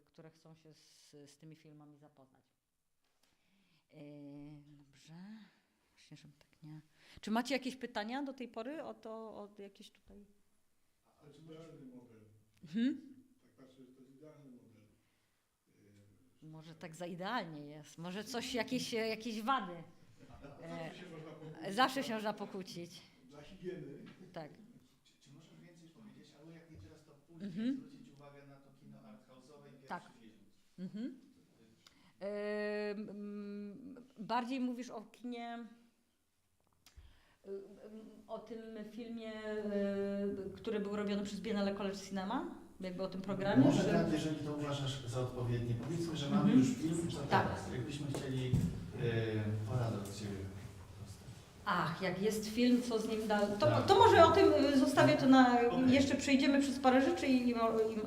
które chcą się z tymi filmami zapoznać. Dobrze. Właśnie, żeby tak nie... Czy macie jakieś pytania do tej pory o jakieś tutaj... Ale czy idealny model? Tak patrzę, że to jest idealny model. Może tak za idealnie jest. Może coś, jakieś wady. Zawsze się można pokłócić. Zawsze się można pokłócić. Dla higieny. Tak. Czy możesz więcej powiedzieć, albo jak nie teraz, to później zwrócić uwagę na to kino arthouse'owe i pierwszy Tak. film? Bardziej mówisz o kinie, o tym filmie, który był robiony przez Biennale College Cinema? Jakby o tym programie? Może tak, jeżeli to uważasz za odpowiednie. Powiedzmy, że mamy już film, co Tak. teraz? Jakbyśmy chcieli poradę od Ciebie. Ach, jak jest film, co z nim dalej. To może o tym zostawię to na. Okay. Jeszcze przejdziemy przez parę rzeczy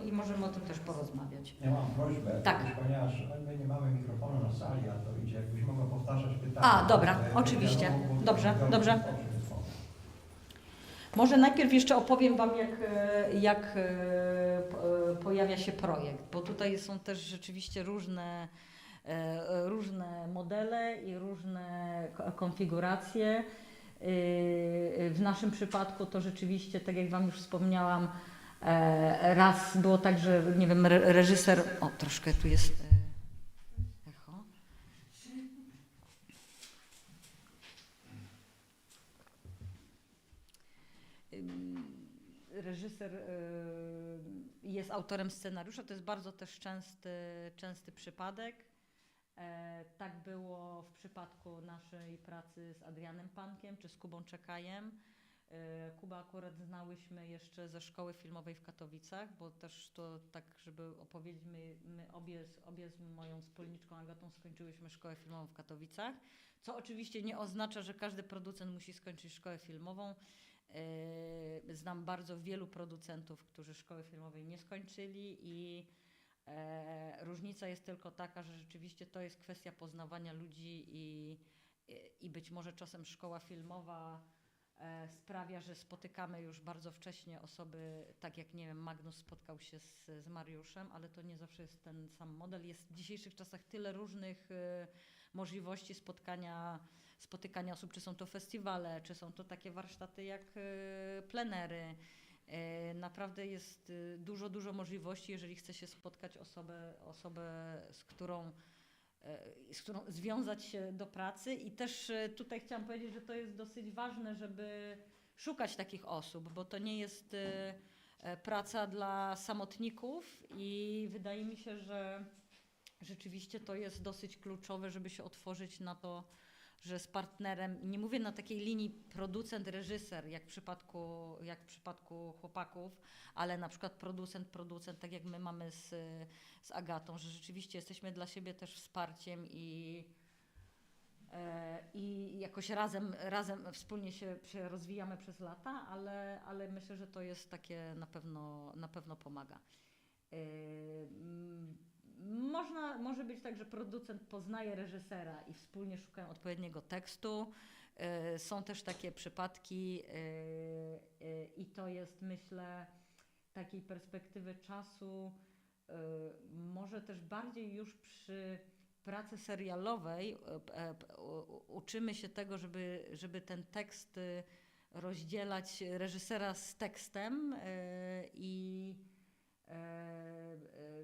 i możemy o tym też porozmawiać. Ja mam prośbę, Tak. Ponieważ my nie mamy mikrofonu na sali, a to idzie, jakbyś mogła powtarzać pytania. A, dobra, oczywiście. Dobrze. Może najpierw jeszcze opowiem Wam, jak pojawia się projekt, bo tutaj są też rzeczywiście różne modele i różne konfiguracje. W naszym przypadku to rzeczywiście, tak jak Wam już wspomniałam, raz było tak, że nie wiem, reżyser... O, troszkę tu jest echo. Reżyser jest autorem scenariusza, to jest bardzo też częsty przypadek. Tak było w przypadku naszej pracy z Adrianem Pankiem czy z Kubą Czekajem. Kuba akurat znałyśmy jeszcze ze szkoły filmowej w Katowicach, bo też to tak, żeby opowiedzieć, my obie z moją wspólniczką Agatą skończyłyśmy szkołę filmową w Katowicach, co oczywiście nie oznacza, że każdy producent musi skończyć szkołę filmową. Znam bardzo wielu producentów, którzy szkoły filmowej nie skończyli i różnica jest tylko taka, że rzeczywiście to jest kwestia poznawania ludzi i być może czasem szkoła filmowa sprawia, że spotykamy już bardzo wcześnie osoby, tak jak, nie wiem, Magnus spotkał się z Mariuszem, ale to nie zawsze jest ten sam model. Jest w dzisiejszych czasach tyle różnych możliwości spotykania osób, czy są to festiwale, czy są to takie warsztaty jak plenery. Naprawdę jest dużo możliwości, jeżeli chce się spotkać osobę, z którą związać się do pracy. I też tutaj chciałam powiedzieć, że to jest dosyć ważne, żeby szukać takich osób, bo to nie jest praca dla samotników i wydaje mi się, że rzeczywiście to jest dosyć kluczowe, żeby się otworzyć na to, że z partnerem, nie mówię na takiej linii producent-reżyser, jak w przypadku chłopaków, ale na przykład producent, tak jak my mamy z Agatą, że rzeczywiście jesteśmy dla siebie też wsparciem i jakoś razem wspólnie się rozwijamy przez lata, ale myślę, że to jest takie na pewno pomaga. Może być tak, że producent poznaje reżysera i wspólnie szukają odpowiedniego tekstu. Są też takie przypadki i to jest, myślę, takiej perspektywy czasu, może też bardziej już przy pracy serialowej uczymy się tego, żeby ten tekst rozdzielać reżysera z tekstem i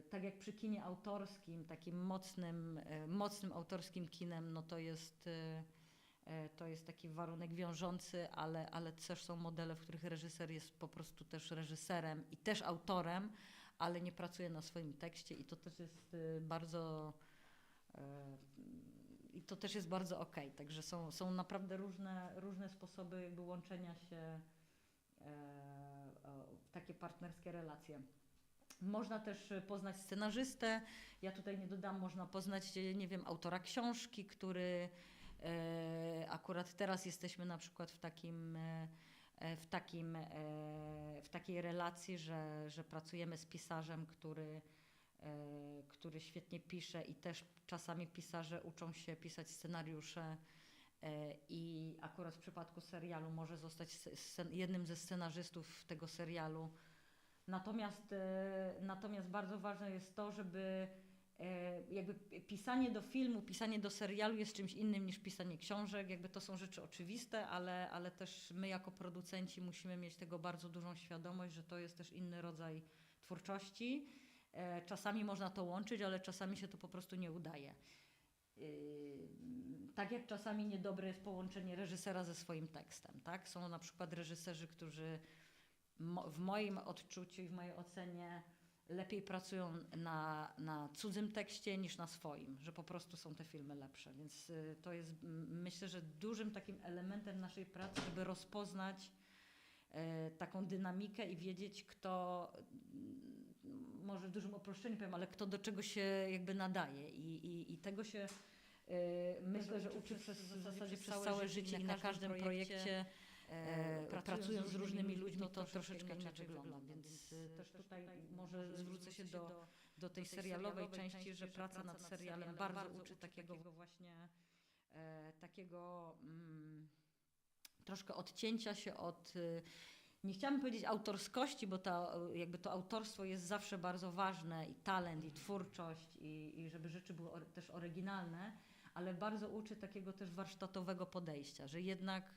tak jak przy kinie autorskim, takim mocnym autorskim kinem, no to jest taki warunek wiążący, ale też są modele, w których reżyser jest po prostu też reżyserem i też autorem, ale nie pracuje na swoim tekście i to też jest bardzo okej. Także są naprawdę różne sposoby jakby łączenia się w takie partnerskie relacje. Można też poznać scenarzystę. Ja tutaj nie dodam, można poznać, nie wiem, autora książki, który akurat teraz jesteśmy na przykład w takiej relacji, że pracujemy z pisarzem, który świetnie pisze i też czasami pisarze uczą się pisać scenariusze i akurat w przypadku serialu może zostać jednym ze scenarzystów tego serialu Natomiast bardzo ważne jest to, żeby jakby pisanie do filmu, pisanie do serialu jest czymś innym niż pisanie książek. Jakby to są rzeczy oczywiste, ale też my jako producenci musimy mieć tego bardzo dużą świadomość, że to jest też inny rodzaj twórczości. Czasami można to łączyć, ale czasami się to po prostu nie udaje. Tak jak czasami niedobre jest połączenie reżysera ze swoim tekstem, tak? Są na przykład reżyserzy, którzy w moim odczuciu i w mojej ocenie lepiej pracują na cudzym tekście niż na swoim, że po prostu są te filmy lepsze. Więc to jest, myślę, że dużym takim elementem naszej pracy, żeby rozpoznać taką dynamikę i wiedzieć, kto, może w dużym uproszczeniu powiem, ale kto do czego się jakby nadaje. I tego się myślę, że uczy w zasadzie przez całe życie i na każdym projekcie pracując z różnymi ludźmi, to troszeczkę inaczej wygląda. Więc też tutaj może zwrócę się do tej serialowej części, że praca nad serialem bardzo uczy takiego właśnie troszkę odcięcia się od, nie chciałabym powiedzieć autorskości, bo jakby to autorstwo jest zawsze bardzo ważne i talent, i twórczość, i żeby rzeczy były też oryginalne, ale bardzo uczy takiego też warsztatowego podejścia, że jednak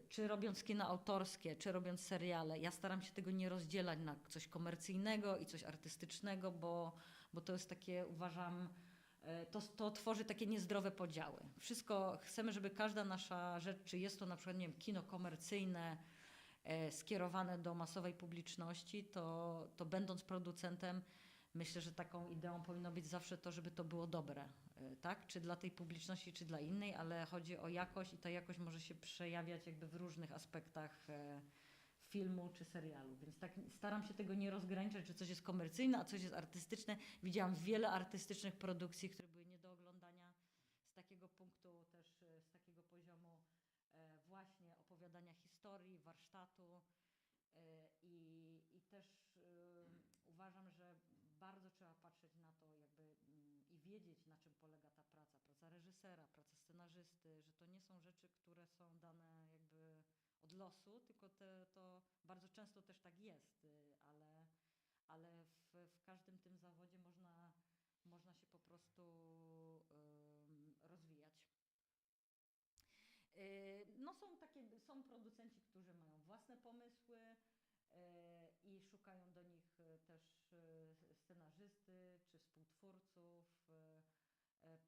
czy robiąc kino autorskie, czy robiąc seriale, ja staram się tego nie rozdzielać na coś komercyjnego i coś artystycznego, bo to jest takie, uważam, to tworzy takie niezdrowe podziały. Wszystko, chcemy, żeby każda nasza rzecz, czy jest to na przykład, nie wiem, kino komercyjne, skierowane do masowej publiczności, to będąc producentem, myślę, że taką ideą powinno być zawsze to, żeby to było dobre, tak? Czy dla tej publiczności, czy dla innej, ale chodzi o jakość i ta jakość może się przejawiać jakby w różnych aspektach filmu czy serialu. Więc tak staram się tego nie rozgraniczać, że coś jest komercyjne, a coś jest artystyczne. Widziałam wiele artystycznych produkcji, które były nie do oglądania z takiego punktu też, z takiego poziomu właśnie opowiadania historii, warsztatu i też uważam, że bardzo trzeba patrzeć na to jakby i wiedzieć, na czym polega ta praca reżysera, praca scenarzysty, że to nie są rzeczy, które są dane jakby od losu, tylko to bardzo często też tak jest, ale w każdym tym zawodzie można się po prostu rozwijać. No są producenci, którzy mają własne pomysły i szukają do nich też scenarzysty czy współtwórców.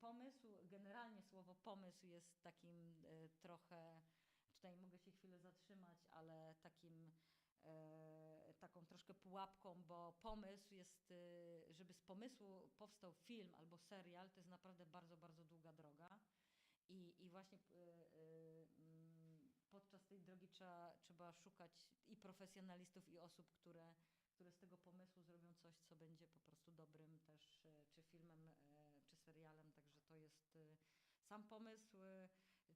Pomysł, generalnie słowo pomysł jest takim trochę, tutaj mogę się chwilę zatrzymać, ale taką troszkę pułapką, bo pomysł jest, żeby z pomysłu powstał film albo serial, to jest naprawdę bardzo, bardzo długa droga. I właśnie podczas tej drogi trzeba szukać i profesjonalistów, i osób, które z tego pomysłu zrobią coś, co będzie po prostu dobrym też czy filmem, czy serialem. Także to jest sam pomysł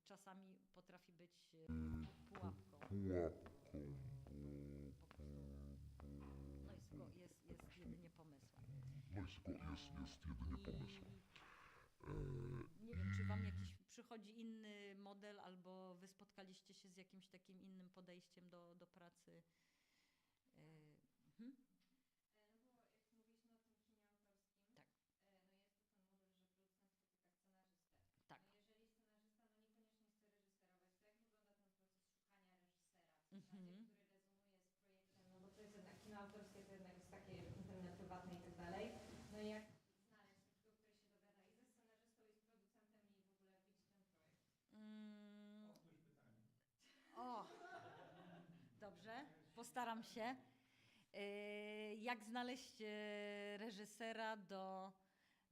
czasami potrafi być pułapką. No jest jedynie pomysłem. Nie wiem, czy wam jakiś przychodzi inny model, albo wy spotkaliście się z jakimś takim innym podejściem do pracy? No bo jak mówiliśmy o tym kinie autorskim, Tak. no jest to ten model, że producent spotyka scenarzystę. Tak. No jeżeli scenarzysta niekoniecznie chce reżyserować, to jak wygląda ten proces szukania reżysera w zasadzie, który rezonuje z projektem? No bo to jest jednak kino autorskie, to jednak jest takie intymne, prywatne i tak dalej. No i jak znaleźć takiego, który się dogada i ze scenarzystą, i z producentem, i w ogóle wbić w ten projekt? Powtórz pytanie. O, dobrze, postaram się. Jak znaleźć reżysera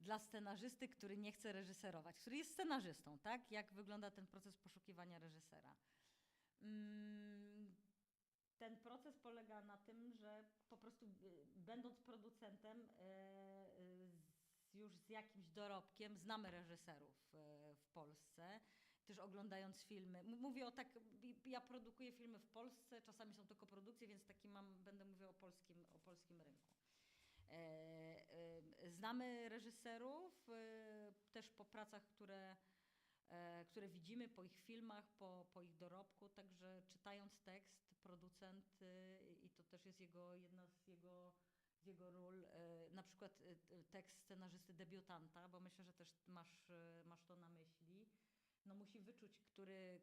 dla scenarzysty, który nie chce reżyserować, który jest scenarzystą, tak? Jak wygląda ten proces poszukiwania reżysera? Ten proces polega na tym, że po prostu będąc producentem już z jakimś dorobkiem znamy reżyserów w Polsce, też oglądając filmy. Mówię ja produkuję filmy w Polsce, czasami są to koprodukcje, więc będę mówiła o polskim rynku. Znamy reżyserów też po pracach, które widzimy, po ich filmach, po ich dorobku, także czytając tekst, producent, i to też też jest jedna z jego ról, na przykład tekst scenarzysty debiutanta, bo myślę, że też masz to na myśli. No musi wyczuć,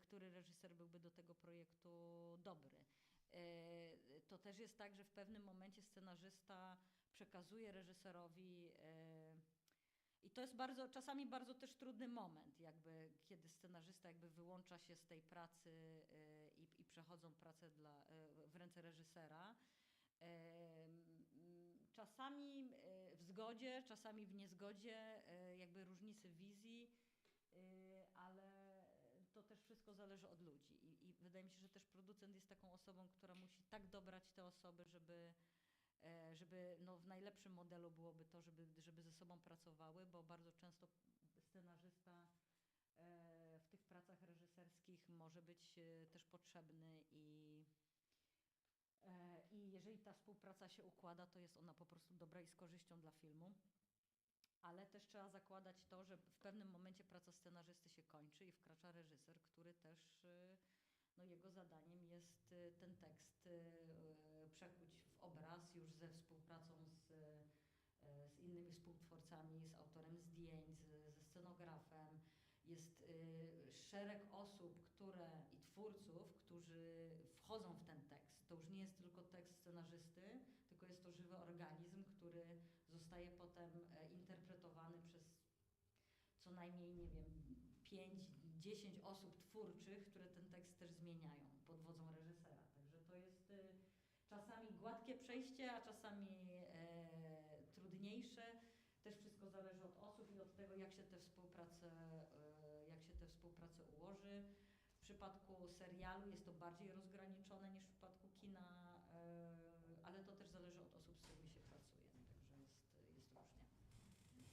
który reżyser byłby do tego projektu dobry. To też jest tak, że w pewnym momencie scenarzysta przekazuje reżyserowi i to jest czasami bardzo też trudny moment, jakby, kiedy scenarzysta jakby wyłącza się z tej pracy i przechodzą pracę w ręce reżysera. Czasami w zgodzie, czasami w niezgodzie, jakby różnicy wizji, ale to też wszystko zależy od ludzi. I wydaje mi się, że też producent jest taką osobą, która musi tak dobrać te osoby, żeby no w najlepszym modelu byłoby to, żeby ze sobą pracowały, bo bardzo często scenarzysta w tych pracach reżyserskich może być też potrzebny i jeżeli ta współpraca się układa, to jest ona po prostu dobra i z korzyścią dla filmu. Ale też trzeba zakładać to, że w pewnym momencie praca scenarzysty się kończy i wkracza reżyser, który też, no jego zadaniem jest ten tekst przekuć w obraz już ze współpracą z innymi współtwórcami, z autorem zdjęć, ze scenografem. Jest szereg osób i twórców, którzy wchodzą w ten tekst. To już nie jest tylko tekst scenarzysty, tylko jest to żywy organizm, który zostaje potem interpretowany przez co najmniej, nie wiem, 5-10 osób twórczych, które ten tekst też zmieniają pod wodzą reżysera. Także to jest czasami gładkie przejście, a czasami trudniejsze. Też wszystko zależy od osób i od tego, jak się te współprace ułoży. W przypadku serialu jest to bardziej rozgraniczone niż w przypadku kina, ale to też zależy od osób, z którymi się pracuje. Także jest różnie.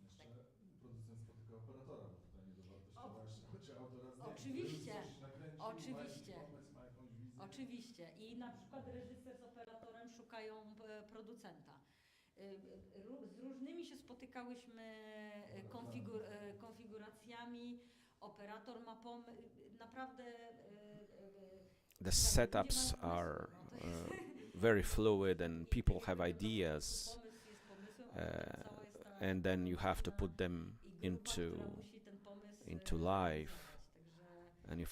Jeszcze producent spotyka operatora, bo pytanie dowartościowe, czy autora zdjęcia. Oczywiście, Coś nakręcił, oczywiście. ma jakiś pomysł, ma jakąś wizję. Oczywiście. I na przykład reżyser z operatorem szukają producenta. Z różnymi się spotykałyśmy konfiguracjami. Operator ma naprawdę... The setups are very fluid and people have ideas, and then you have to put them into life, and you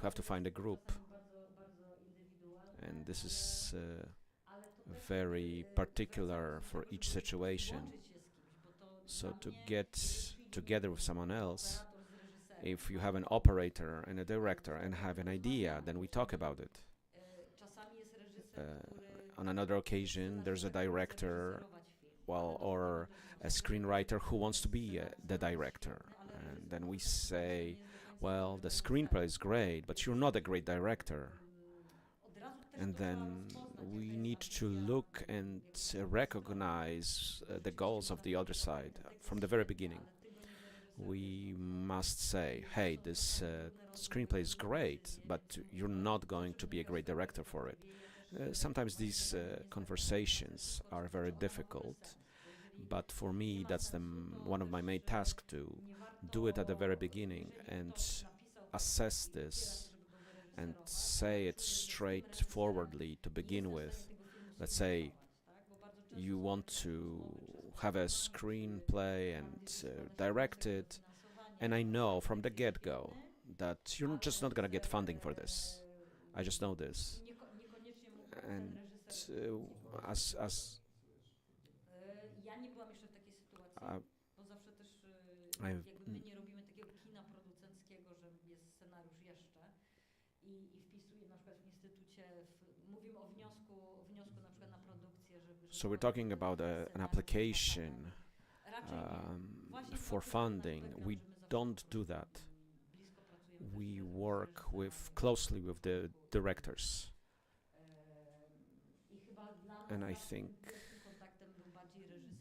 have to find a group, and this is very particular for each situation. So to get together with someone else, if you have an operator and a director and have an idea, then we talk about it. On another occasion, there's a director, or a screenwriter who wants to be the director. And then we say, well, the screenplay is great, but you're not a great director. And then we need to look and recognize the goals of the other side from the very beginning. We must say, hey, this screenplay is great, but you're not going to be a great director for it. Sometimes these conversations are very difficult, but for me that's one of my main tasks, to do it at the very beginning and assess this and say it straightforwardly to begin with. Let's say you want to have a screenplay and direct it, and I know from the get-go that you're just not going to get funding for this. I just know this. And Ja nie byłam jeszcze w takiej sytuacji, bo zawsze też jakby my nie robimy takiego kina producenckiego, że jest scenariusz jeszcze i wpisuję na przykład w instytucie, mówimy o wniosku na przykład na produkcję, żeby So we're talking about an application for funding. We don't do that. We work closely with the directors. And I think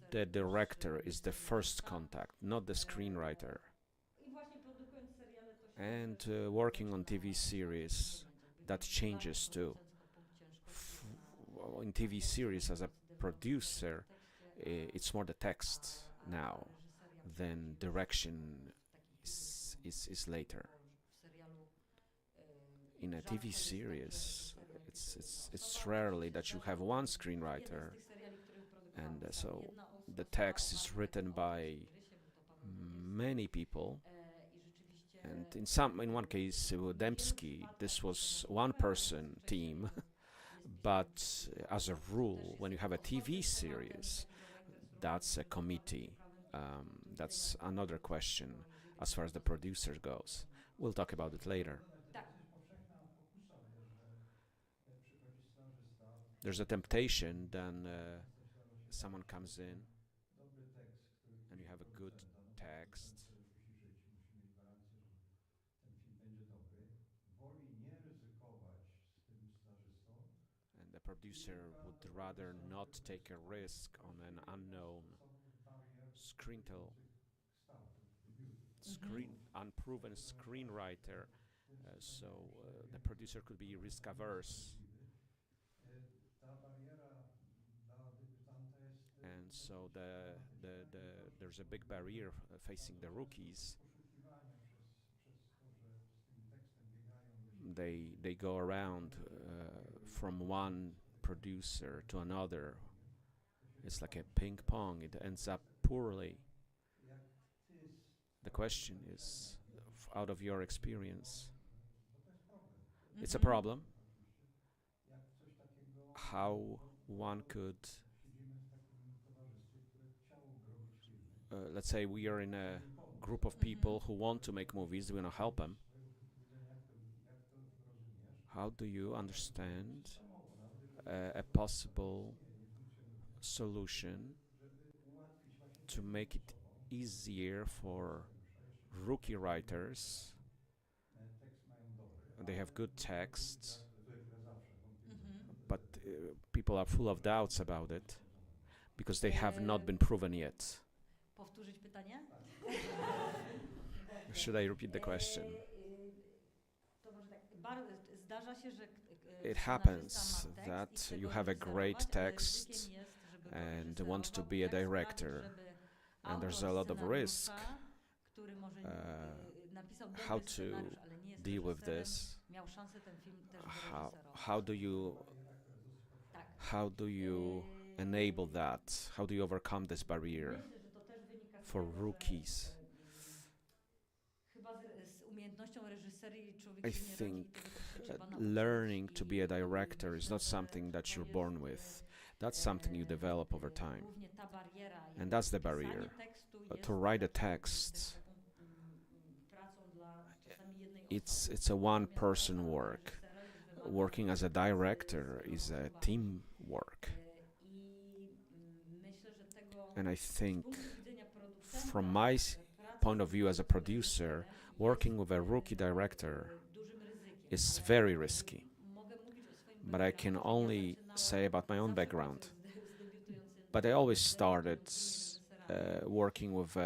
the director is the first contact, not the screenwriter. And working on TV series, that changes too. In TV series, as a producer, it's more the text now, then direction is later. In a TV series, it's It's rarely that you have one screenwriter, and so the text is written by many people. And in one case, Dembski, this was one person team, but as a rule, when you have a TV series, that's a committee. That's another question as far as the producer goes. We'll talk about it later. There's a temptation, then someone comes in and you have a good text. And the producer would rather not take a risk on an unknown unproven screenwriter, so the producer could be risk averse. And so there's a big barrier facing the rookies. They go around from one producer to another. It's like a ping pong. It ends up poorly. The question is, out of your experience, it's a problem. How one could, let's say we are in a group of people who want to make movies, we want to help them. How do you understand a possible solution to make it easier for rookie writers? They have good texts, but people are full of doubts about it because they have not been proven yet. Powtórzyć pytanie? Should I repeat the question? It happens that you have a great text and want to be a director, and there's a lot of risk. How to deal with this? How do you enable that? How do you overcome this barrier for rookies? I think learning to be a director is not something that you're born with. That's something you develop over time. And that's the barrier. To write a text, it's a one-person work. Working as a director is a team work. And I think from my point of view as a producer, working with a rookie director is very risky. But I can only say about my own background. But I always started working with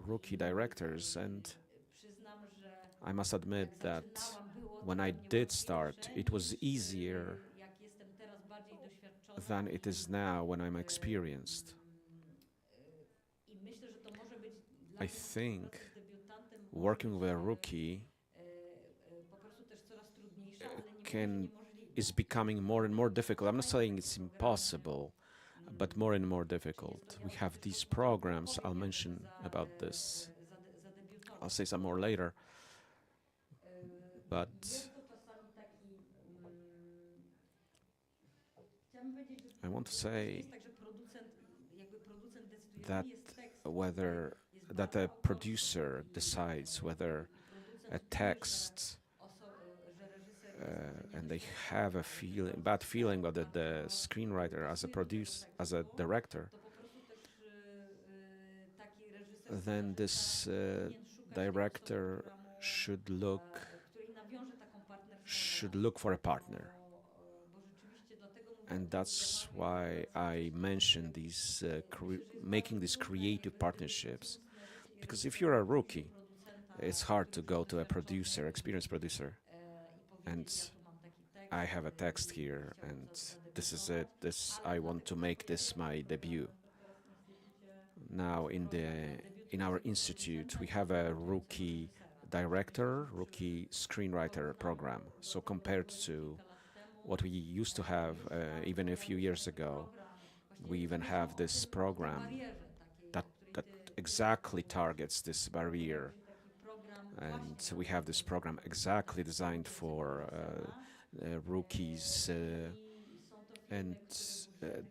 rookie directors, and I must admit that when I did start, it was easier than it is now when I'm experienced. I think working with a rookie is becoming more and more difficult. I'm not saying it's impossible, but more and more difficult. We have these programs, I'll mention about this. I'll say some more later. But I want to say that a producer decides whether a text and they have a bad feeling about the screenwriter as a director, then this director should look for a partner. And that's why I mentioned these making these creative partnerships. Because if you're a rookie, it's hard to go to a producer, experienced producer, and I have a text here, and this is it. I want to make this my debut. Now in our institute, we have a rookie director, rookie screenwriter program. So compared to what we used to have even a few years ago. We even have this program that exactly targets this barrier, and we have this program exactly designed for rookies, and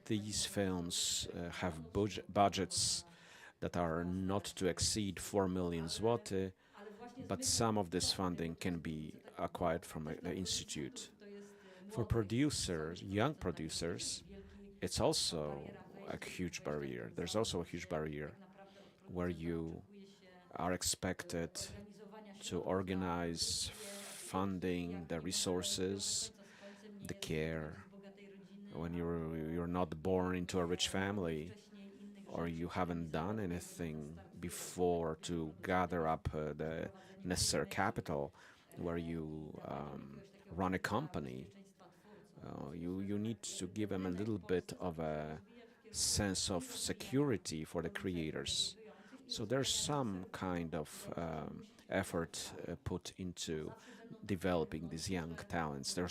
these films have budgets that are not to exceed 4 million zloty, but some of this funding can be acquired from the institute. For producers, young producers, it's also a huge barrier. There's also a huge barrier where you are expected to organize funding, the resources, the care. When you're not born into a rich family, or you haven't done anything before to gather up the necessary capital, where you run a company, you need to give them a little bit of a sense of security for the creators. So there's some kind of effort put into developing these young talents. There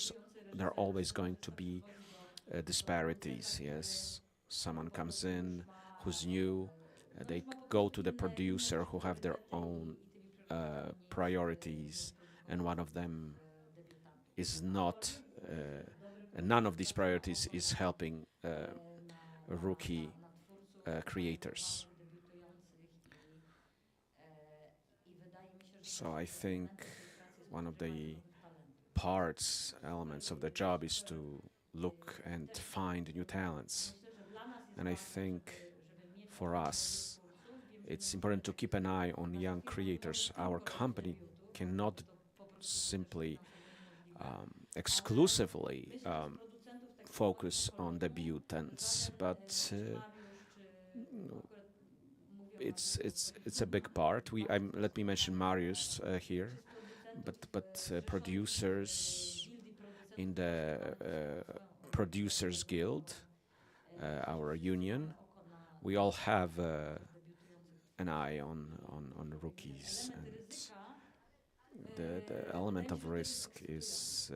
are always going to be disparities. Yes, someone comes in who's new, they go to the producer who have their own priorities, and one of them is not. And none of these priorities is helping rookie creators. So I think one of the elements of the job is to look and find new talents. And I think for us, it's important to keep an eye on young creators. Our company cannot simply exclusively focus on debutants, but it's a big part. Let me mention Marius here, but producers in the Producers Guild, our union, we all have an eye on rookies, and the element of risk is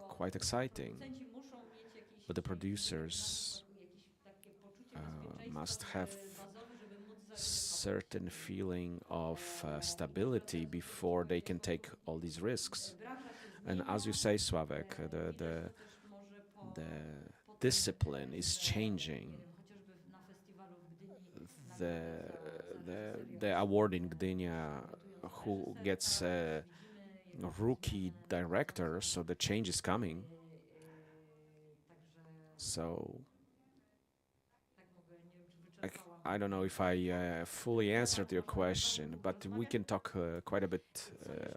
quite exciting. But the producers must have certain feeling of stability before they can take all these risks. And as you say, Sławek, the discipline is changing. The award in Gdynia, who gets a rookie director, so the change is coming. So I don't know if I fully answered your question, but we can talk quite a bit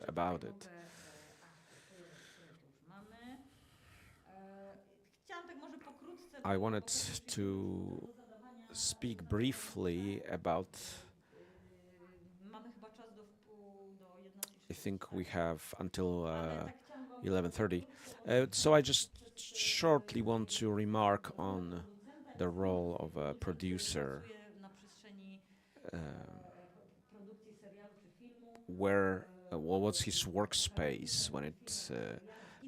about it. I wanted to speak briefly about, I think we have until 11:30. So I just shortly want to remark on the role of a producer, what's his workspace when it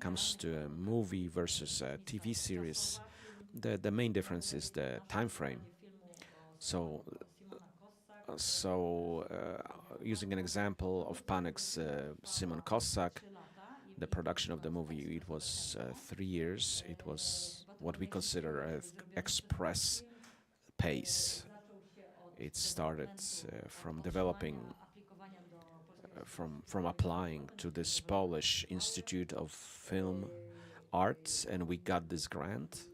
comes to a movie versus a TV series. The main difference is the time frame. So using an example of Panek's Szymon Kossak, the production of the movie, it was 3 years. It was what we consider as express pace. It started from developing, from applying to this Polish Institute of Film Arts, and we got this grant.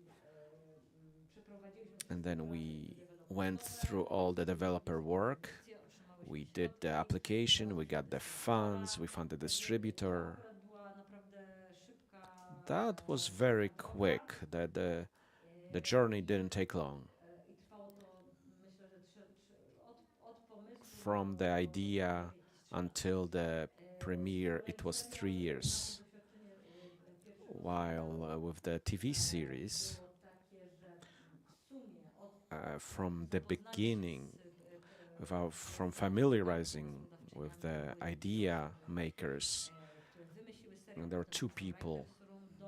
And then we went through all the developer work. We did the application, we got the funds, we found the distributor. That was very quick. The journey didn't take long. From the idea until the premiere, it was 3 years. While with the TV series, from the beginning, from familiarizing with the idea makers, and there were 2 people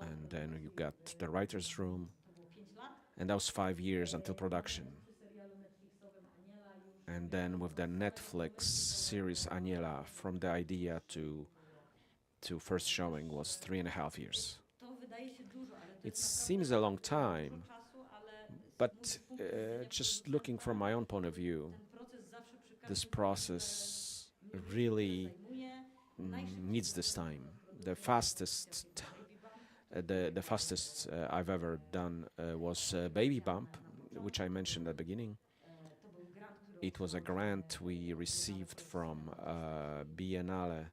and then you got the writer's room, to było 5 lat. and that was 5 years until production. Przy serialu Netflixowym Aniela już And then with the Netflix series Aniela, from the idea to first showing was 3.5 years. to wydaje się dużo, ale to It jest seems a long time, dużo czasu, ale z but punktu widzenia just looking from my own point of view, ten proces zawsze przy każdym this filmie, process który really zajmuje, najszybciej needs this time. The fastest, the fastest I've ever done was Baby Bump, which I mentioned at the beginning. to był grant, który It was a grant we received from Biennale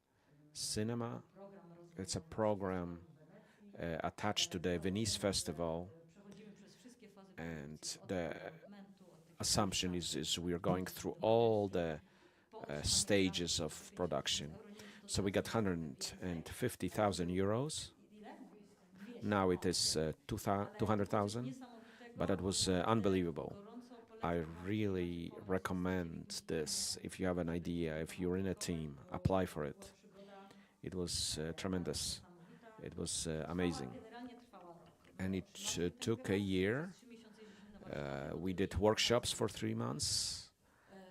Cinema. program It's a program attached to the Venice Festival, przechodzimy przez wszystkie fazy and produkcji, the od developmentu, od tych assumption is we're going through all the stages of production. So we got 150,000 euros. Now it is 200,000, but it was unbelievable. I really recommend this. If you have an idea, if you're in a team, apply for it. It was tremendous. It was amazing. generalnie trwała rok. And it took a year. 3 miesiące jeździliśmy na We did workshops for 3 months.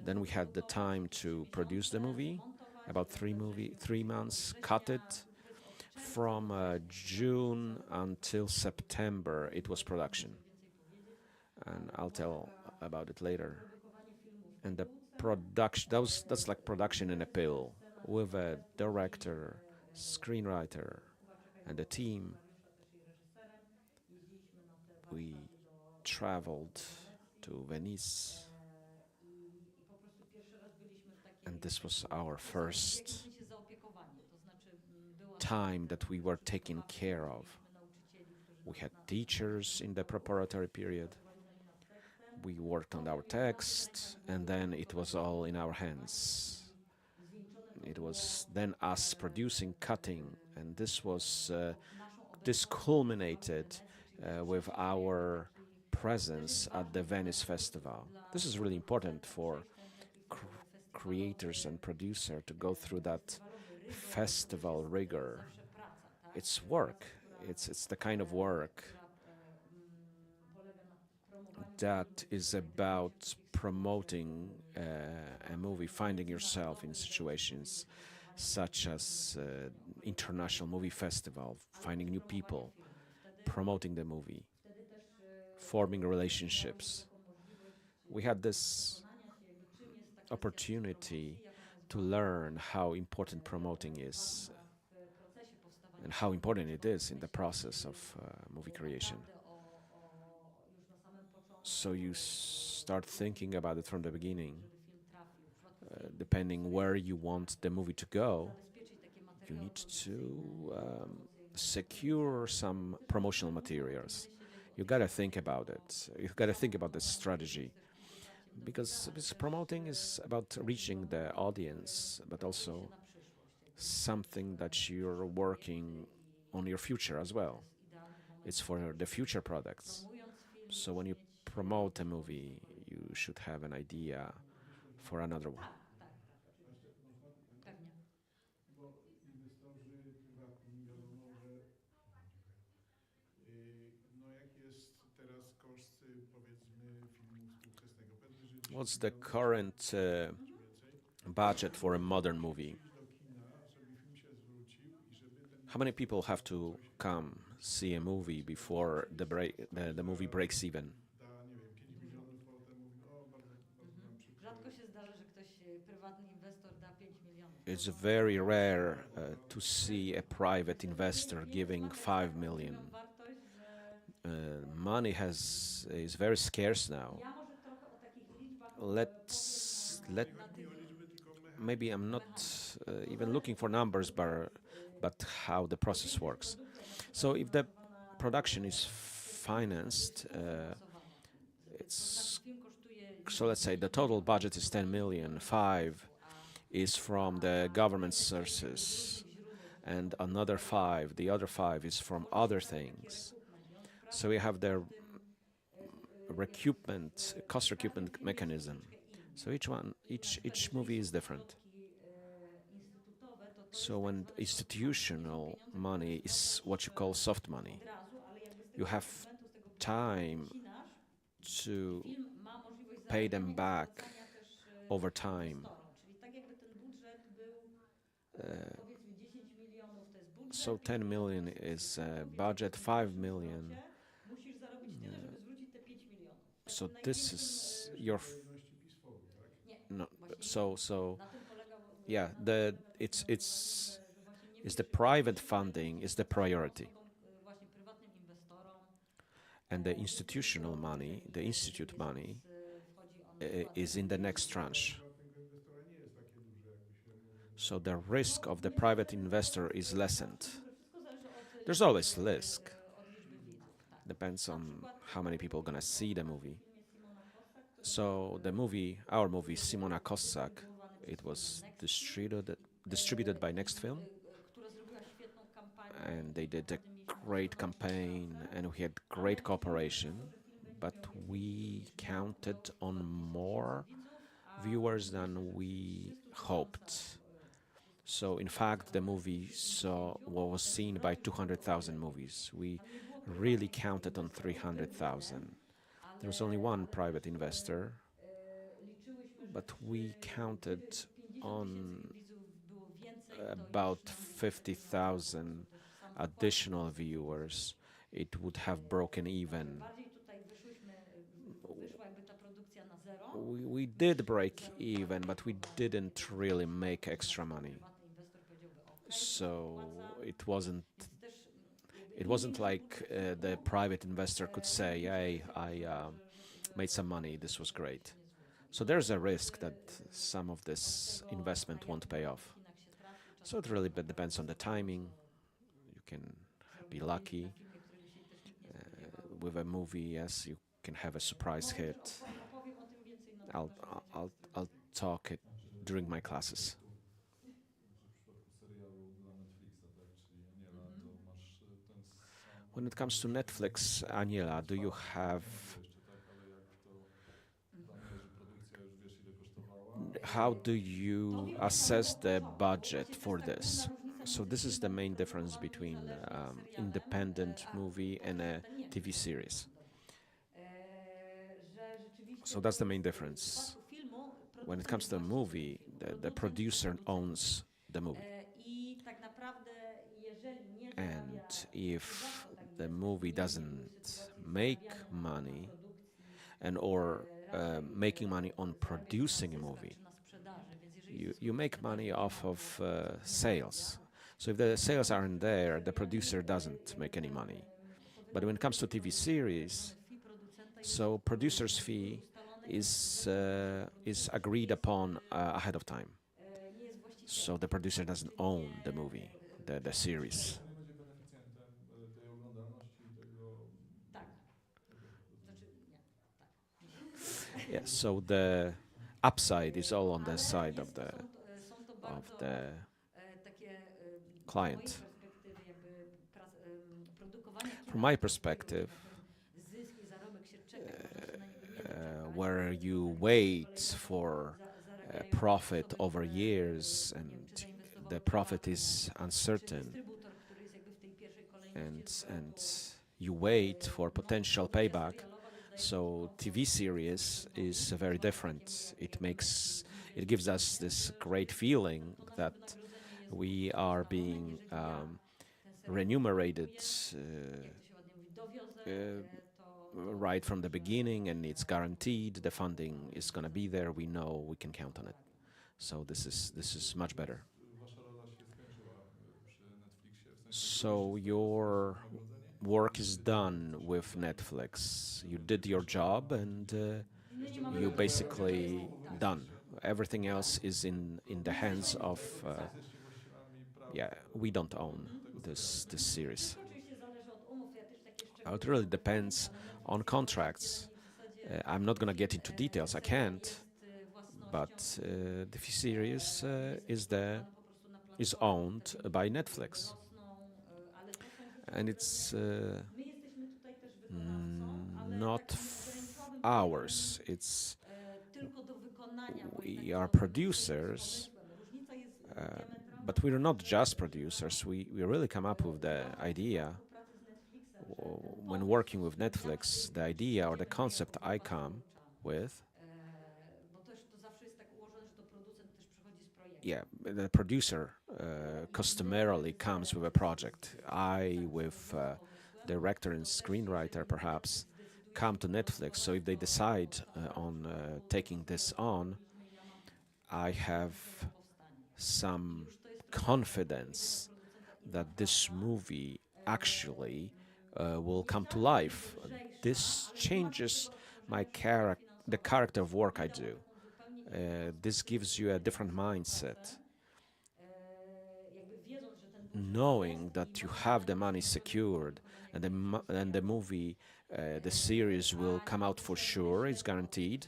Then we had the time to produce the movie, about 3 months, cut it. From June until September, it was production. And I'll tell about it later. And the production, that's like production in a pill, with a director, screenwriter, and a team. We traveled to Venice, and this was our first time that we were taken care of. We had teachers in the preparatory period. We worked on our text, and then it was all in our hands. It was then us producing, cutting, and this culminated with our presence at the Venice Festival. This is really important for creators and producer to go through that festival rigor. It's work. It's the kind of work that is about promoting a movie, finding yourself in situations such as international movie festival, finding new people, promoting the movie, forming relationships. We had this opportunity to learn how important promoting is and how important it is in the process of movie creation. So you start thinking about it from the beginning. Depending where you want the movie to go, you need to secure some promotional materials. You gotta think about it. You gotta think about the strategy. Because promoting is about reaching the audience, but also something that you're working on your future as well. It's for the future products. So when you promote a movie, you should have an idea for another one. Bo inwestorzy prywatni wiadomo, że no jak jest teraz koszt powiedzmy filmu współczesnego. Pewnie, że What's the current budget for a modern movie? do kina, żeby film się zwrócił i żeby ten How many people have to come see a movie before the movie breaks even? da, nie wiem, 5 milionów, potem mówi, o bardzo nam przykro. Rzadko się zdarza, że ktoś, prywatny inwestor da 5 milionów. It's very rare to see a private investor giving 5 million. Wartość, że Money is very scarce now. ja może trochę o takich liczbach Maybe I'm not even looking for numbers, but how the process works. So if the production is financed, so let's say the total budget is 10 million, 5 is from the government sources, and another 5, the other 5 is from other things. So we have the cost recoupment mechanism. So each movie is different. So when institutional money is what you call soft money, od razu, ale jakby z you tego have argumentu, z tego time wycinasz, to film ma możliwość pay them zarabiania i back zwracania też over time. inwestorom. Czyli tak jakby ten budżet był powiedzmy 10 milionów to jest budżet. So 10 million is budget, 5 million. Musisz zarobić tyle, żeby zwrócić te 5 milionów. So this is your kolejności pismowej, tak? Nie, no. właśnie So na tym polega yeah, it's właśnie nie is the wiesz, private funding is the priority, właśnie prywatnym inwestorom. and the institutional money, the institute money, Wchodzi on is in the next tranche. Prywatnego inwestora nie jest takie duże, jakby się mogło So the risk of the private investor is lessened. Wszystko zależy od There's always risk. od liczby widzów. Tak. Depends on how many people gonna see the movie. W filmie Simona Kossak, który So the movie, our movie, Simona Kossak, it was distributed by Next Film, która zrobiła świetną kampanię. and they did a great campaign, and we had great cooperation, but we counted on more viewers than we hoped. So in fact, the movie was seen by 200,000 movies. We really counted on 300,000. There was only one private investor, but we counted on about 50,000 additional viewers. It would have broken even. Bardziej tutaj wyszła jakby ta produkcja na zero. We did break even, but we didn't really make extra money. Prywatny inwestor powiedziałby okej, So opłaca. it wasn't like the private investor could say, "Hey, I made some money. This was great." So there's a risk that some of this investment won't pay off. So it really depends on the timing. You can be lucky with a movie. Yes, you can have a surprise hit. Opowiem o tym więcej na I'll talk it during my classes. W przypadku serialu dla Netflixa, tak, czyli Aniela, to masz ten sam... When it comes to Netflix, Aniela, do you have... Jeszcze tak, ale jak to planujesz, że produkcja już wiesz ile kosztowała? How do you assess the budget for this? So this is the main difference between independent movie and a TV series. So that's the main difference. When it comes to a movie, the producer owns the movie. And if the movie doesn't make money or making money on producing a movie, you make money off of sales. So if the sales aren't there, the producer doesn't make any money. But when it comes to TV series, so producer's fee is agreed upon ahead of time. So the producer doesn't own the movie, the series. Nie będzie beneficjentem tej oglądalności i tego... Tak. Znaczy, nie, tak. Yeah, so the upside is all on the side of the client. From my perspective, where you wait for profit over years and the profit is uncertain, and you wait for potential payback. So TV series is very different. It gives us this great feeling that we are being remunerated right from the beginning, and it's guaranteed. The funding is going to be there. We know we can count on it. So this is much better. Wasza rola się skończyła przy Netflixie, w sensie... So your work is done with Netflix. You did your job, and you basically done. Everything else is in the hands of. Yeah, we don't own this series. It really depends on contracts. I'm not going to get into details. I can't. But the series is owned by Netflix, and it's not ours. We are producers, But we're not just producers. We really come up with the idea. When working with Netflix, the idea or the concept I come with, Bo też to zawsze jest tak ułożone, że to producent też przychodzi z projektem. yeah, the producer customarily comes with a project. I, with director and screenwriter, perhaps, come to Netflix. So if they decide on taking this on, I have some confidence that this movie actually will come to life. This changes the character of work I do. This gives you a different mindset. Knowing that you have the money secured and the movie, the series will come out for sure, it's guaranteed,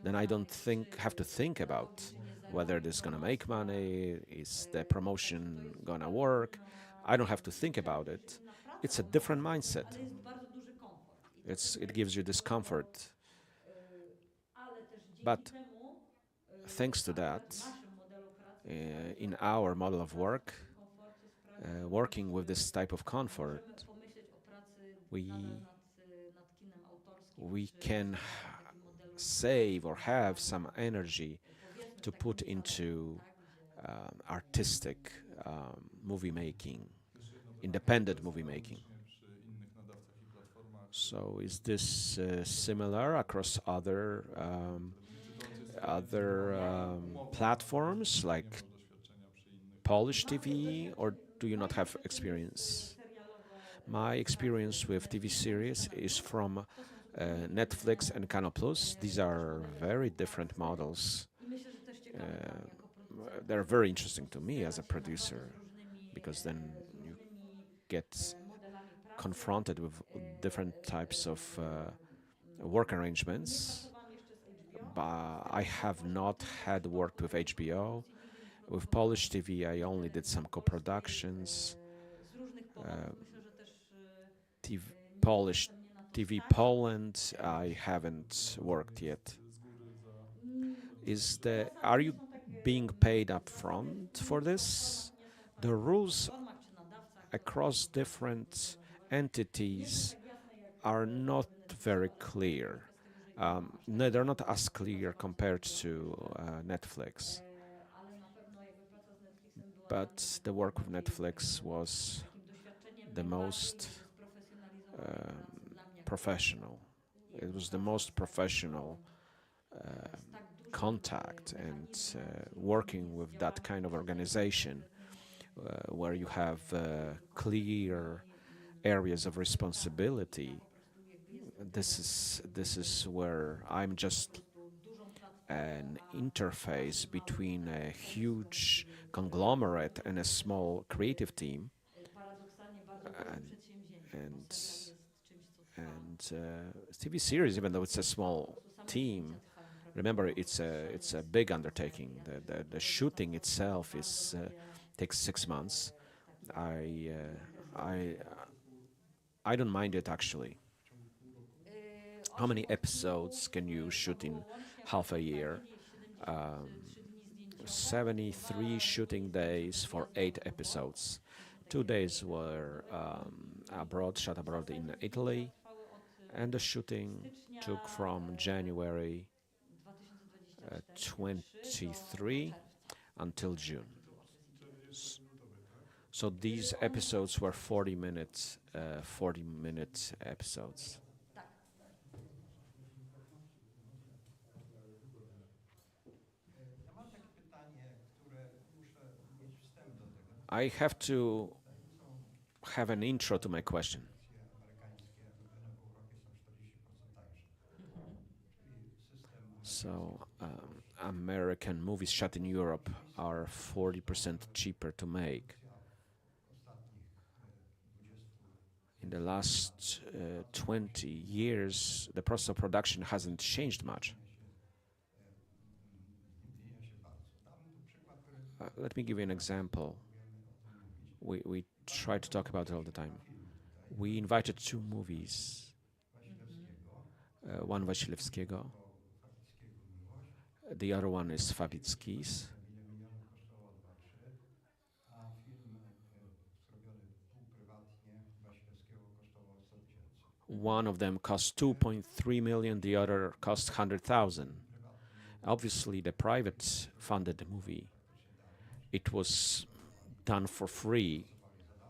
then I don't have to think about whether this is going to make money, is the promotion going to work. I don't have to think about it. It's a different mindset. It gives you this comfort. But thanks to that, in our model of work, working with this type of comfort, we can save or have some energy to put into artistic movie making, independent movie making. So is this similar across other platforms like Polish TV, or do you not have experience? My experience with TV series is from Netflix and Canal Plus. These are very different models. They're very interesting to me as a producer, because then you get confronted with different types of work arrangements. But I have not had worked with HBO. With Polish TV, I only did some co-productions. Polish TV Poland, I haven't worked yet. Are you being paid up front for this? The rules across different entities are not very clear. No, they're not as clear compared to Netflix. But the work with Netflix was the most professional. It was the most professional contact, and working with that kind of organization where you have clear areas of responsibility. This is where I'm just an interface between a huge conglomerate and a small creative team, and TV series, even though it's a small team, remember it's a big undertaking. The shooting itself takes 6 months. I don't mind it, actually. How many episodes can you shoot in half a year? 73 shooting days for 8 episodes. 2 days were shot abroad in Italy, and the shooting took from January 23 until June. So these episodes were 40-minute episodes. I have to have an intro to my question. So, American movies shot in Europe are 40% cheaper to make. In the last 20 years, the process of production hasn't changed much. Let me give you an example. We try to talk about it all the time. We invited 2 movies. One Wasilewskiego, the other one is Fabicki's. One of them cost 2.3 million, the other cost 100,000. Obviously, the private funded the movie. It was done for free.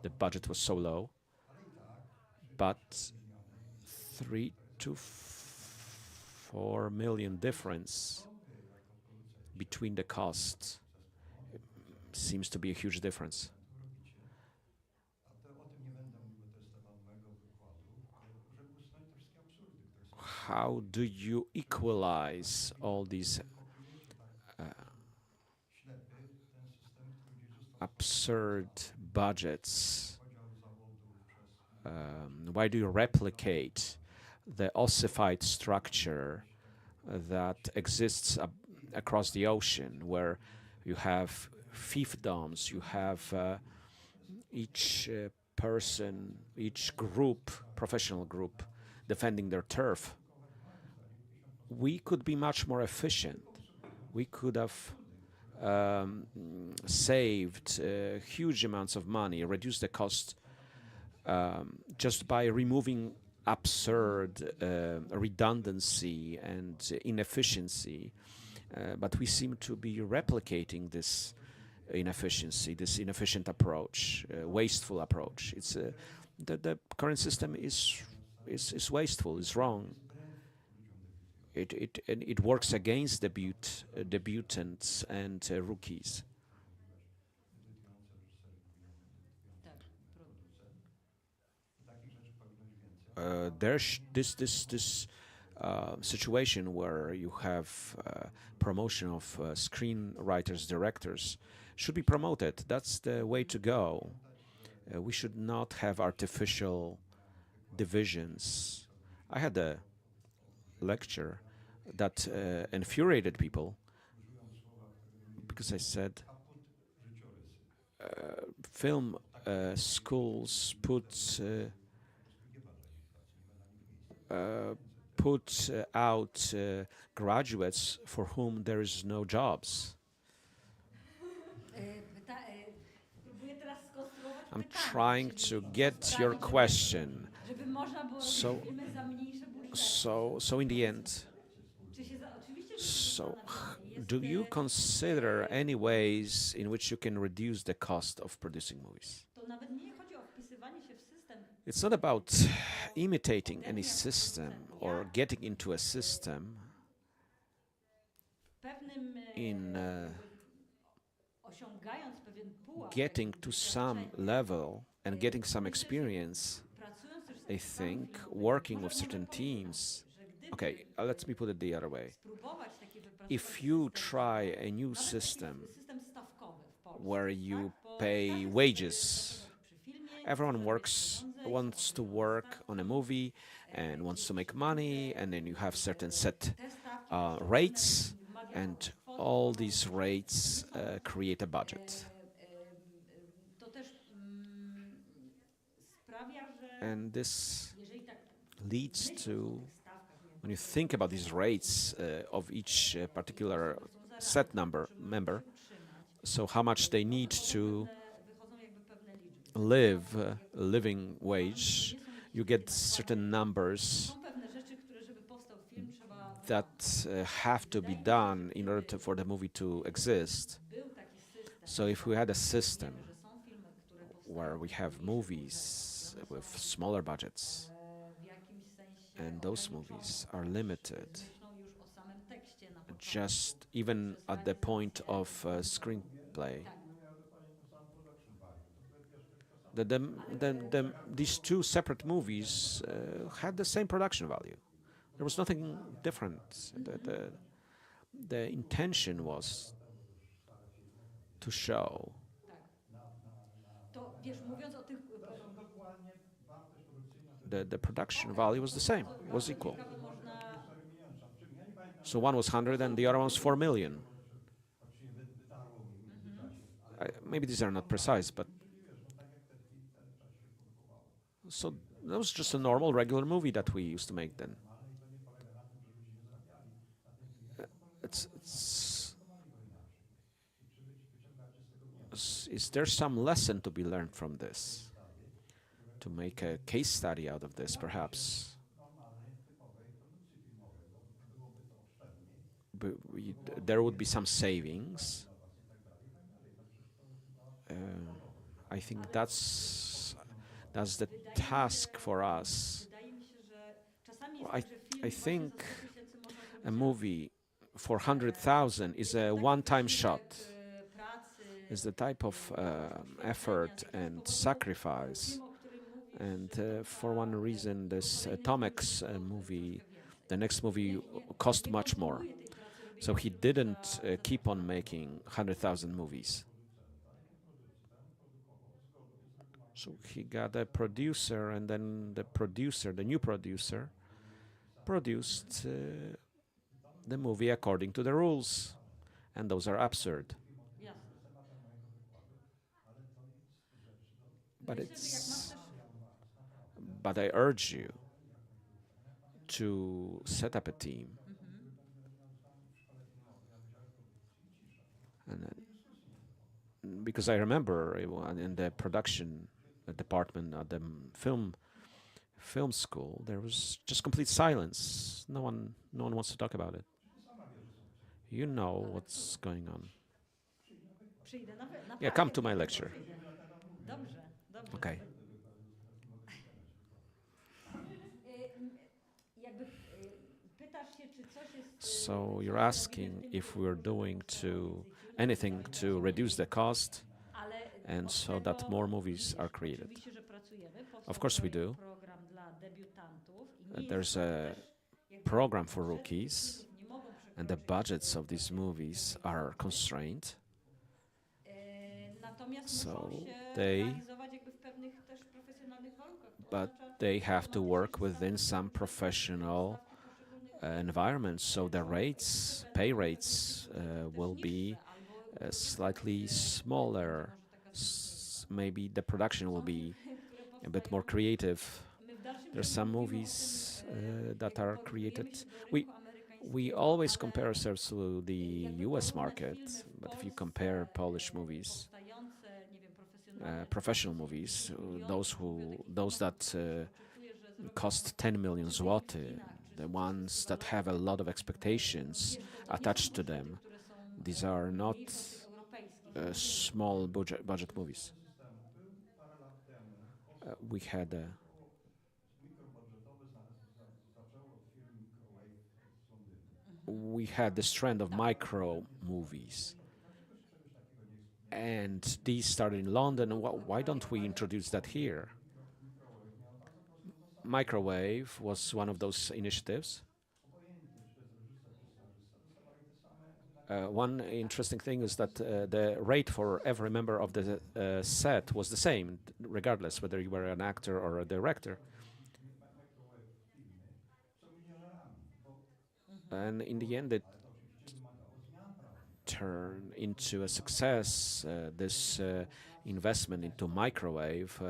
The budget was so low, but 3 to 4 million difference between the costs seems to be a huge difference. How do you equalize all these absurd budgets? Why do you replicate the ossified structure that exists across the ocean, where you have fiefdoms, you have each person, each group, professional group, defending their turf? We could be much more efficient. We could have saved huge amounts of money, reduced the cost just by removing absurd redundancy and inefficiency. But we seem to be replicating this inefficiency, this inefficient approach, wasteful approach. It's the current system is wasteful, is wrong. It works against debutants and rookies. There's this situation where you have promotion of screenwriters, directors should be promoted. That's the way to go. We should not have artificial divisions. I had a lecture that infuriated people because I said film schools put out graduates for whom there is no jobs. I'm trying to get your question. So in the end, do you consider any ways in which you can reduce the cost of producing movies? It's not about imitating any system or getting into a system in getting to some level and getting some experience. I think working with certain teams. Okay, let me put it the other way. If you try a new system where you pay wages, everyone wants to work on a movie and wants to make money, and then you have certain set rates, and all these rates create a budget. And this leads to, when you think about these rates of each particular set member, so how much they need to live a living wage, you get certain numbers that have to be done in order for the movie to exist. So if we had a system where we have movies with smaller budgets, and those movies are limited just even at the point of screenplay, these two separate movies had the same production value. There was nothing different. The intention was to show. The production value was the same, was equal. So one was 100 and the other one was 4 million. Maybe these are not precise, but so that was just a normal, regular movie that we used to make then. Is there some lesson to be learned from this? To make a case study out of this, perhaps? there would be some savings. I think that's the task for us. Wydaje mi się, że czasami Well, jest tak, że film I właśnie think za 100 tysięcy można zrobić a movie for 100,000 is a taki one-time wysiłek, shot. pracy, Is the type of effort and sacrifice. film, o którym mówisz, And for one reason, this Tomek's movie, the next movie, cost much more. So he didn't keep on making 100,000 movies. So he got a producer, and then the new producer, produced the movie according to the rules, and those are absurd. Jasne. But Myślę, że jak masz it's. też But I urge you to set up a team, and because I remember in the production department at the film school, there was just complete silence. No one wants to talk about it. You know what's going on. przyjdę na Yeah, come to my lecture. Dobrze. Okay. Jakby pytasz się, czy coś jest... So you're asking if we're doing anything to reduce the cost, and so that more movies are created. Oczywiście, że pracujemy. Of course we do. Program dla debiutantów i nie There's jest a też jakby program for budżety rookies, filmów nie mogą and the przekroczyć budgets of these movies are constrained. Natomiast So muszą się they- realizować jakby w pewnych też profesjonalnych warunkach. To But oznacza, they have to no, work musi within stawki some professional stawki poszczególnych environments, so the pay rates will be niższe, albo slightly smaller. Maybe the production will be a bit more creative. my w dalszym There's ciągu some mówimy o movies tym, that jakby are porównujemy created. się do We rynku amerykańskiego, we always ale compare ourselves to the jakby U.S. porównać market, filmy w but if you Polsce, compare Polish movies, powstające, nie wiem, profesjonalne, professional to movies, milionów, those mówię o takich that filmach, oczekuję, że zrobią cost 10 million zloty, the ones that have a lot of expectations attached to them. które są These are not mniejsze od tych europejskich. small budget movies. We had this trend of micro movies, and these started in London. Why don't we introduce that here? Microwave was one of those initiatives. One interesting thing is that the rate for every member of the set was the same, regardless whether you were an actor or a director. And in the end, it turned into a success. This investment into microwave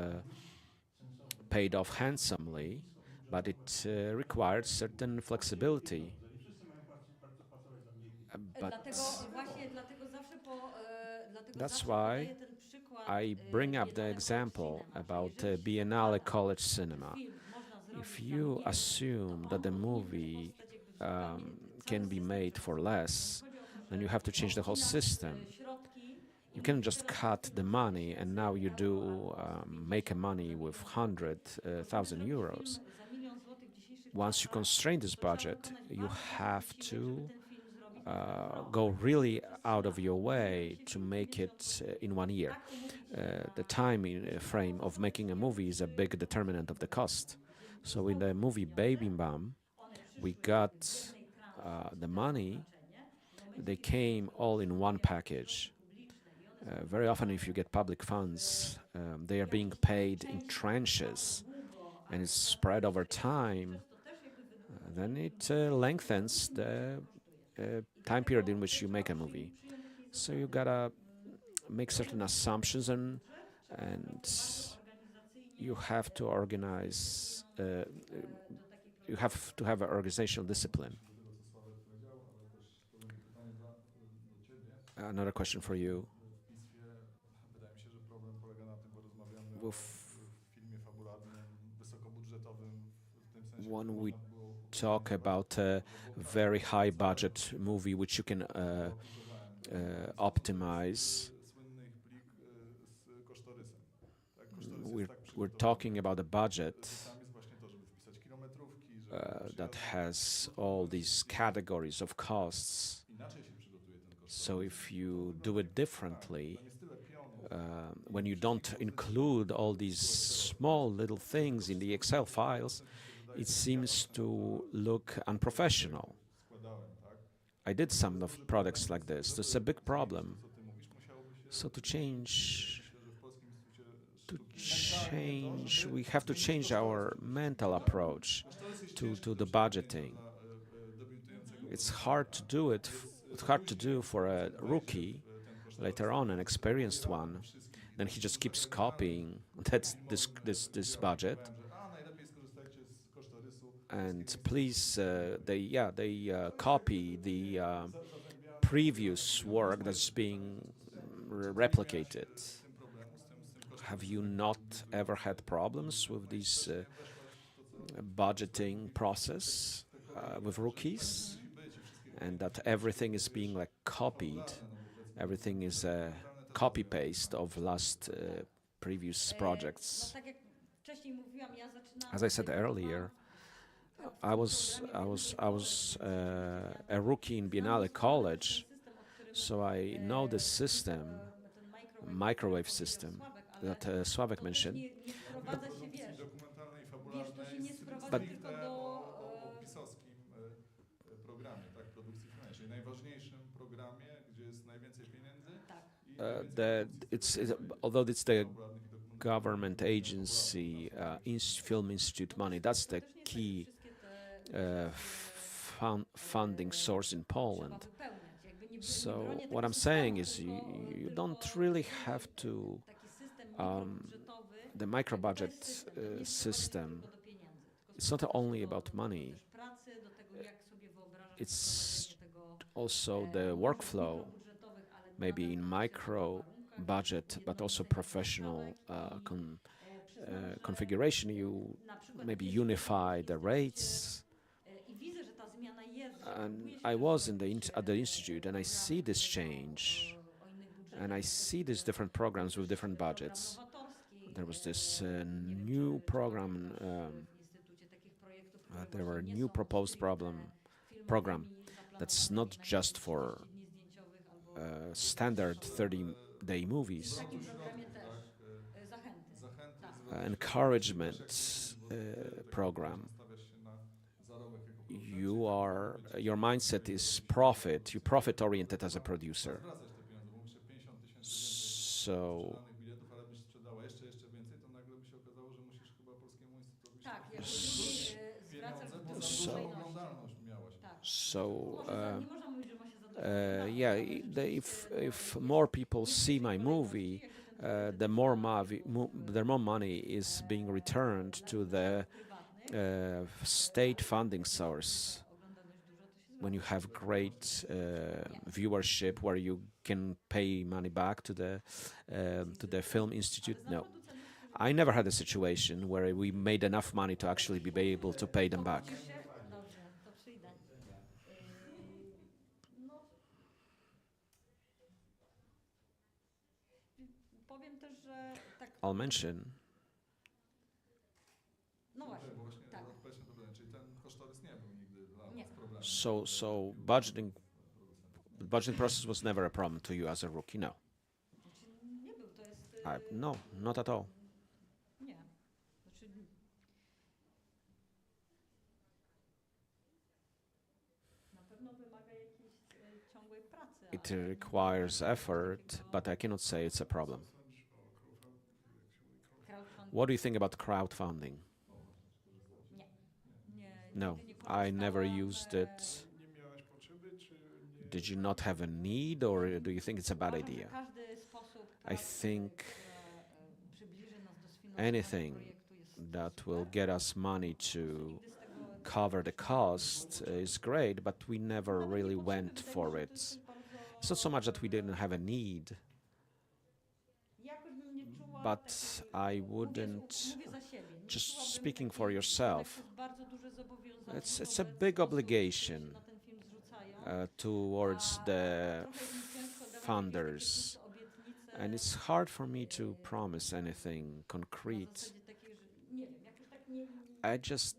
paid off handsomely, but it required certain flexibility. But that's why I bring up the example about Biennale College Cinema. If you assume that the movie can be made for less, then you have to change the whole system. You can't just cut the money and now you do make a money with 100,000 euros. Once you constrain this budget, you have to go really out of your way to make it in 1 year. The time frame of making a movie is a big determinant of the cost. So in the movie Baby Bum, we got the money. They came all in one package. Very often, if you get public funds, they are being paid in tranches, and it's spread over time. Then it lengthens the time period in which you make a movie. So you gotta make certain assumptions, and you have to organize. You have to have an organizational discipline. Another question for you. Wydaje mi się, że problem polega na tym, bo rozmawiamy Well, o filmie fabularnym, wysokobudżetowym, w tym sensie, when że we można było talk about a very high budget movie which you can optimize. Słynny plik z kosztorysem. Tak, kosztorys We're, jest tak we're przygotowany, talking about a budget że tam jest właśnie to, żeby wpisać kilometrówki, żeby that has all these categories of costs. inaczej się przygotuje ten kosztorys. So if you do it differently, Tam jest tyle pionów. when you don't include all these small little things in the Excel files, it seems to look unprofessional. Składałem, tak? I did some of products like this. That's a big problem. Co ty mówisz, musiałoby się So to change, myślę, że w Polskim Instytucie Sztuki we have to change our mental approach to the budgeting. It's hard to do it. It's hard to do for a rookie. Later on, an experienced one, then he just keeps copying this budget. najlepiej skorzystajcie z kosztorysu. And please, they copy the previous work that's being replicated. Have you not ever had problems with this budgeting process with rookies, and that everything is being like copied? Everything is a copy paste of last previous projects. No, tak jak wcześniej mówiłam, ja zaczynałam As I said earlier, I was a rookie in Biennale College, so I know the system, microwave system that Sławek mentioned. Nie sprowadza się, wiesz, Dokumentalnej, to fabularnej się nie stricte sprowadza tylko do... o pisowskim programie, tak, produkcji filmowej, czyli najważniejszym programie, gdzie jest najwięcej pieniędzy Tak. i Although it's the government agency, Film Institute money, that's the key funding source in Poland. So what I'm saying is you don't really have to the micro budget system. It's not only about money. It's also the workflow, maybe in micro budget, but also professional configuration. You maybe unify the rates. And I was at the institute, and I see this change, and I see these different programs with different budgets. There was this new program. There were new proposed program that's not just for standard 30-day movies. Encouragement program. Your mindset is profit. You're profit oriented as a producer. So if more people see my movie, the more money is being returned to the state funding source. When you have great viewership, where you can pay money back to the Film Institute, no. I never had a situation where we made enough money to actually be able to pay them back. I'll mention. So budgeting process was never a problem to you as a rookie, no. No, not at all. It requires effort, but I cannot say it's a problem. What do you think about crowdfunding? No, I never used it. Did you not have a need, or do you think it's a bad idea? I think anything that will get us money to cover the cost is great, but we never really went for it. It's not so much that we didn't have a need, but I wouldn't just speaking for yourself. To jest bardzo duże zobowiązanie It's a wobec big osób, które obligation się na ten film zrzucają. Towards the Trochę im ciężko dawać jakieś takie funders. puste obietnice, And it's hard for me to promise anything na concrete. zasadzie takiej, że nie wiem, jakoś tak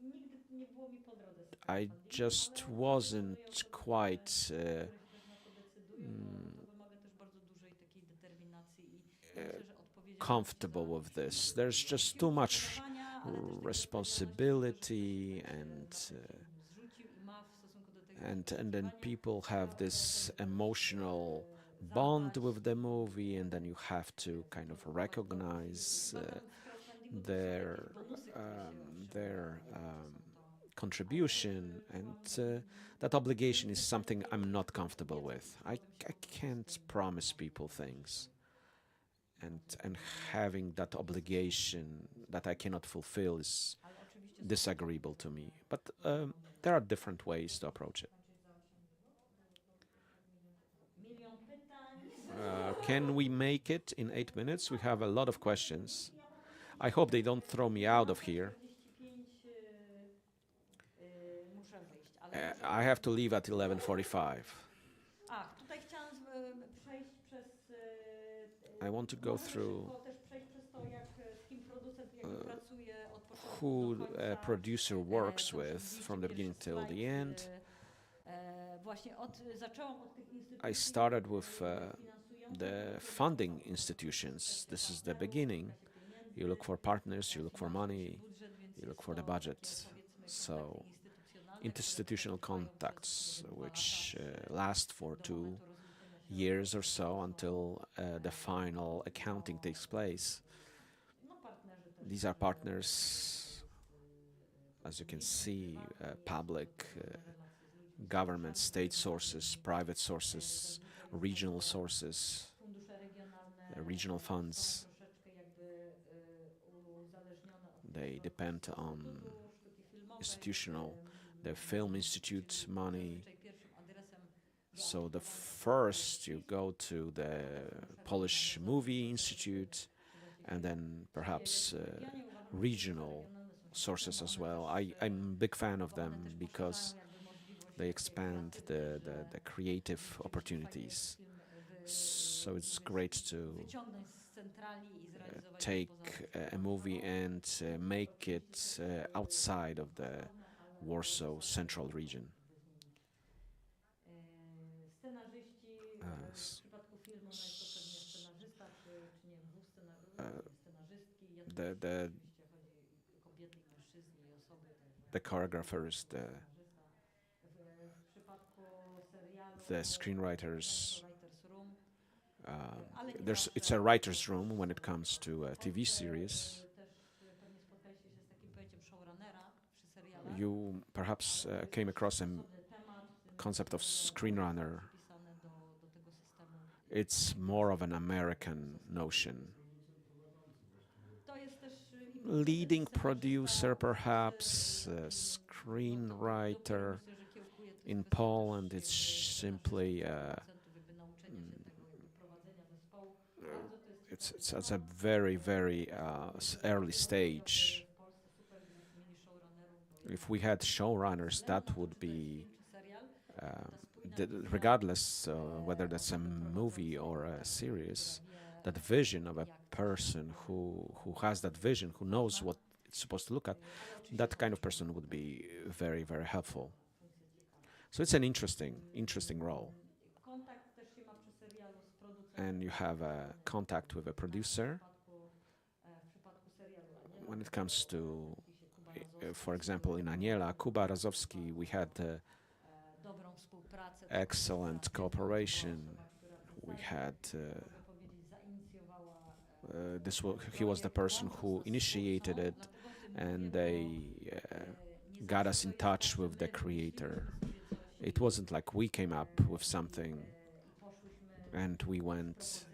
nigdy nie było mi po drodze z takim I crowdfundingiem, just ale wasn't przekonuję osoby, quite które się też na to decydują, bo to wymaga też bardzo dużej takiej determinacji i myślę, że odpowiedzialności comfortable za with this. przyjemność There's just too takiego much przygotowania, ale też takiej responsibility odpowiedzialności za to, żeby and ktoś się na ten film zrzucił i ma w stosunku do tego and then oczekiwania. people have this emotional bond with the movie, and then you have to kind of recognize their contribution, and that obligation is something I'm not comfortable with. I can't promise people things, and having that obligation that I cannot fulfill is disagreeable to me. But there are different ways to approach it. Can we make it in 8 minutes? We have a lot of questions. I hope they don't throw me out of here. I have to leave at 11:45. Tutaj chciałam przejść przez I want to go through też przejść przez to, z kim producent pracuje od początku who do a końca. producer works To with widzicie from the beginning pierwszy till the slajd. end. Właśnie zaczęłam od tych instytucji I started with finansujących, the funding institutions. This is the beginning. You look for partners, you look for money, you look for the budget. So institutional contacts, which last for 2 years or so until the final accounting takes place. These are partners, as you can see, public, government, state sources, private sources, regional sources, regional funds. They depend on the Film Institute money. So the first you go to the Polish Movie Institute, and then perhaps regional sources as well. I'm a big fan of them because they expand the creative opportunities. So it's great to take a movie and make it outside of the Warsaw Central region. The choreographers, the screenwriters. It's a writer's room when it comes to a TV series. You perhaps came across a concept of screenrunner. It's more of an American notion. Leading producer, perhaps, screenwriter. In Poland, it's simply it's at a very, very early stage. If we had showrunners, that would be, regardless whether that's a movie or a series, that vision of a person who has that vision, who knows what it's supposed to look at, that kind of person would be very, very helpful. So it's an interesting role. And you have a contact with a producer. When it comes to, for example, in Aniela, Kuba Razowski, we had excellent cooperation. We had he was the person who initiated it, and they got us in touch with the creator. It wasn't like we came up with something and we went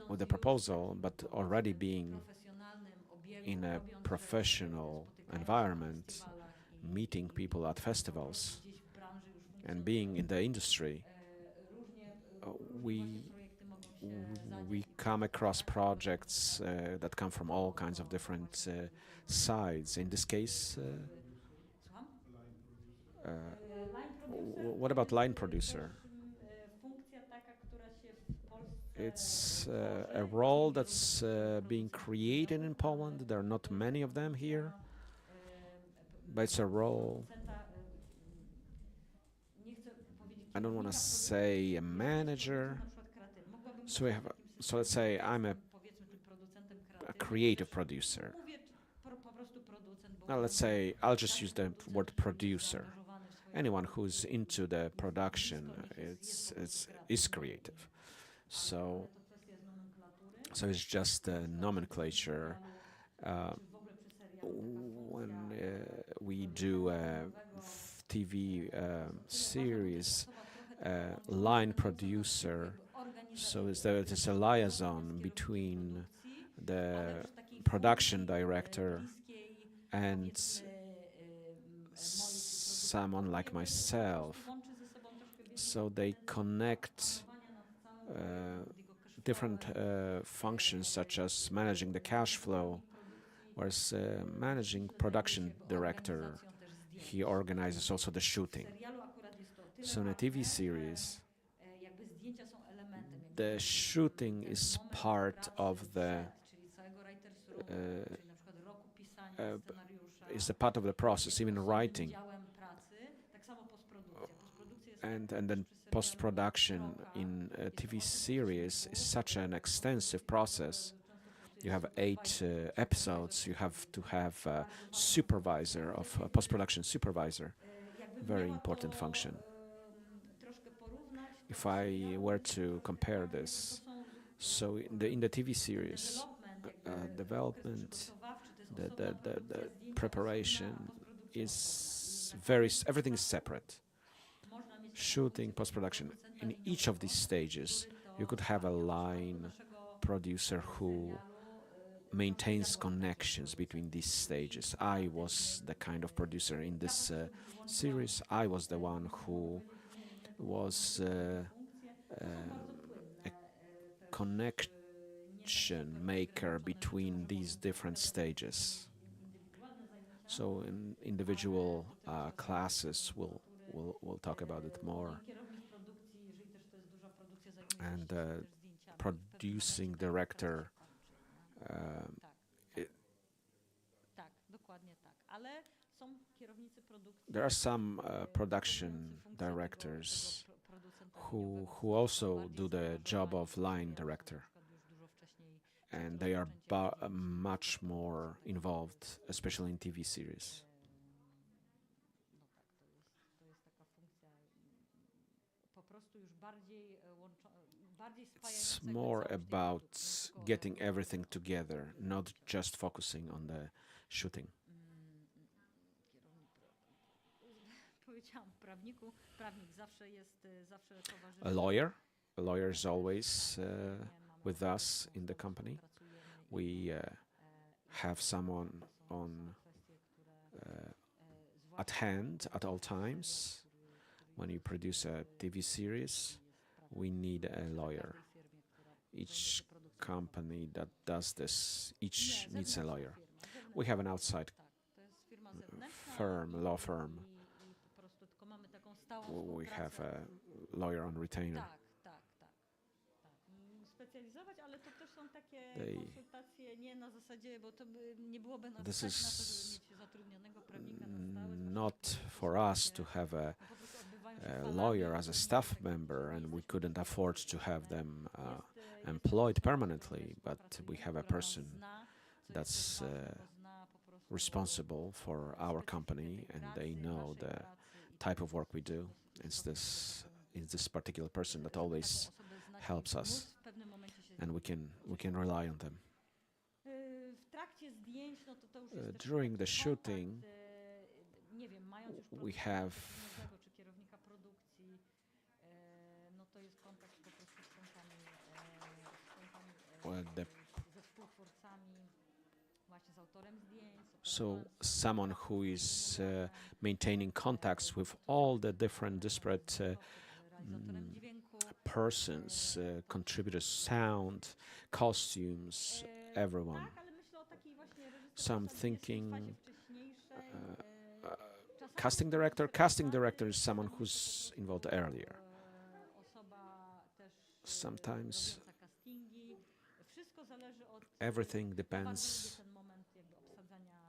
with the proposal, but already being in a professional environment, meeting people at festivals and being in the industry, we come across projects that come from all kinds of different sides. In this case, Słucham? Line producer. Line producer what about line producer? to jest też, funkcja taka, która się w Polsce It's tworzy. a role that's being created in Poland. There are not many of them here, but it's a role. I don't want to say a manager. So so let's say I'm a creative producer. Now let's say I'll just use the word producer. Anyone who's into the production is creative. So it's just a nomenclature. When we do a TV series, line producer, so it is a liaison between the production director and someone like myself. So they connect different functions, such as managing the cash flow, whereas managing production director, he organizes also the shooting. So in a TV series, the shooting is part of the process, even writing. And then post-production in a TV series is such an extensive process. You have 8 episodes. You have to have a supervisor of post-production supervisor. Very important function. If I were to compare this, so in the TV series, development, the preparation is everything is separate. Shooting, post-production. In each of these stages, you could have a line producer who maintains connections between these stages. I was the kind of producer in this series. I was the one who was a connection maker between these different stages. So in individual classes, we'll talk about it more. And producing director. There are some production directors who also do the job of line director, and they are much more involved, especially in TV series. It's more about getting everything together, not just focusing on the shooting. A lawyer is always with us in the company. We have someone at hand at all times. When you produce a TV series, we need a lawyer. Each company that does this, each needs a lawyer. We have an outside firm, law firm. We have a lawyer on retainer. This is not for us to have a lawyer as a staff member, and we couldn't afford to have them employed permanently, but we have a person that's responsible for our company, and they know the type of work we do. It's this particular person that always helps us, and we can rely on them. During the shooting, we have someone who is maintaining contacts with all the different disparate persons contributed sound, costumes, everyone. Tak, ale myślę o takiej właśnie reżyserce So I'm w fazie thinking wcześniejszej. Czasami casting director is someone who's involved earlier. Osoba też Sometimes robiąca castingi. Wszystko zależy od everything bardzo lubię depends ten moment jakby obsadzania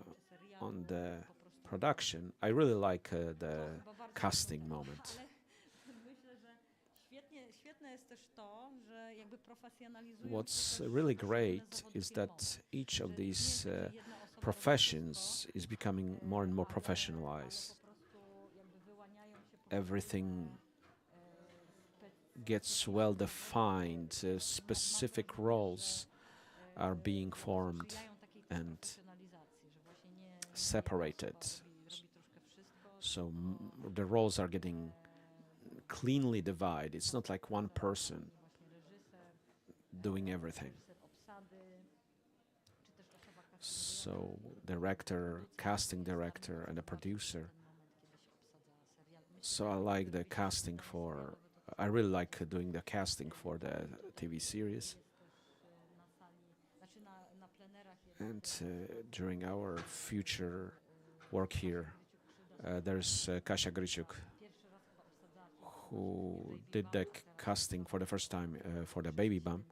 czy serialu, on the po prostu. production. I really like To the chyba bardzo casting trudne. moment. Ale myślę, że świetne jest też to, że jakby profesjonalizują What's się też really poszczególne great zawody is filmowe. that each of Że nie jest these tak, że jedna osoba robi professions wszystko, is becoming more and more ale professionalized. po prostu jakby wyłaniają się Everything poszczególne, gets well defined, specific roles are being formed sprzyjają takiej też and profesjonalizacji, że właśnie nie separated. robi troszkę wszystko, So the roles are getting cleanly divided. It's not like one person właśnie reżyser, doing everything. reżyser obsady, czy też osoba So director, casting director, and a producer. So I like the casting for. I really like doing the casting for the TV series. And during our future work here, there's Kasia Gryciuk, who did the casting for the first time for the baby bump,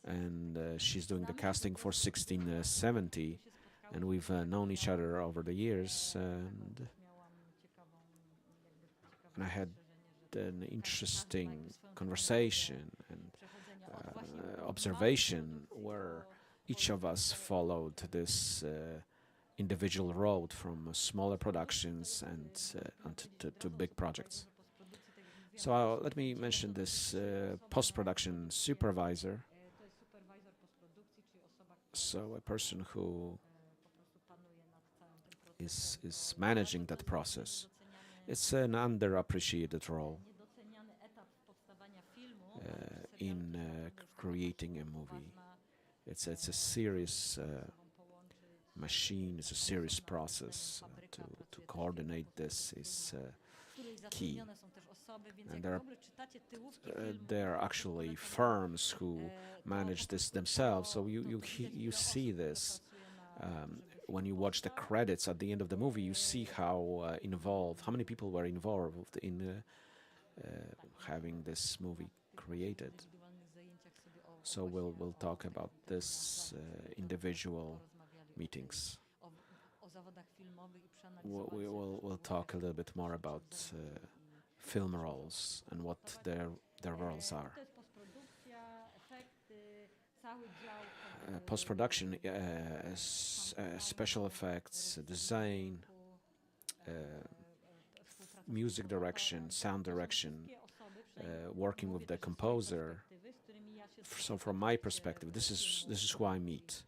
and she's doing the casting for 1670, and we've known each other over the years, and I had an interesting conversation and observation where each of us followed this individual road from smaller productions and to big projects. So let me mention this post-production supervisor. So a person who is managing that process. It's an underappreciated role in creating a movie. It's a serious machine. It's a serious process. To coordinate this is key. And there are actually firms who manage this themselves. So you see this when you watch the credits at the end of the movie. You see how how many people were involved in having this movie created. So we'll talk about this individual meetings. We'll talk a little bit more about film roles and what their roles are. Post-production, special effects, design, music direction, sound direction, working with the composer. So from my perspective, this is who I meet.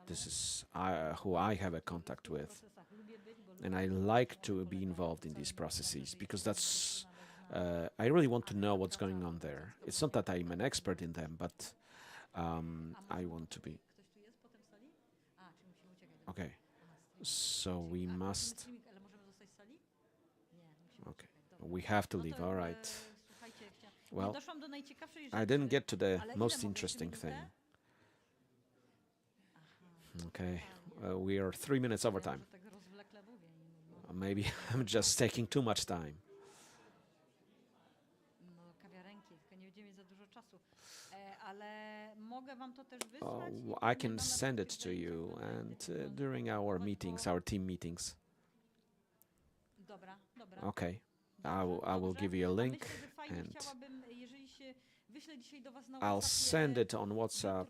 This is who I have a contact with, and I like to be involved in these processes because that's I really want to know what's going on there. It's not that I'm an expert in them, but I want to be. Okay, so we must. Okay, we have to leave. All right. Well, I didn't get to the most interesting thing. Okay, we are 3 minutes over time. Maybe I'm just taking too much time. I can send it to you, and during our meetings, our team meetings. Okay, I will give you a link, and I'll send it on WhatsApp.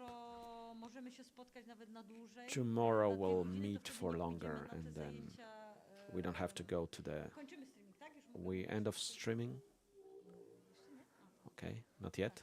Tomorrow we'll meet for longer, and then we don't have to go to the. We end of streaming? Okay, not yet.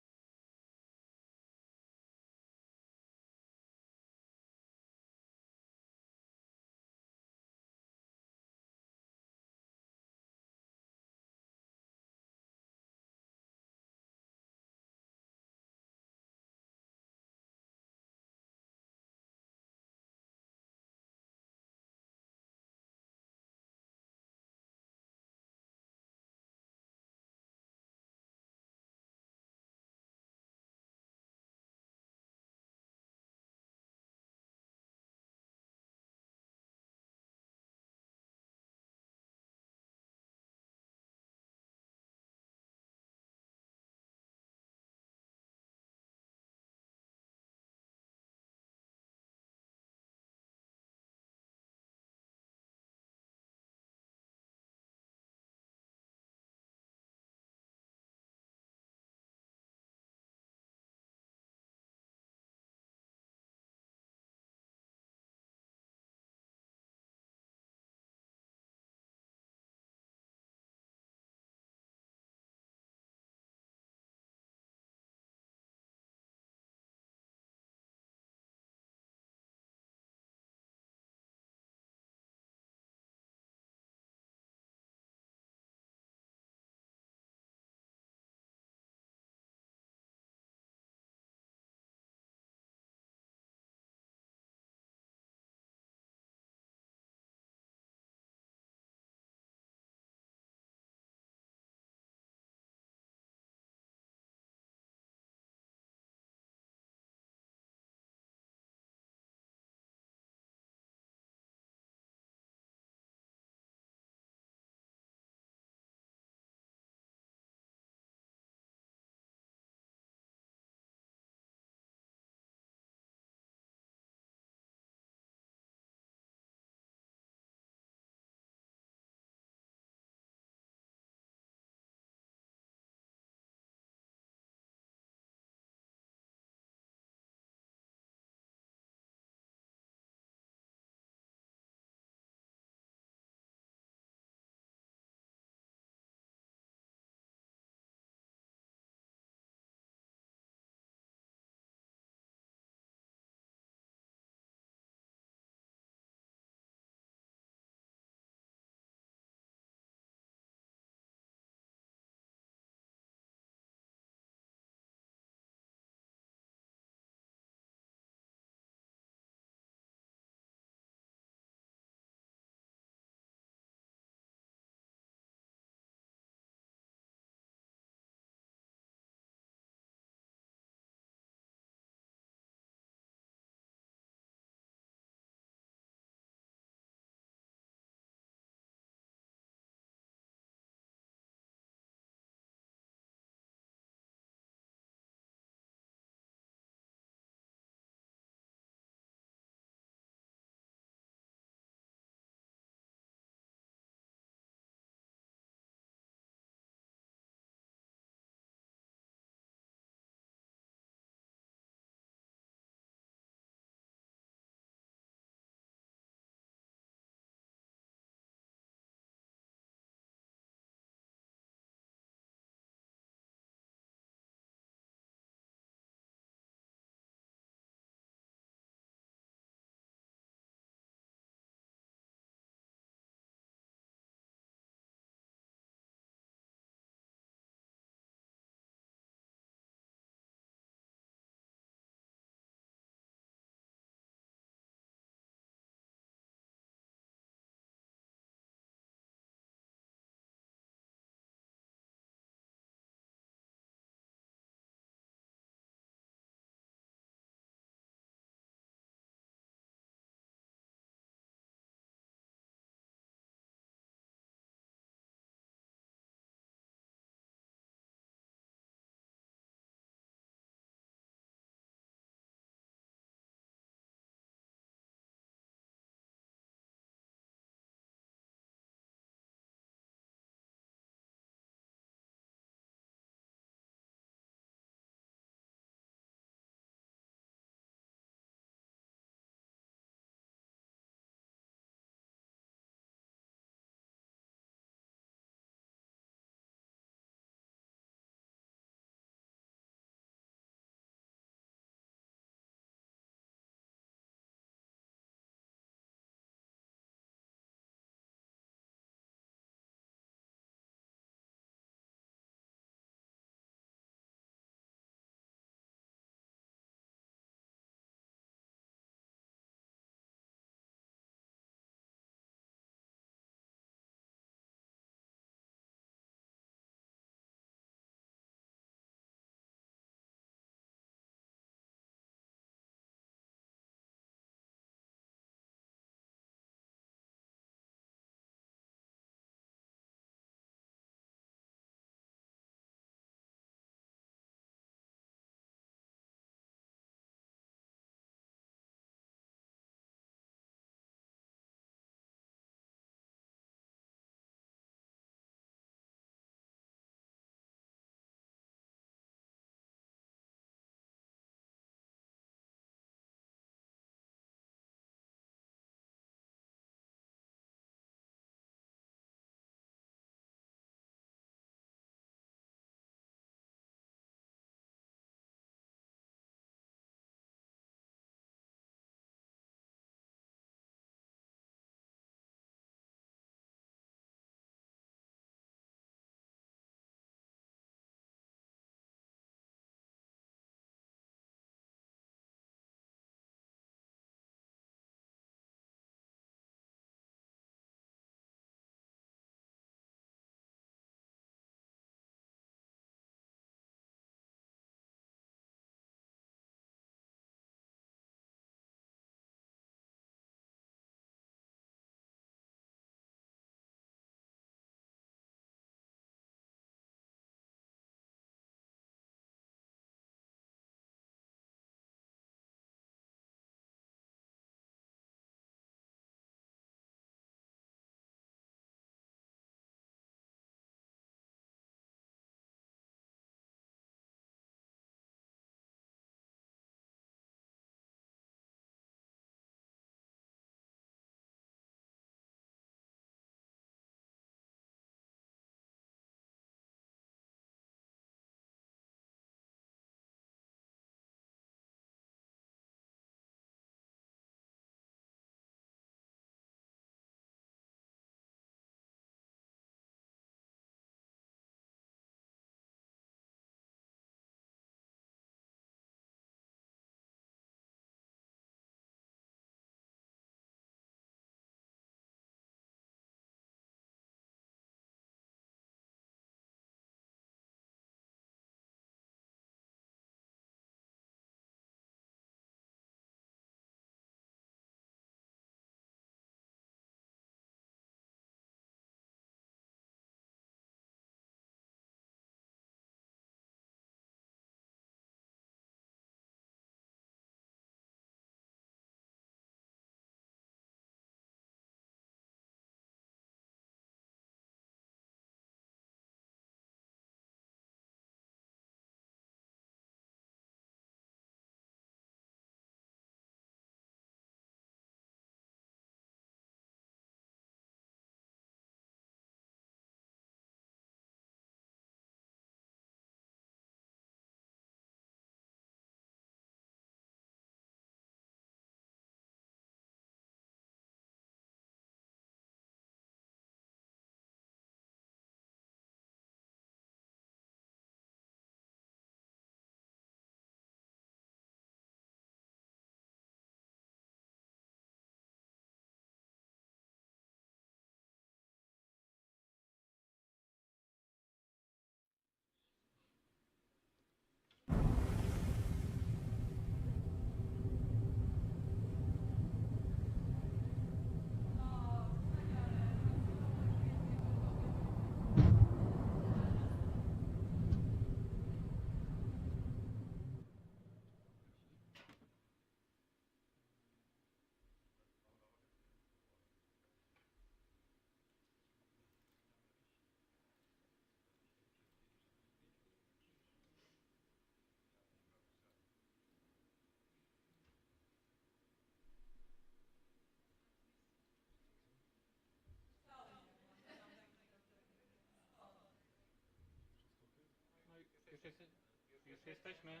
Już jesteśmy.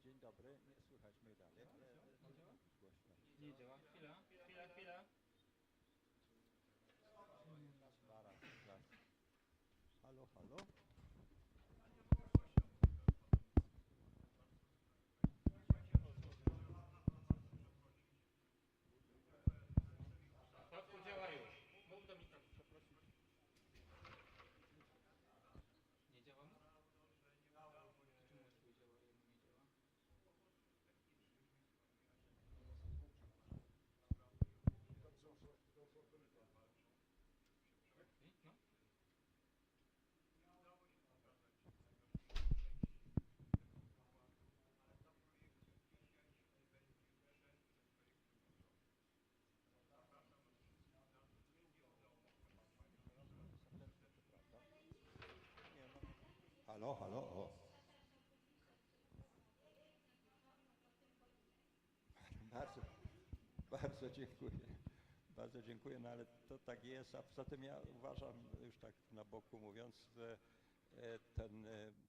Dzień dobry, nie słychać mnie dalej, ale mogę mówić głośno. Nie działa. Chwila. Zaraz. Halo, halo? Chodź, działa już. Mów do mikrofonu. Nie działa? Czemu twój działa, jemu nie działa? No. Halo, halo, o. Bardzo dziękuję. Bardzo dziękuję, no ale to tak jest, a poza tym ja uważam, już tak na boku mówiąc, że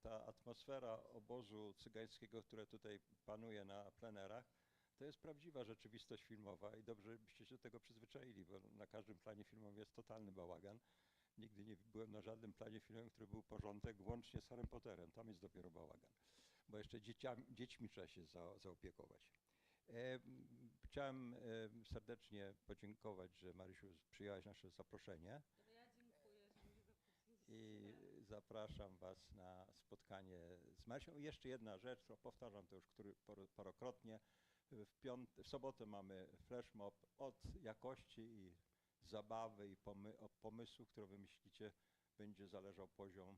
ta atmosfera obozu cygańskiego, która tutaj panuje na plenerach, to jest prawdziwa rzeczywistość filmowa i dobrze byście się do tego przyzwyczaili, bo na każdym planie filmowym jest totalny bałagan. Nigdy nie byłem na żadnym planie filmowym, który był porządek, łącznie z Harrym Potterem. Tam jest dopiero bałagan, bo jeszcze dziećmi trzeba się zaopiekować. Chciałem serdecznie podziękować, że Marysiu przyjęłaś nasze zaproszenie. Ja dziękuję, że mnie zaprosiliście. I zapraszam Was na spotkanie z Marysią. I jeszcze jedna rzecz, którą powtarzam to już parokrotnie. W sobotę mamy flash mob. Od jakości i zabawy i pomysłu, które wymyślicie, będzie zależał poziom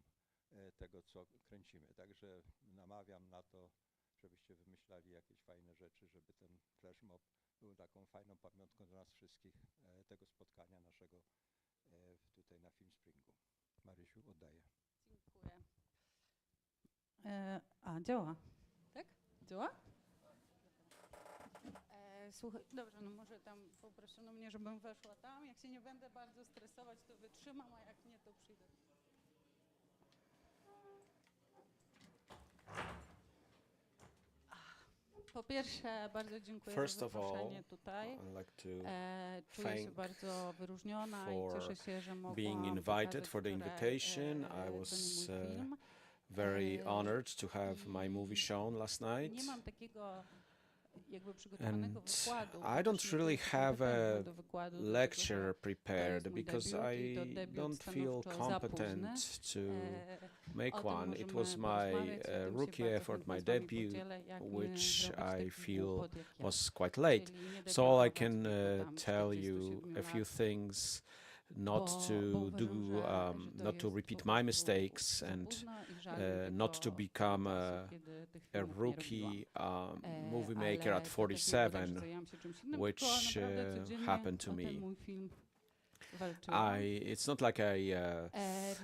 tego, co kręcimy. Także namawiam na to, żebyście wymyślali jakieś fajne rzeczy, żeby ten flash mob był taką fajną pamiątką dla nas wszystkich tego spotkania naszego tutaj na Film Springu. Marysiu, oddaję. Dziękuję. Działa. Tak? Działa? Słuchaj, dobrze, no może tam poproszono mnie, żebym weszła tam. Jak się nie będę bardzo stresować, to wytrzymam, a jak nie, to przyjdę. Po pierwsze, bardzo dziękuję First za of all, zaproszenie tutaj. I'd like to Czuję się thank bardzo wyróżniona i for cieszę się, że mogłam being invited pokazać for the wczoraj, invitation. I to nie was mój film. very honored to have my movie shown last night. Nie mam takiego jakby przygotowanego And wykładu. I don't really have a do wykładu, lecture prepared mój because debiut I i to debiut don't feel stanowczo za competent to o make tym one. It możemy was my porozmawiać, o tym się rookie bardzo effort, chętnie my z wami debut, podzielę, jak nie which robić I takich feel głupot jak ja. was quite late. Czyli nie So all I debiutować can tylko tam tell you 47 a few lat. things, not Bo to uważam, do, że to not to jest repeat po my prostu mistakes za and późno i żal mi not to tylko become czasu, kiedy tych a filmów nie rookie movie robiłam. maker at Ale to też nie było tak, 47, że zajęłam się czymś innym, which tylko naprawdę codziennie happened to o ten me. mój film walczyłam. It's not like I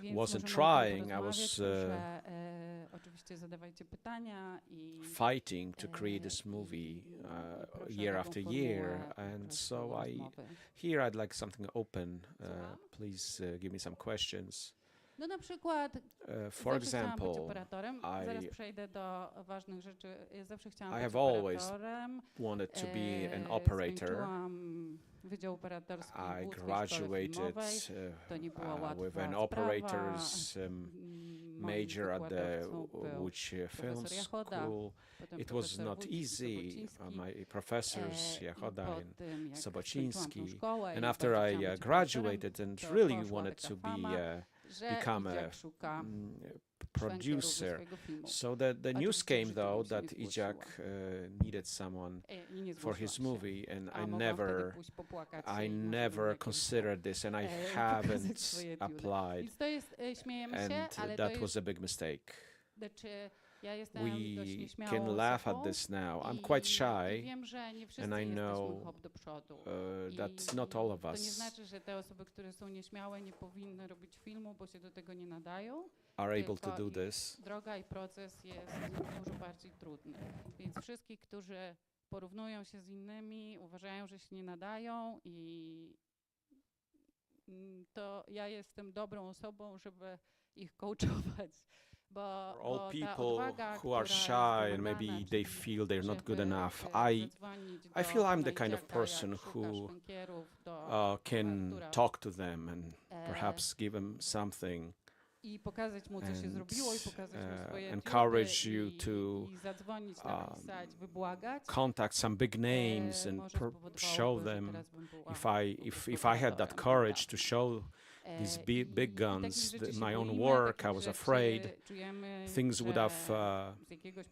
Więc wasn't możemy o tym trying. I porozmawiać, was że, oczywiście zadawajcie pytania i fighting to create this movie proszę year o after taką year, formułę and prosto so rozmowy. here I'd like something open. Słucham? Please give me some questions. No na przykład For zawsze chciałam być example, operatorem. Zaraz przejdę do ważnych rzeczy. Ja zawsze chciałam I być have always operatorem. wanted to be an operator. Skończyłam Wydział Operatorski w I Łódzkiej Szkole graduated Filmowej. To nie była łatwa with an sprawa. operator's Moim major at the wykładowcą był Łódź Film profesor Jachoda, School. potem It was profesor not Wójcik easy. Sobociński. My professors I Jachoda po and tym, jak Sobociński. skończyłam tą szkołę And i after bardzo I chciałam być graduated and to really poszła wanted taka to fama, be że become Idziak a szuka producer. swojego filmu. So the news Oczywiście came w życiu though bym się that nie Idziak needed someone I nie for his zgłosiłam się. movie, and A I mogłam wtedy never, pójść popłakać się I i może never bym jakieś considered this, and I pokazać haven't swoje etiudy. applied, Więc to jest, śmiejemy się, and ale to that jest, was a big mistake. znaczy, ja jestem dość We nieśmiałą can laugh at osobą this now. I'm i quite shy, wiem, że nie wszyscy and I jesteśmy know hop do przodu. that I not all of to nie us znaczy, że te osoby, które są nieśmiałe, nie powinny robić filmu, bo się do tego nie nadają. are able to tylko do ich this. droga i proces jest dużo bardziej trudny. Więc wszystkich, którzy porównują się z innymi, uważają, że się nie nadają i to ja jestem dobrą osobą, żeby ich coachować. Bo all ta people odwaga, who are która jest shy and wymagana, maybe they czyli feel they're not good żeby, enough. zadzwonić I feel do I'm the pana kind of Idziaka, jak person szuka who szwankierów, do can Artura, talk to them and perhaps give them something, i pokazać mu, co się and zrobiło, i pokazać mu swoje encourage etiudy, you to i zadzwonić, napisać, wybłagać. contact some big names and Może spowodowałoby, show że them teraz bym była if I had that courage to show these big guns my own work, I was afraid things would have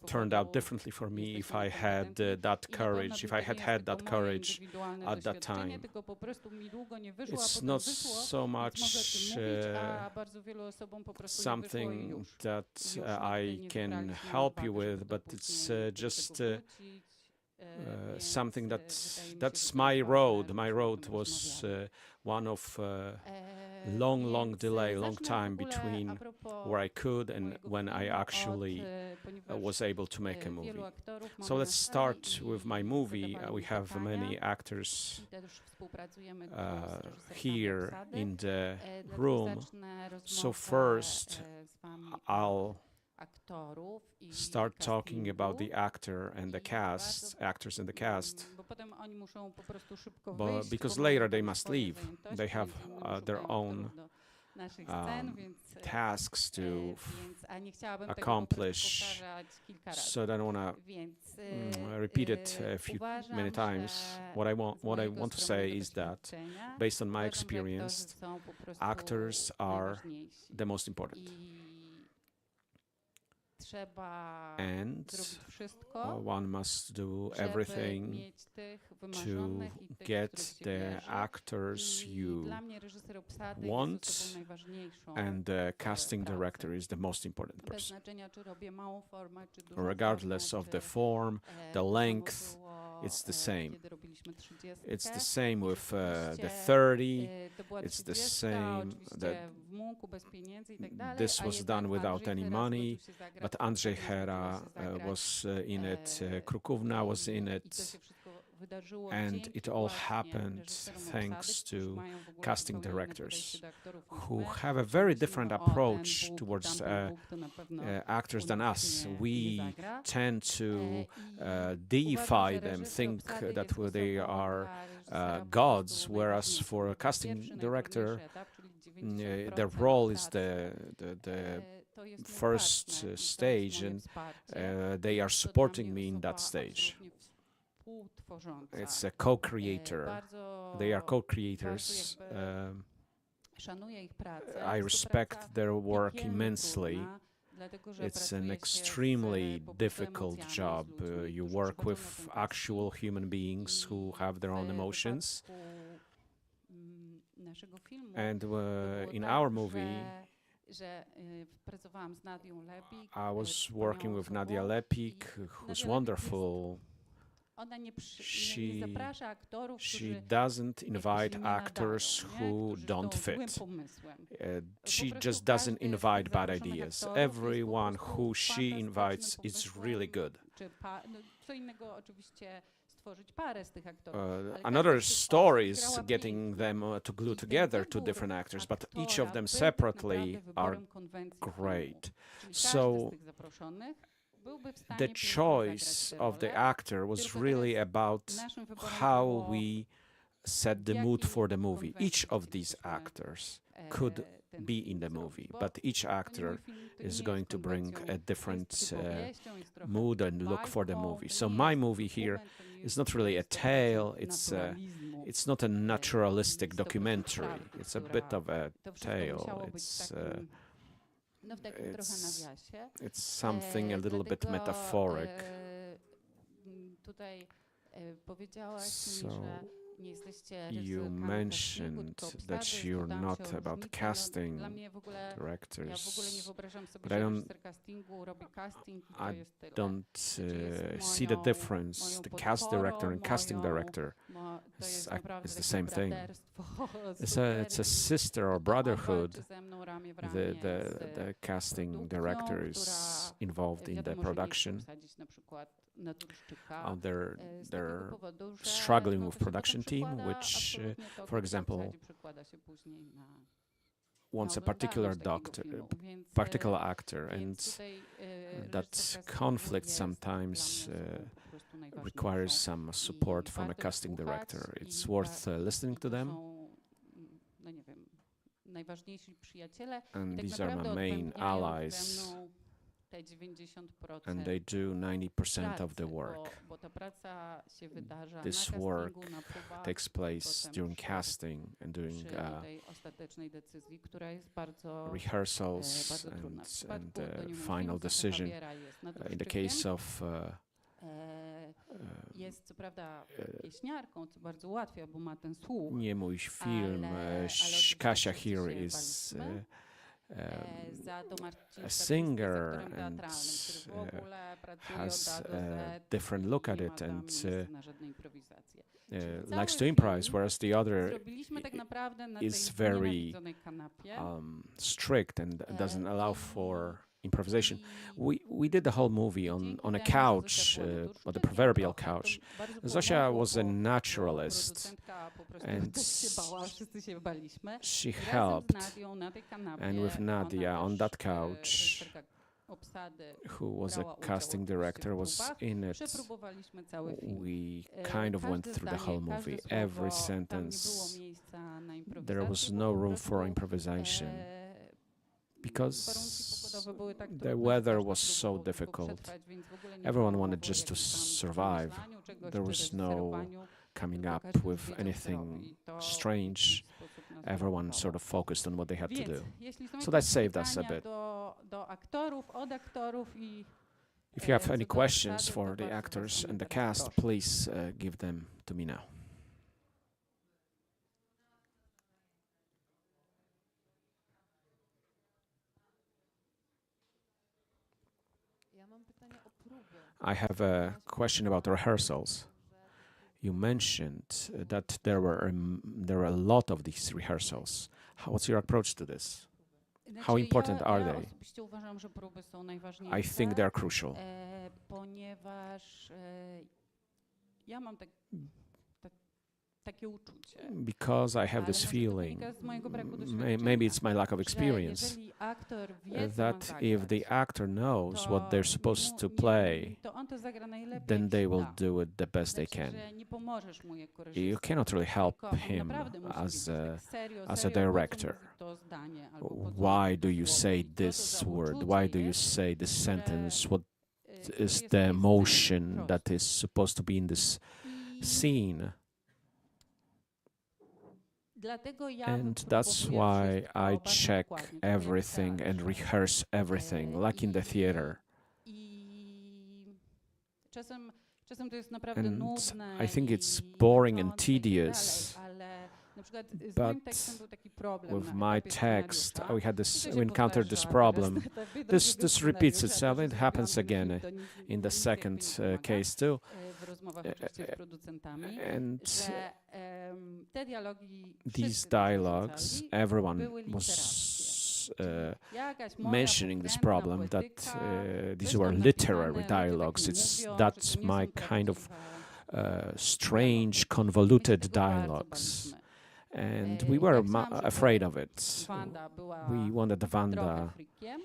turned out differently for me if I had that courage, if I had had that courage at that time. It's not so much something that I can help you with, but it's just something that's my road. My road was one of long delay, long time between where I could and when I actually was able to make a movie. So let's start with my movie. We have many actors here in the room. So first, I'll start talking about the actors and the cast, but because later they must leave, they have their own tasks to accomplish. So I don't want to repeat it many times. What I want to say is that, based on my experience, actors are the most important. And one must do everything to get the actors you want, and the casting director is the most important person. Regardless of the form, the length, it's the same. It's the same with the 30, it's the same. This was done without any money, but Andrzej was in it, Krukówna was in it, and it all happened thanks to casting directors who have a very different approach towards actors than us. We tend to deify them, think that they are gods, whereas for a casting director, their role is the first stage, and they are supporting me in that stage. It's a co-creator. They are co-creators. I respect their work immensely. It's an extremely difficult job. You work with actual human beings who have their own emotions. And in our movie, I was working with Nadia Lepik, who's wonderful. She doesn't invite actors who don't fit. She just doesn't invite bad ideas. Everyone who she invites is really good. Another story is getting them to glue together two different actors, but each of them separately are great. So the choice of the actor was really about how we set the mood for the movie. Each of these actors could be in the movie, but each actor is going to bring a different mood and look for the movie. So my movie here is not really a tale, it's not a naturalistic documentary, it's a bit of a tale. It's something a little bit metaphoric. So you mentioned that you're not about casting directors, but I don't see the difference. The cast director and casting director is the same thing. It's a sister or brotherhood. The casting director is involved in the production. naturszczyka. Z they're takiego powodu, że struggling no, with to się production potem team, przekłada which, absolutnie to, for w example, zasadzie przekłada się później na wants a oglądalność particular takiego doctor, filmu. Więc, particular actor, więc and tutaj, that reżyserka conflict jest dla sometimes mnie osobą po prostu najważniejszą. requires some support I from a warto casting słuchać director. It's i worth listening to to them, są, no nie wiem, najważniejsi przyjaciele. and Tak these are my naprawdę main odbębniają allies, ze mną te 90% and they do 90% of the pracy, work. bo ta praca się wydarza This na work castingu, na próbach, Takes place potem during przy- casting and during przy tej ostatecznej decyzji, która jest bardzo, rehearsals bardzo trudna. W and przypadku final Doniumiego decision. Javiera jest In the naturszczykiem. case of Jest co prawda pieśniarką, co bardzo ułatwia, bo ma ten słuch. nie mój film, ale Kasia oczywiście here się is baliśmy. Za do Marcinka, a singer który jest aktorem and teatralnym, który w ogóle pracuje has od A do Z different look at i nie it ma tam and miejsca na żadne improwizacje. likes to cały improvise, film whereas the other Zrobiliśmy tak naprawdę na is tej very nienawidzonej kanapie. strict and doesn't allow for improvisation. I We did the whole movie on dzięki a temu, że couch, Zosia była on the naturszczykiem proverbial trochę, to couch. bardzo było Zosia mogło, was a bo naturalist, producentka po prostu and też się bała, wszyscy się baliśmy. she I razem z helped, Nadią na tej kanapie, and with Nadia ona on też, that couch, reżyserka obsady, who was a brała udział casting oczywiście director, w was próbach. in it. Przeprobowaliśmy cały film. We kind of went Każde through the zdanie, whole każde movie, słowo, every tam nie było sentence. miejsca na improwizację, There was bo no po room for prostu, improvisation warunki because pogodowe były tak the trudne, że weather każdy was so próbował tylko difficult. przetrwać, więc w ogóle nie Everyone było wanted mowy o just to jakimś tam survive. przemyślaniu czegoś There czy was no reżyserowaniu, coming tylko up każdy with wiedział, co anything robi. I to w strange. jakiś sposób nas Everyone blokowało. sort of focused on what they had to Więc, do. jeśli są So jakieś that saved us a pytania bit. do aktorów, od aktorów i If you have co any do questions obsady, for to the bardzo actors was o and nie the teraz cast, proszę. please give them to me now. Ja mam pytanie o próby. I have a question about rehearsals. You mentioned that there were a lot of these rehearsals. What's your approach to this? How important are ja they? osobiście uważam, że próby są najważniejsze. I think they're crucial. Ponieważ ja mam takie uczucie. Because I have Ale this może to feeling, wynika z mojego braku maybe doświadczenia, it's my lack of że experience, jeżeli aktor wie, co that ma if zagrać, the actor knows what they're supposed to nie- play, to on to zagra najlepiej, then jak they się will da. do it the best they Znaczy, can. że nie pomożesz mu jako You reżyser, cannot really help tylko on him naprawdę musi as wiedzieć a tak serio, as a serio, po co director. mówi to zdanie, albo po co Why mówi do to you słowo say i co to this za word? uczucie Why do you jest, say this które, sentence? What które is jest the tej scenie, emotion po that prostu. is supposed to be in this I scene? dlatego ja And that's wypróbowuję why wszystko I bardzo check dokładnie, tak jak everything and teatrze. rehearse everything, like in the theater. I czasem to jest naprawdę And nudne I think i it's boring and męczące i tak dalej, tedious. ale na przykład z But moim tekstem był taki problem with na my etapie text, scenariusza. we had I this, to we się encountered this powtarza problem. teraz na etapie This drugiego repeats scenariusza, itself. to, It że happens zrobiłam again film, to nic- in the nic jakby second nie pomaga, case too. w rozmowach oczywiście z producentami, And że te dialogi these wszyscy dialogues, napisali, everyone były was jakaś moja mentioning this pokrętna problem that poetyka, these coś were tam literary napisane, ludzie tak dialogues. nie It's mówią, że that's to nie my są kind of prawdziwe strange, My convoluted się tego bardzo dialogues, baliśmy. and we were Ja myślałam, że afraid of it. Wanda była We wanted trochę Wanda freakiem,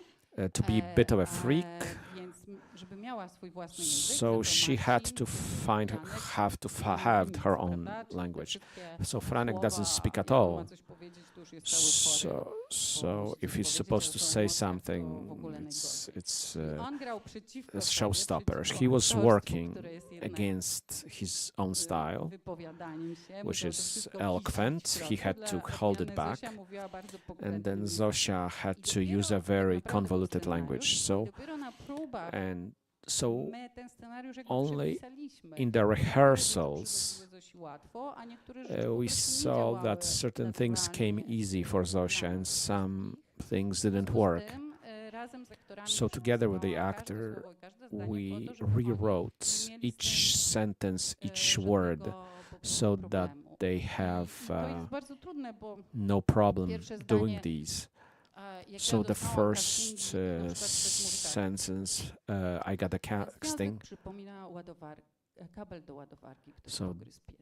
to be a bit of a freak, więc żeby miała swój własny język, so no to she had Marcin, to find Franek, have to nie have mówi her nic, own prawda? Czyli te language. wszystkie So Franek słowa, doesn't speak at jak on all. ma coś powiedzieć, to już jest cały chory. So if he's powiedzieć supposed to o say emocjach, to something, w ogóle it's I on grał przeciwko a sobie, showstopper. przeciwko He was aktorstwu, working które jest jednak against his own style, wypowiadaniem się, which musiał to is wszystko eloquent. wcisnąć w He środku. had to Dla hold it Adriany back, Zosia mówiła bardzo and pokrętnym then językiem. Zosia had I to dopiero use a tak very naprawdę convoluted scenariusz, language. i So dopiero na próbach and so my ten scenariusz jakby only przepisaliśmy. in the Niektóre rzeczy rehearsals przychodziły Zosi łatwo, a niektóre rzeczy po we prostu nie saw działały that certain things came naturalnie easy for Zosia dla and nas some wszystkich. things W związku didn't z work. tym, razem z aktorami So together with the przygotowałam każde actor, słowo i każde zdanie we po to, żeby oni rewrote nie mieli z each tym, sentence, each żadnego word, po prostu so that problemu. they I have to jest bardzo trudne, bo no problem pierwsze doing zdanie these. So the first sentence, I got a casting. Przypomina kabel do ładowarki, który So pogryzł pies.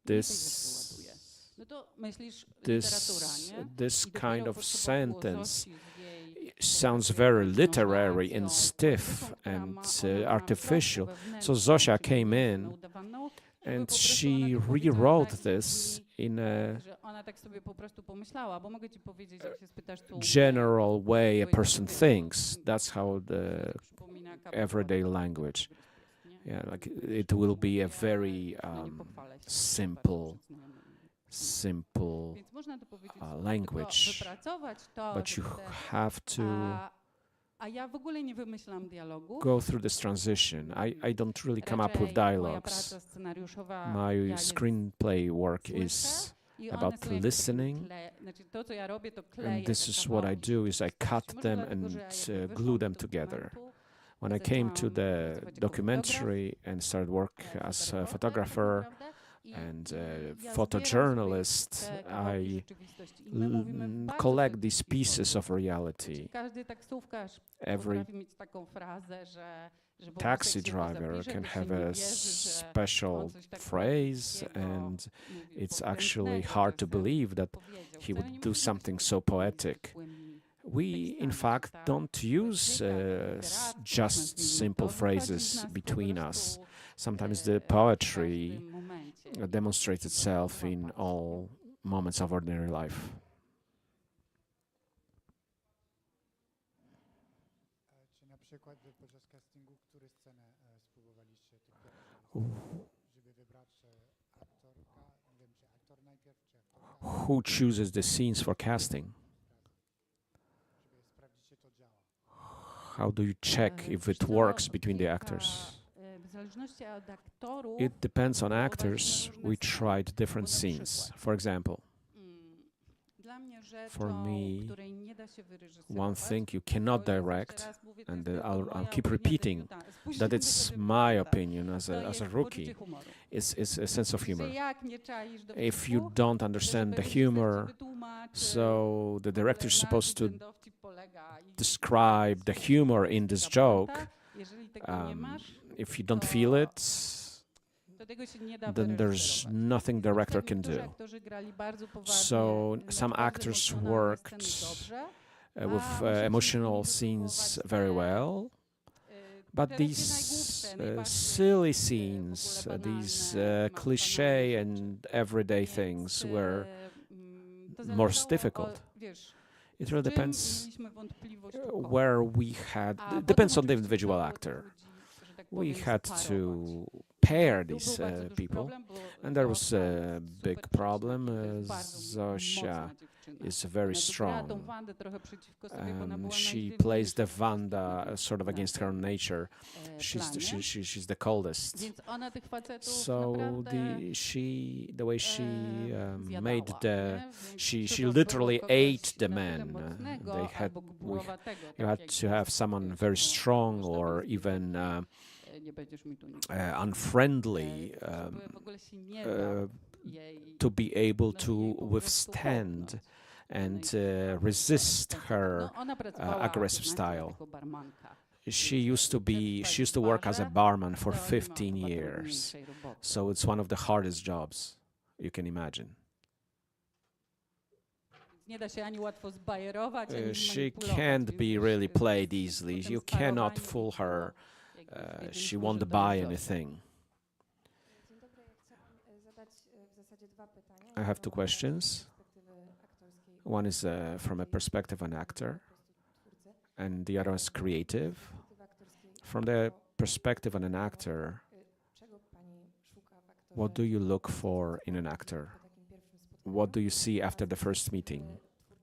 Mniej więcej this też to ładuje. No to myślisz this literatura, nie? this I dopiero kind of potrzeba było sentence złości z jej sounds very literary and narracją, stiff piosenką, która and ma- ona ma artificial. troskę wewnętrzną, So Zosia czyli came in udawaną, żeby and po prostu she ona to powiedziała rewrote tak, this in a że ona tak sobie po prostu pomyślała, bo mogę ci powiedzieć, jak się spytasz, co general way a to person jest- thinks. That's how the przypomina kabel everyday do language. ładowarki, nie? Yeah, like it will be a very No nie pochwalę się simple, bardzo znajomymi. simple Więc można to powiedzieć, language, tylko wypracować to, but you żeby te- have to a ja w ogóle nie wymyślam dialogu. go through this transition. I don't really come up with Raczej moja dialogues. praca scenariuszowa, My ja screenplay work słyszę is i one about są jakby listening, takim znaczy to, co ja robię, to kleję and this te is what I kawałki, do is I żeby cut Może them dlatego, and że ja jakby glue wyszłam them z together. dokumentu, When I came to zaczęłam the pracować jako documentary and started work as a photographer and ja photojournalist, zbieram te kawałki I rzeczywistości. I my mówimy w bardzo collect these krótkich pieces of słowach. reality. Znaczy, każdy taksówkarz Every potrafi mieć taką frazę, że po prostu taxi jak się go driver zapisze, can to się have nie a wierzy, że special on coś takiego phrase, takiego and mówił it's actually pokrętnego, hard to że believe that powiedział. he Wcale would nie do musimy something być so takimi poetic. zwykłymi We, in tekstami, fact, tak? don't use Zwykłe just literackie, simple to wychodzi z phrases nas po between us. prostu, Sometimes w the każdym poetry momencie. demonstrates itself in all moments of ordinary life. Czy na przykład podczas castingu, które scenę spróbowaliście tych żeby wybrać aktorka, nie wiem, czy aktor najpierw, czy aktorka, Who chooses the scenes for casting? żeby sprawdzić, czy to działa? How do you check if it works between the actors? W zależności od aktorów, It depends on actors. We tried different scenes. For example, dla mnie rzeczą, for me, której nie da się wyreżyserować, one thing you cannot to ja zawsze direct, raz mówię, to and jest tylko I'll moja keep opinia repeating debiutanta. that Później it's sobie my debiutanta. opinion as To a jest rookie, poczucie humoru. is a sense of Że humor. jak nie czaisz If you dowcipu, don't to understand żeby the reżyser ci humor, wytłumaczy, so the w ogóle director is na supposed to czym ten dowcip polega i describe the humor in this joke. jeżeli tego nie masz, If you don't to- feel it, to tego się nie da then there's wyreżyserować. nothing director can Niektórzy do. aktorzy grali bardzo poważnie, So znaczy some bardzo actors emocjonalne worked sceny dobrze, with muszę emotional przypomnieć, scenes spróbować very te, well. But te these najgłupsze, najbardziej, silly w scenes, ogóle these banalne, cliché banalne and everyday Więc, things were to more zależało difficult. wiesz, It really w czym depends mieliśmy wątpliwość u kogo. where we had. A It potem depends on the oczywiście individual trzeba było actor. ludzi, że tak We powiem, had to sparować. pair Tu these był bardzo duży people, problem, bo and there was Zosia a jest big super problem. przeciwna, to jest bardzo Zosia mocna dziewczyna. is very Ona tu gra strong. tą Wandę trochę przeciwko sobie, bo ona była She najdzielniejsza plays the z wszystkich Wanda sort of na against her own tym, nature. planie. She's the coldest. Więc ona tych facetów So naprawdę the way she made zjadała, the nie? Więc she trzeba literally było kogoś ate the na tyle men. mocnego They had albo gburowatego, you tak had jak to have someone wiesz, very no, strong można or powiedzieć, even nie będziesz mi tu nic unfriendly żeby w ogóle się nie dał jej to be able no, to jej po prostu withstand połknąć. and No i resist her no, ona pracowała aggressive 15 lat style. jako barmanka. She used to work as a barman for 15 years. So it's one of the hardest jobs you can imagine. Nie da się ani łatwo zbajerować, ani She zmanipulować, can't więc be really played easily. potem You cannot sparowanie fool było her. jakby She wiedzieliśmy, won't że to buy jest anything. Dzień dobry, ja chciałam zadać w zasadzie dwa pytania. I have two questions. Z perspektywy aktorskiej, One is from a perspective of an actor, po prostu twórcy. and the other is creative. Z perspektywy aktorskiej, From the perspective of an actor, czego pani szuka w aktorze what do you look for in an actor? po takim pierwszym spotkaniu? What do you see after the first meeting?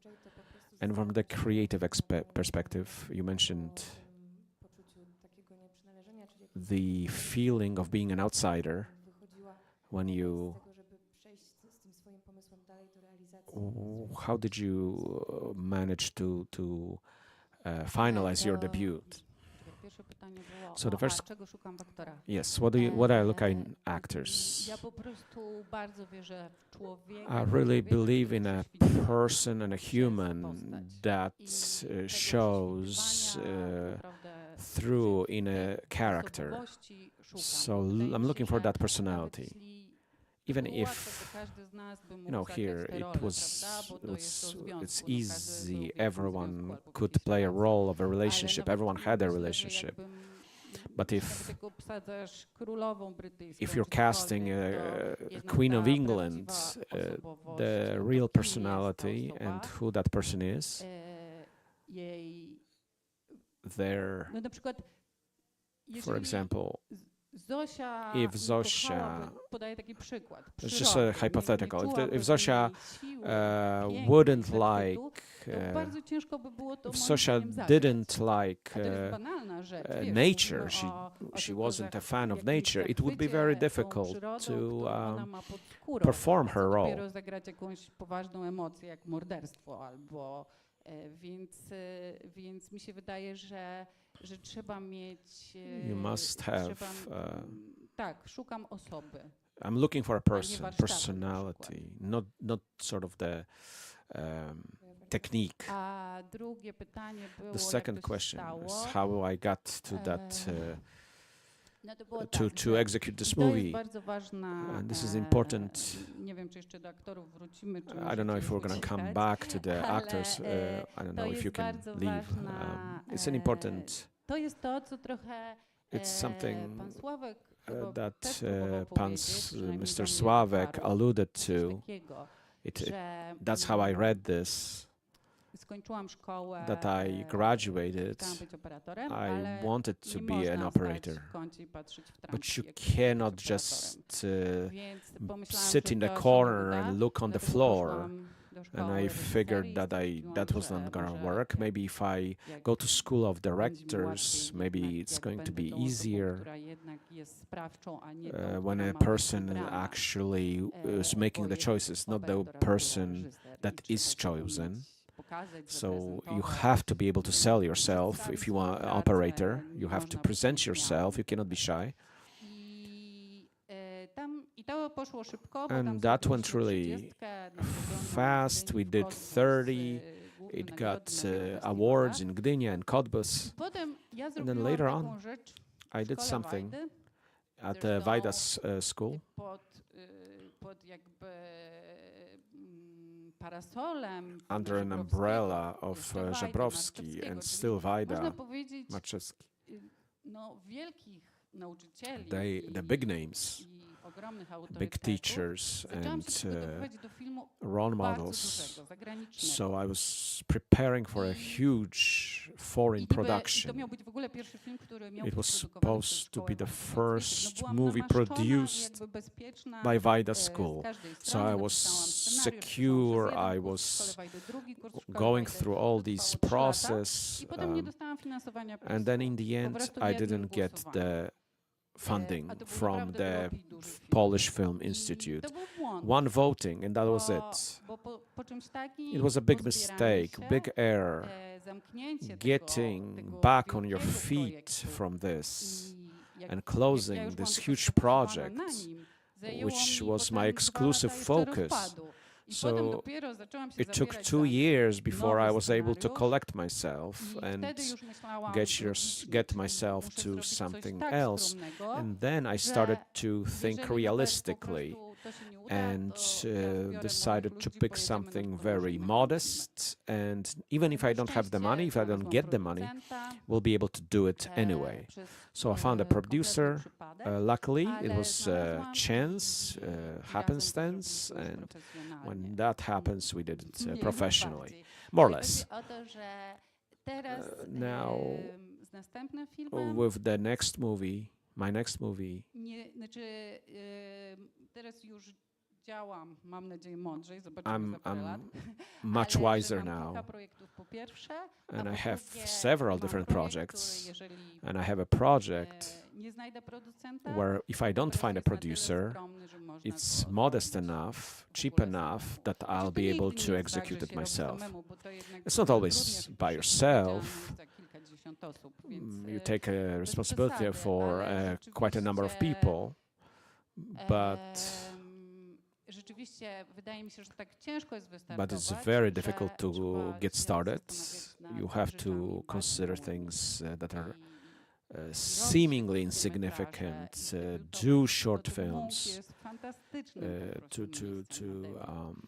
Twórczej to po prostu And from the creative perspective, you mentioned o poczuciu takiego nieprzynależenia, czyli jak the feeling of being an outsider wychodziła when you. z tego, żeby przejść z tym swoim pomysłem dalej do realizacji. How did you manage to finalize your debut? pierwsze pytanie było So the first- czego szukam w aktorach? Yes, what I look at in actors? Ja po prostu bardzo wierzę w człowieka. I w really człowieka, believe który in a prześwituje person and a przez human postać. that I tego shows prześwitywania naprawdę through in a w character. osobowości szukam. So Wydaje mi I'm się, looking for że that nawet personality. jeśli Even było if, łatwo, to każdy z nas by mógł you know, zagrać here tę it rolę, was, prawda? Bo to jest o związku, it's no każdy easy, był w jakimś everyone związku albo w could jakiejś play a relacji. role of a Ale relationship, no, everyone had a myślę, że relationship. jakbym But if- nawet jak obsadzasz królową brytyjską, If you're czy casting cokolwiek, a to jednak Queen of ta England, prawdziwa osobowość, the to real kim jest ta personality osoba, and who that person is, jej, there, no na przykład, for jeżeli example, Zosia if nie Zosia- kochałaby, podaję taki przykład, it's just przyrody, a hypothetical. nie If czułaby Zosia w niej siły, wouldn't piękna, zachwytu, like, to bardzo ciężko by było to if moim Zosia zdaniem zagrać. didn't like A to jest banalna rzecz, wiesz, nature, mówimy she o wasn't a tylko fan of jakimś nature, it would be zachwycie very tą difficult przyrodą, to którą ona ma pod skórą, perform a her co role. dopiero zagrać jakąś poważną emocję, jak morderstwo albo... Więc mi się wydaje, że trzeba mieć... You must have, tak, szukam osoby. I'm looking for a nie person, warsztatu na personality, not sort of the technique. A drugie pytanie było, The jak second to się question stało. is how I got to that No to było to tak, to że execute this to jest movie. bardzo ważna. And this is important. Nie wiem, czy jeszcze do aktorów wrócimy, czy I don't know if we're going to come back to the actors. I don't know if you can leave. It's an important. To jest to, co trochę It's something pan Sławek chyba that też próbował pan powiedzieć, przynajmniej Mr. do mnie Sławek dotarło, alluded coś to. takiego, It, że, that's how I read this. skończyłam szkołę, That I graduated. chciałam być operatorem, I ale wanted to nie be można an stać operator. w kącie i patrzeć w But trampki, you jak się jest cannot operatorem. just Więc pomyślałam, sit że in the to się nie corner uda, and look on the dlatego floor. poszłam do And szkoły I reżyserii figured i that stwierdziłam, that was że not gonna może work. Maybe if I jak go to school of będzie mi directors, łatwiej maybe jednak, it's jak going to będę be tą osobą, easier która jednak jest sprawczą, a nie tą, when która a ma być person wybrana. actually is making the Bo choices, not the operator, a była person reżyser i that trzeba is się umieć chosen. pokazać, So you zaprezentować. have to be able to sell yourself if you are an pracę, operator. nie You have to można present być yourself. You cannot be shy. I to poszło szybko, bo And tam that went zrobiliśmy really 30, nagradziono fast. We Gdyni, did Kotbus, 30. główne It nagrody got naszego festiwalu. awards in Gdynia and Cottbus. Potem ja then zrobiłam later taką on, rzecz I did w szkole something Wajdy, at Zresztą Wajda's school pod jakby parasolem under an umbrella of Żebrowski and still Można Wajda, powiedzieć, Marczewski. no, wielkich nauczycieli The big names, i ogromnych big autorytetów. teachers Zaczęłam and się przygotowywać do filmu role bardzo models. dużego, zagranicznego. So I was preparing for a huge foreign I to production. miał być w ogóle pierwszy film, który miał It być was produkowany przez supposed to szkołę be the Wajdy. first Byłam movie namaszczona i produced jakby bezpieczna, by Wajda z School. każdej So strony. I was Napisałam scenariusz, secure, pisałam przez I jeden was kurs w szkole Wajdy, drugi kurs w szkole going Wajdy. through all To these trwało 3 lata. process, I potem nie dostałam finansowania and then in the po end prostu I jednym didn't get głosowaniu. the funding A to był from naprawdę the drogi, duży film. Polish Film I Institute. to był błąd, One voting and that was it. bo po czymś takim It was a big pozbieraniu mistake, się, big error. zamknięcie Getting tego back on your wielkiego feet projektu. from this I jak- and jak closing ja już this byłam huge sfokusowana na project, nim, zajęło which mi was my potem 2 exclusive lata jeszcze focus. rozpadu. I So potem dopiero zaczęłam się it took zabierać 2 za years before nowy I was able to scenariusz. collect myself I and wtedy już myślałam, get czyli myself muszę to zrobić coś something tak else. skromnego, And then I że started to think jeżeli realistically po prostu to się nie uda, and to ja zbiorę decided moich to ludzi, pick pojedziemy something na very podróże. modest. And even if I don't have the money, if I don't Znalazłam get the money, producenta, we'll be able to do it anyway. przez, So I found a kompletny producer. przypadek, Luckily, it ale was znalazłam chance, i razem happenstance, zrobiliśmy and profesjonalnie. when that happens, we did it Mniej lub professionally, bardziej. more or Ale less. chodzi o to, że teraz Now, z następnym filmem With the next movie, my next movie, teraz już działam, mam nadzieję, mądrzej, zobaczymy za parę I'm lat. much Ale że wiser mam now, kilka projektów po pierwsze, and a I po have drugie several mam different projekt, projects, który jeżeli and I have a project nie znajdę producenta, where if I don't teraz find a jest na tyle producer, skromny, że można it's go modest zrobić enough, w cheap ogóle enough samemu. that Znaczy, I'll to be nigdy able nie to jest tak, że execute it się robi myself. samemu, bo to jednak It's not utrudnia always się by przy yourself. odpowiedzialność za kilkadziesiąt 50 osób, więc You take a bez responsibility przesady, for ale quite a number of rzeczywiście, people, but rzeczywiście wydaje mi się, że tak ciężko jest but wystartować, it's very że difficult to trzeba get się started. zastanawiać nad You have to rzeczami consider bardzo things that are i seemingly insignificant, do short films,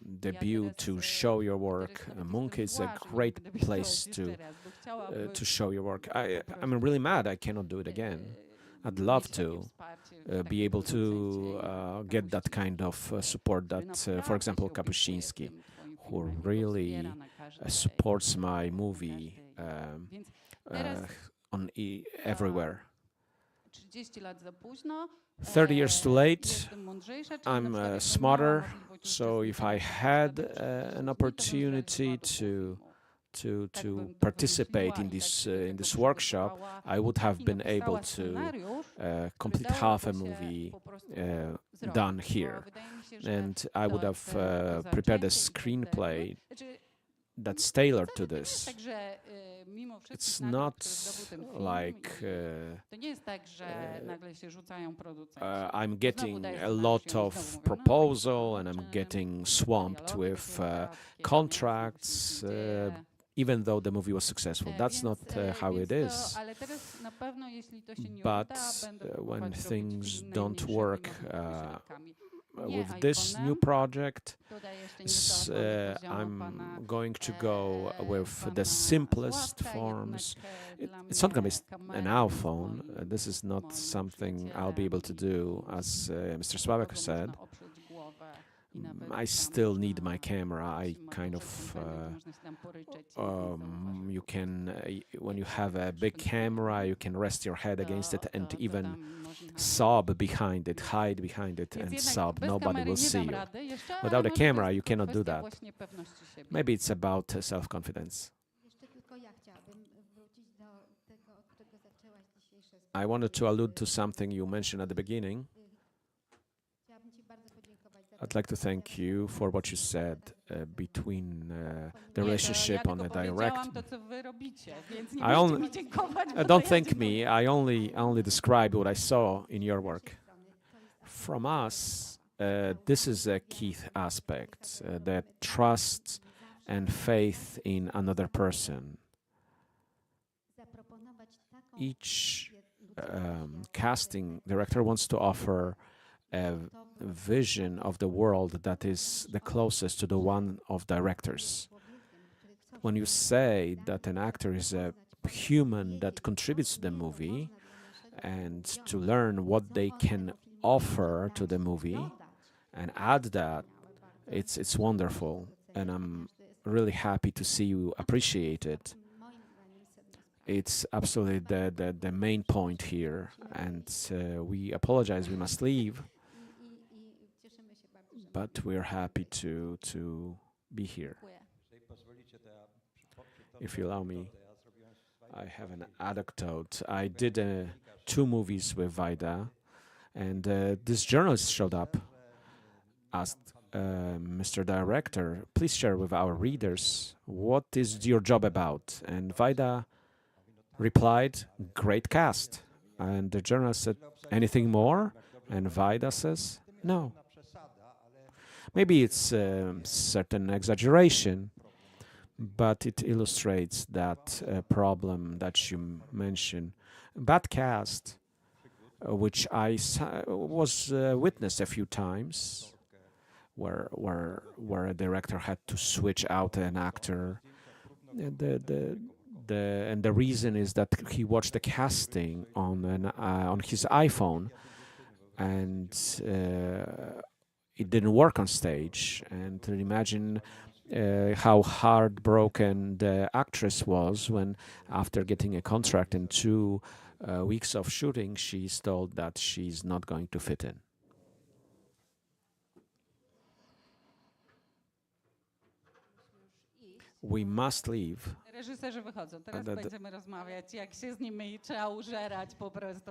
debut, to show your work. Munch is a great place to show your work. I'm really mad I cannot do it again. I'd love to be able to get that kind of support that, for example, Kapuściński, who really supports my movie everywhere. 30 years too late, I'm smarter, so if I had an opportunity to participate in this workshop, I would have been able to complete half a movie done here, and I would have prepared a screenplay that's tailored to this. It's not like I'm getting a lot of proposal and I'm getting swamped with contracts, even though the movie was successful. That's not how it is. But when things don't work with this new project, I'm going to go with the simplest forms. It's not going to be an iPhone. This is not something I'll be able to do, as Mr. Sławek said. I still need my camera. I kind of, you can, when you have a big camera, you can rest your head against it and even sob behind it, hide behind it and sob. Nobody will see you. Without a camera, you cannot do that. Maybe it's about self-confidence. I wanted to allude to something you mentioned at the beginning. I'd like to thank you for what you said between the relationship on a direct. Don't thank me. I only describe what I saw in your work. From us, this is a key aspect: the trust and faith in another person. Each casting director wants to offer a vision of the world that is the closest to the one of directors. When you say that an actor is a human that contributes to the movie and to learn what they can offer to the movie and add that, it's wonderful, and I'm really happy to see you appreciate it. It's absolutely the main point here, and we apologize, we must leave, but we're happy to be here. If you allow me, I have an anecdote. I did 2 movies with Wajda, and this journalist showed up, asked, Mr. Director, please share with our readers, what is your job about? And Wajda replied, great cast. And the journalist said, anything more? And Wajda says, no. Maybe it's a certain exaggeration, but it illustrates that problem that you mentioned. Bad cast, which I was witnessed a few times, where a director had to switch out an actor. And the reason is that he watched the casting on his iPhone, and it didn't work on stage. And imagine how heartbroken the actress was when, after getting a contract in 2 weeks of shooting, she's told that she's not going to fit in. We must leave. Reżyserzy wychodzą. Teraz będziemy rozmawiać, jak się z nimi trzeba użerać po prostu.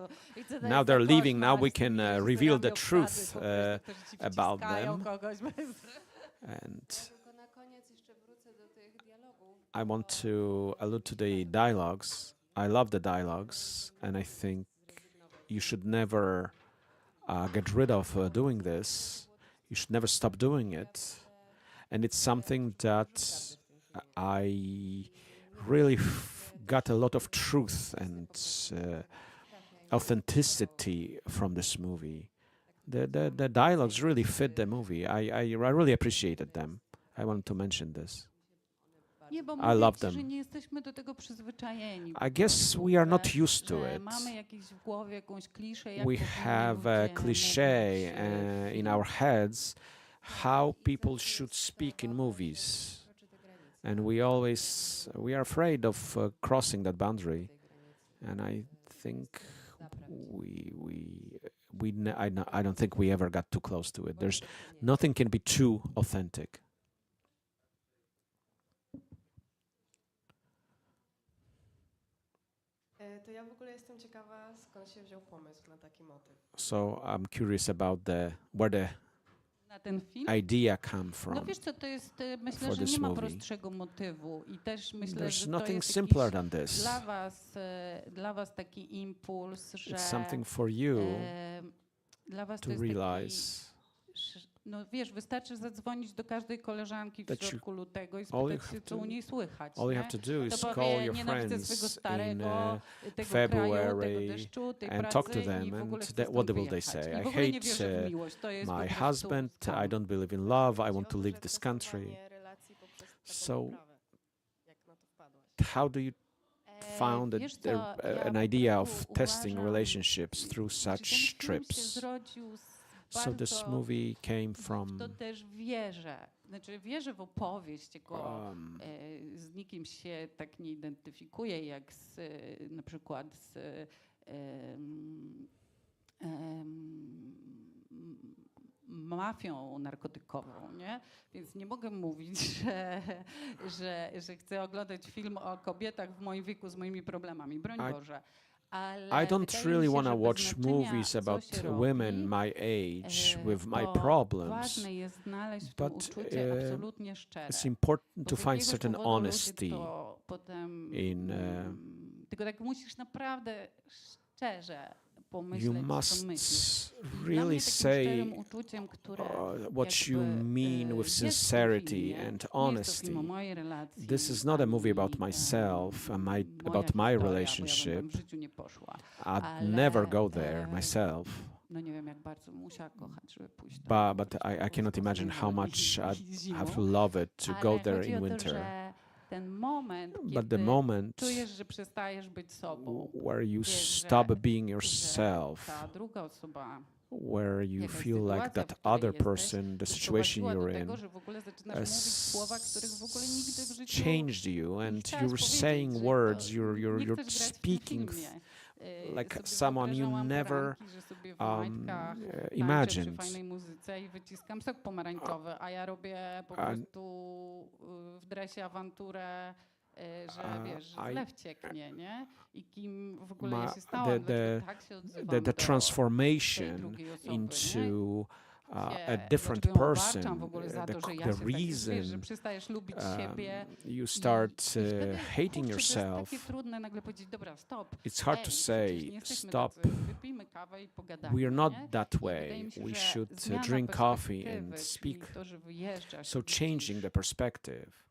Now they're leaving. Now we can reveal the truth about them. And I want to allude to the dialogues. I love the dialogues, and I think you should never get rid of doing this. You should never stop doing it. And it's something that I really got a lot of truth and authenticity from this movie. The dialogues really fit the movie. I really appreciated them. I wanted to mention this. Nie, bo I mówię love ci, them. że nie jesteśmy do tego przyzwyczajeni. I guess we are not used to że it. mamy jakieś w głowie, jakąś kliszę, jak We powinni have a ludzie cliché mówić, in our heads how people should speak in movies. And we are afraid of crossing that boundary. And I think I don't think we ever got too close to it. There's nothing can be too authentic. To ja w ogóle jestem ciekawa, skąd się wziął pomysł na taki motyw. So I'm curious about where the na ten film. idea come from. No wiesz co, to jest, myślę, for że this nie ma movie. prostszego motywu i też myślę, There's że to nothing jest simpler jakiś than this. dla was taki impuls, że It's something for you dla was to to jest realize taki, no wiesz, wystarczy zadzwonić do każdej koleżanki w that you- środku lutego i all you spytać have się, co to- u niej słychać. all you nie? have to do is To call powie, your nienawidzę swego friends starego, in tego February kraju, tego deszczu, tej and pracy talk to i them w ogóle and chcę what stąd will they wyjechać. say? I I w ogóle nie hate wierzę w miłość, to jest po my prostu husband, I skam. don't believe in love, I Chodzi want o to to, leave że this country. testowanie relacji poprzez taką So wyprawę. Jak na to wpadłaś? how do you found Wiesz co, ja an po idea of prostu testing uważam, relationships through że ten such film się trips? zrodził z So this bardzo- movie came w from to też wierzę. Znaczy wierzę w opowieść, tylko z nikim się tak nie identyfikuję, jak z, na przykład z mafią narkotykową, nie? Więc nie mogę mówić, że chcę oglądać film o kobietach w moim wieku z moimi problemami. Broń Boże. Ale I don't wydaje mi really się, want że to bez watch znaczenia, movies co about się women robi, my age with my bo problems, ważne jest znaleźć w tym but uczucie absolutnie szczere. it's important Bo to z find jakiegoś certain powodu ludzie honesty to potem, in tylko tak musisz naprawdę szczerze you pomyśleć, co must myślisz. Dla really mnie takim szczerym say uczuciem, które what you jakby, mean with jest w tym sincerity filmie. and Nie jest to honesty. film o mojej relacji, This is not a movie about ani, myself and moja about my historia, bo ja bym relationship. tam w życiu nie poszła. I'd Ale, never go there myself. No nie wiem, jak bardzo musiała kochać, żeby pójść tam. But I cannot imagine how much I'd have to love it to Ale go there chodzi in o to, winter. że ten moment, But kiedy the moment czujesz, że przestajesz być sobą, where you wiesz, stop że- being że yourself, ta druga osoba, where you jakaś feel like sytuacja, that w której other jesteś, person, the situation doprowadziła do you're tego, in, że w ogóle zaczynasz mówić słowa, których w ogóle nigdy w życiu changed you, nie and chciałaś you're powiedzieć, saying że words, to you're nie chcesz grać w tym speaking filmie. like Sobie someone you wyobrażałam never poranki, że sobie w um, majtkach tańczę przy imagined. fajnej muzyce i wyciskam sok pomarańczowy, a ja robię po prostu w dresie awanturę, że wiesz, że zlew cieknie, nie? I kim w ogóle ja się stałam, dlaczego tak się odzywam the do tej transformation drugiej osoby, into nie? a different Dlaczego ją person, obarczam w ogóle za to, że ja the się tak, wiesz, że reason przestajesz lubić siebie. you start I wtedy, hating kurczę, to jest yourself. takie trudne nagle powiedzieć, dobra, stop. It's hard to przecież say, nie jesteśmy stop. tacy, wypijmy kawę i pogadajmy, We are not nie? that I wydaje way. mi się, We że should zmiana drink coffee perspektywy, and czyli speak. to, że wyjeżdżasz, So changing the perspective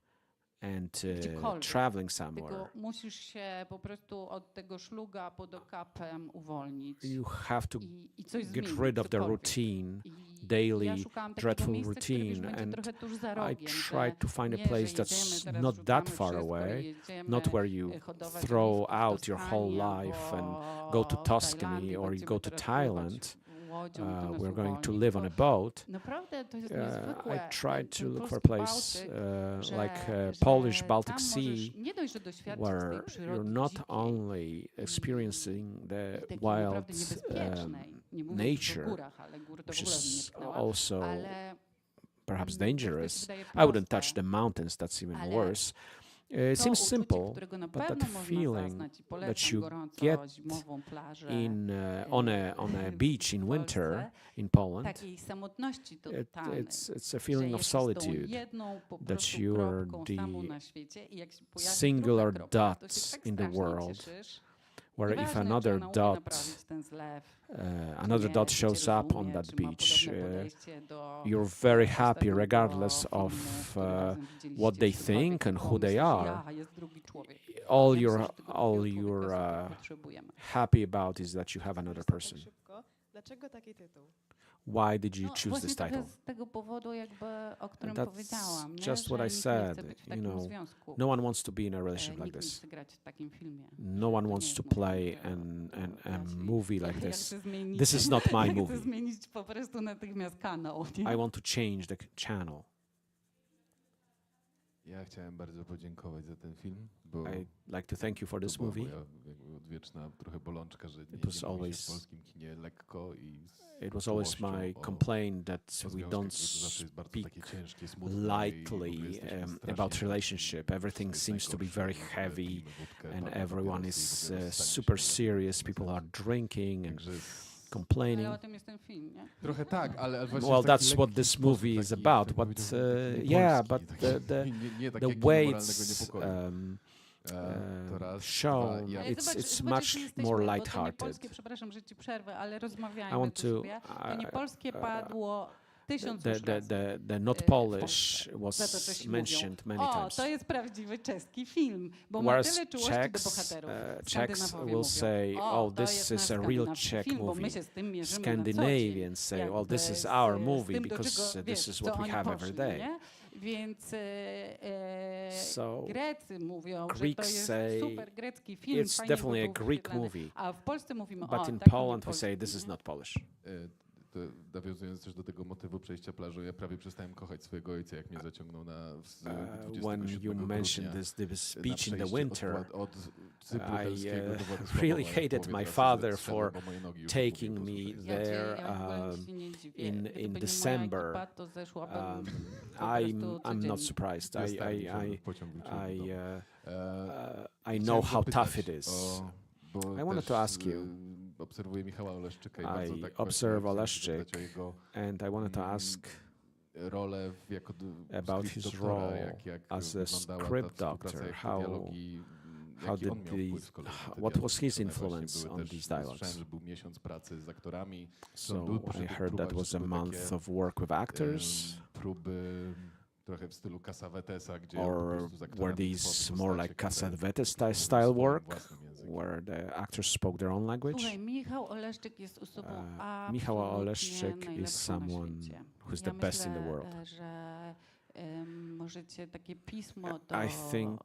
and gdziekolwiek, traveling somewhere. tylko musisz się po prostu od tego szluga pod okapem uwolnić You have to i coś get zmienić, rid of the cokolwiek. routine, I daily, ja szukałam takiego dreadful miejsca, które, wiesz, routine, będzie and trochę tuż za I rogiem, tried to find a nie, place że that's jedziemy, teraz not that rzucamy far wszystko i away, jedziemy not where you hodować throw oliwki w out your whole Toskanii life and albo go to w Tuscany Tajlandii, or you będziemy go to teraz pływać Thailand. łodzią i to nas We're going to uwolni, live on a boat. Naprawdę to jest I niezwykłe. tried to Ten look for a polski place Bałtyk, że like Polish tam Baltic możesz Sea, nie dość, że doświadczyć where tej you're przyrody not dzikiej only experiencing the i takiej wild naprawdę niebezpiecznej, nie mówiąc już o nature, górach, ale góry to w which ogóle bym nie is pchnęła, also ale perhaps to się dangerous. wydaje I wouldn't proste. touch the mountains, that's even Ale worse. It seems uczucie, simple, którego na but that pewno można feeling zaznać i that polecam you gorąco get zimową plażę on a beach in w winter Polsce, in Poland, takiej samotności totalnej, it's a że feeling of jesteś tą solitude, jedną po that prostu you are kropką the samą na świecie i jak się pojawi singular druga kropka, to się dot tak in the strasznie world, cieszysz. where if Nieważne, czy another ona umie dot naprawić ten zlew, another nie, dot czy cię shows up on rozumie, that czy ma beach, podobne podejście do you're very happy ostatniego regardless filmu, of który razem widzieliście, what they czy cokolwiek think and innego. who they Myślisz, are. ja, jest drugi człowiek. All Ja myślę, you're że tego drugiego you're człowieka sobie potrzebujemy. happy about is that you have another Tak person. szybko. Dlaczego taki tytuł? Why did you No, choose właśnie this trochę title? z tego powodu, jakby, o którym That's powiedziałam, nie? just że what I nikt nie said, chce być w you takim know, związku. No one wants to be in a relationship Nikt like nie this. chce grać w takim filmie. No one wants to play a movie like Ja this. chcę zmienić, This is not my ja chcę movie. zmienić po prostu natychmiast kanał. Nie? I want to change the channel. Ja chciałem bardzo podziękować za ten film, bo I'd like to thank you for to this była movie. moja jakby odwieczna trochę bolączka, że nie It was mówi się always- w polskim kinie lekko i It was always my complaint that we związkach, don't bo to zawsze jest bardzo takie speak ciężkie, smutne i w ogóle lightly jesteśmy strasznie about relationship. Everything seems to be very heavy, and everyone is super serious. People are drinking and complaining. Ale o tym jest ten film, nie? Trochę tak, ale właśnie Well, w taki that's what lekki this sposób, movie is taki, about. tak But powiedziałbym, taki yeah, polski, but taki, nie the takie kino way moralnego it's niepokoju. To raz, shown, dwa, ja- Ale it's zobacz, it's zobacz, much jeśli jesteśmy, more bo to nie lighthearted. polskie, przepraszam, że ci przerwę, ale I rozmawiajmy want tu to. sobie. To nie polskie padło The, 1000 the, już the, razy. the not w Polish Polsce. Za to was Czesi mentioned mówią, many o, times. to jest prawdziwy czeski film, bo ma Whereas tyle czułości do Czechs, bohaterów. Czechs Skandynawowie will mówią, say, o, oh, to this jest is a nasz real skandynawski Czech film, bo my movie. się z tym mierzymy na co dzień. Scandinavians say, well, this is Jakby our z movie tym, do because czego, this wiesz, is co what we oni have poszli, every day. nie? Więc So Grecy mówią, że to Greeks jest say super grecki film, it's fajnie definitely a by był Greek wyświetlany. movie. A w Polsce mówimy, But o, in taki Poland we say polski, this is nie? not Polish. To nawiązując też do tego motywu przejścia plażą, ja prawie przestałem kochać swojego ojca, jak mnie zaciągnął na When you mentioned this speech in the winter, I really hated my father for taking me there in December. I'm not surprised. I know how tough it is. I wanted to ask you. Obserwuję Michała Oleszczyka i I bardzo tak observe właśnie Oleszczyk, chciałem zapytać o jego and I wanted to ask rolę jako about script his doktora, role jak as a wyglądała ta script współpraca, doctor. jak te How dialogi, did jaki on miał wpływ these, z kolei na te what dialogi, was his które właśnie influence były on też- these dialogues? Słyszałem, że był miesiąc pracy z aktorami. So był przy I tych heard that próbach, was że a były month takie, of work with actors, próby trochę w stylu Cassavetesa, gdzie on po or prostu z were aktorami these tworzył more postacie, like które Cassavetes mówiły style swoim work, własnym językiem. where the actors spoke their own language? Słuchaj, Michał Oleszczyk jest osobą Michał absolutnie Oleszczyk is najlepszą na someone świecie. who's Ja the best in the myślę, world. że możecie takie pismo do, I think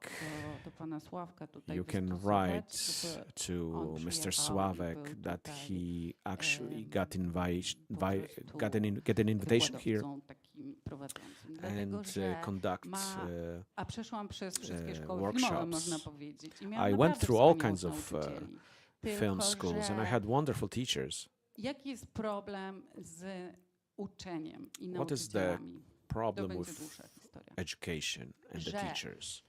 do pana Sławka tutaj you can wystosować, write żeby to on Mr. przyjechał i Sławek był that tutaj, he actually got po prostu get an invitation here wykładowcą takim prowadzącym. Dlatego, and że conduct a przeszłam przez wszystkie szkoły workshops. filmowe, można powiedzieć. I miałam I went naprawdę through all wspaniałych kinds of nauczycieli. film Tylko, schools, and I że had wonderful teachers. jaki jest problem z uczeniem i What is the nauczycielami? To problem będzie with dłuższa historia. education and the Że teachers?